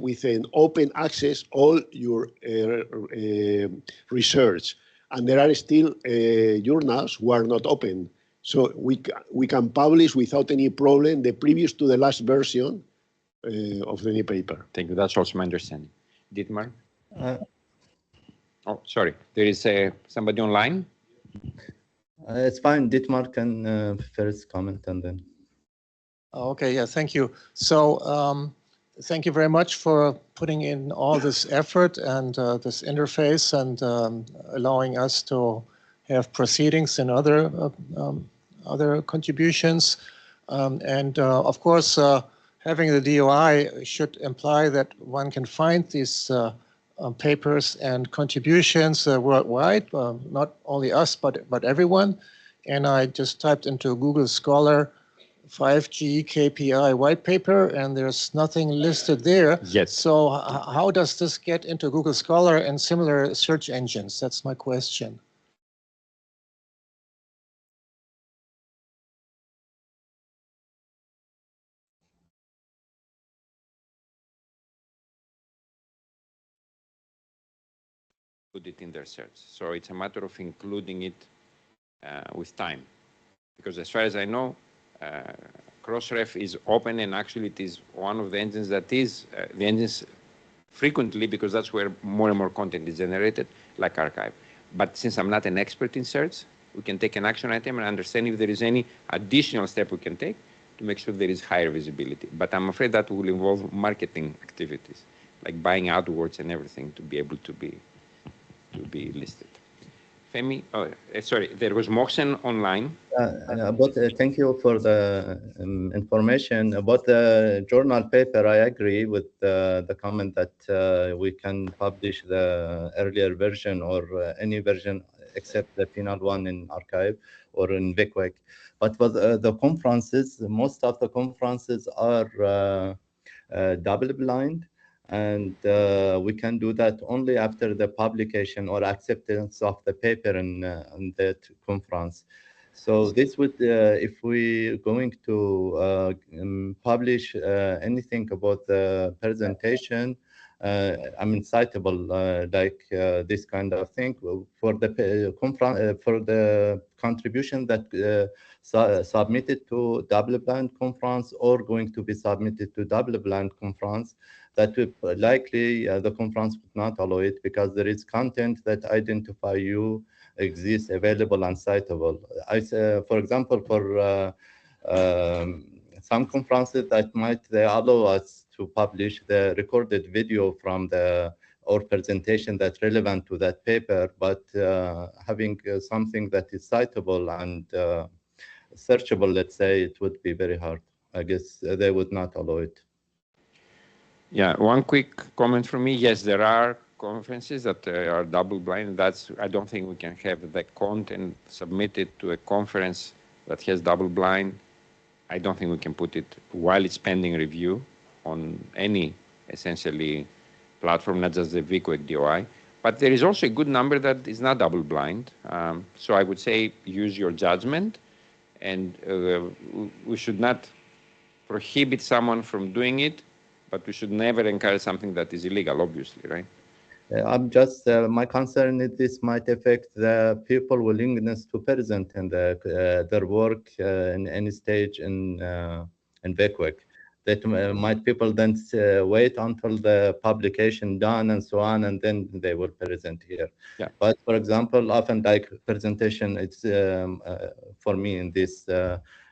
with an open access all your research. And there are still journals who are not open. So we can publish without any problem the previous to the last version of any paper.
Thank you. That's also my understanding. Dietmar? Oh, sorry. There is somebody online?
It's fine. Dietmar can first comment and then.
Okay, yeah, thank you. So thank you very much for putting in all this effort and this interface and allowing us to have proceedings and other contributions. Of course, having the DOI should imply that one can find these papers and contributions worldwide, not only us, but everyone. And I just typed into Google Scholar 5G KPI white paper, and there's nothing listed there.
Yes.
So how does this get into Google Scholar and similar search engines? That's my question.
Put it in their search. So it's a matter of including it with time. Because as far as I know, Crossref is open, and actually it is one of the engines that is, the engines frequently, because that's where more and more content is generated, like Archive. But since I'm not an expert in search, we can take an action item and understand if there is any additional step we can take to make sure there is higher visibility. But I'm afraid that will involve marketing activities, like buying AdWords and everything to be able to be listed. Femi, sorry, there was Mohsen online.
Thank you for the information. About the journal paper, I agree with the comment that we can publish the earlier version or any version except the final one in Archive or in VQEG. But for the conferences, most of the conferences are double blind, and we can do that only after the publication or acceptance of the paper in that conference. So this would, if we going to publish anything about the presentation, I mean, citable like this kind of thing for the conference, for the contribution that submitted to double blind conference or going to be submitted to double blind conference, that would likely the conference would not allow it because there is content that identify you exists available and citable. For example, for some conferences that they allow us to publish the recorded video from or presentation that's relevant to that paper, but having something that is citable and searchable, let's say, it would be very hard. I guess they would not allow it.
Yeah, one quick comment from me. Yes, there are conferences that are double blind. I don't think we can have the content submitted to a conference that has double blind. I don't think we can put it while it's pending review on any essentially platform, not just the VQEG DOI. But there is also a good number that is not double blind. So I would say use your judgment, and we should not prohibit someone from doing it, but we should never encourage something that is illegal, obviously, right?
I'm just, my concern is this might affect the people willingness to present in their work in any stage in VQEG. That might people then wait until the publication done and so on, and then they will present here.
Yeah.
But for example, often like presentation, it's for me in this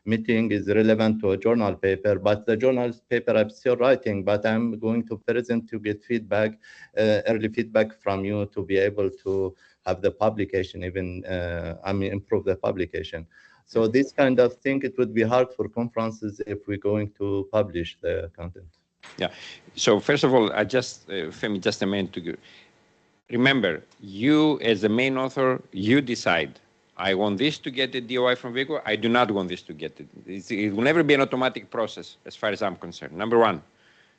meeting is relevant to a journal paper, but the journal paper I'm still writing, but I'm going to present to get feedback, early feedback from you to be able to have the publication even, I mean, improve the publication. So this kind of thing, it would be hard for conferences if we're going to publish the content.
Yeah. So first of all, Femi, just a minute to go. Remember, you as the main author, you decide. I want this to get the DOI from VQEG. I do not want this to get it. It will never be an automatic process as far as I'm concerned, number one.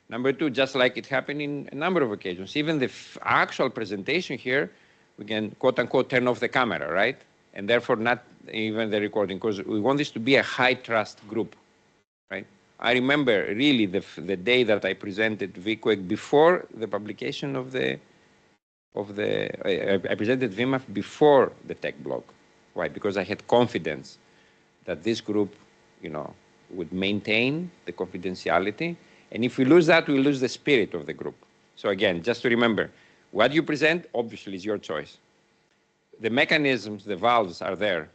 Number two, just like it happened in a number of occasions, even the actual presentation here, we can quote unquote turn off the camera, right? And therefore not even the recording, because we want this to be a high trust group, right? I remember really the day that I presented VQEG before the publication I presented VMAF before the tech blog. Why? Because I had confidence that this group, would maintain the confidentiality. And if we lose that, we lose the spirit of the group. So again, just to remember, what you present, obviously, is your choice. The mechanisms, the valves are there.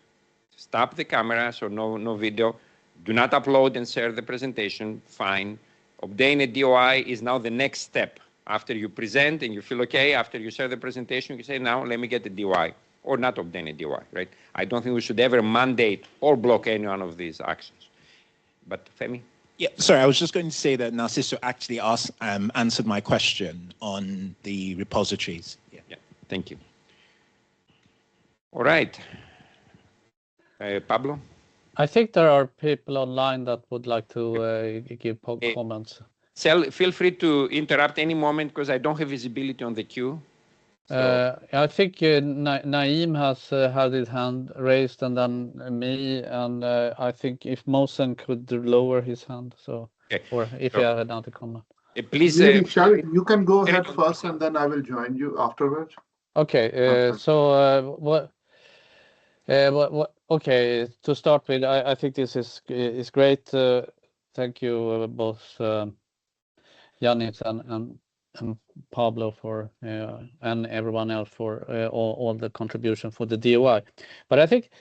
Stop the camera, so no video. Do not upload and share the presentation, fine. Obtain a DOI is now the next step. After you present and you feel okay, after you share the presentation, you say, now let me get the DOI, or not obtain a DOI, right? I don't think we should ever mandate or block any one of these actions. But Femi?
Yeah, sorry, I was just going to say that Narciso actually answered my question on the repositories.
Yeah, thank you. All right. Pablo?
I think there are people online that would like to give comments.
Feel free to interrupt any moment because I don't have visibility on the queue.
I think Naeem has had his hand raised, and then me, and I think if Mohsen could lower his hand, so or if you have another comment.
Please,
you can go ahead first, and then I will join you afterwards.
Okay. So what? Okay, to start with, I think this is great. Thank you both Yannis and Pablo for and everyone else for all the contribution for the DOI. But I think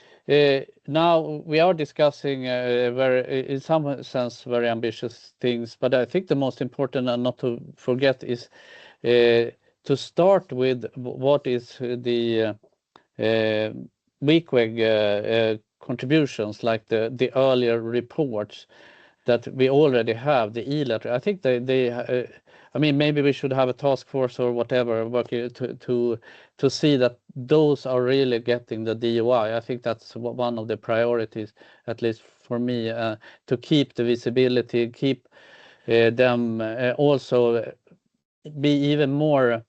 now we are discussing very, in some sense, very ambitious things. But I think the most important, and not to forget, is to start with what is the VQEG contributions, like the earlier reports that we already have, the e-letter. I think I mean, maybe we should have a task force or whatever working to see that those are really getting the DOI. I think that's one of the priorities, at least for me, to keep the visibility, keep them also be even more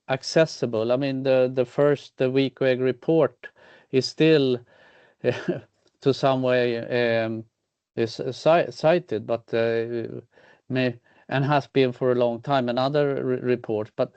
accessible. I mean, the first VQEG report is still to some way is cited, but and has been for a long time, and other reports. But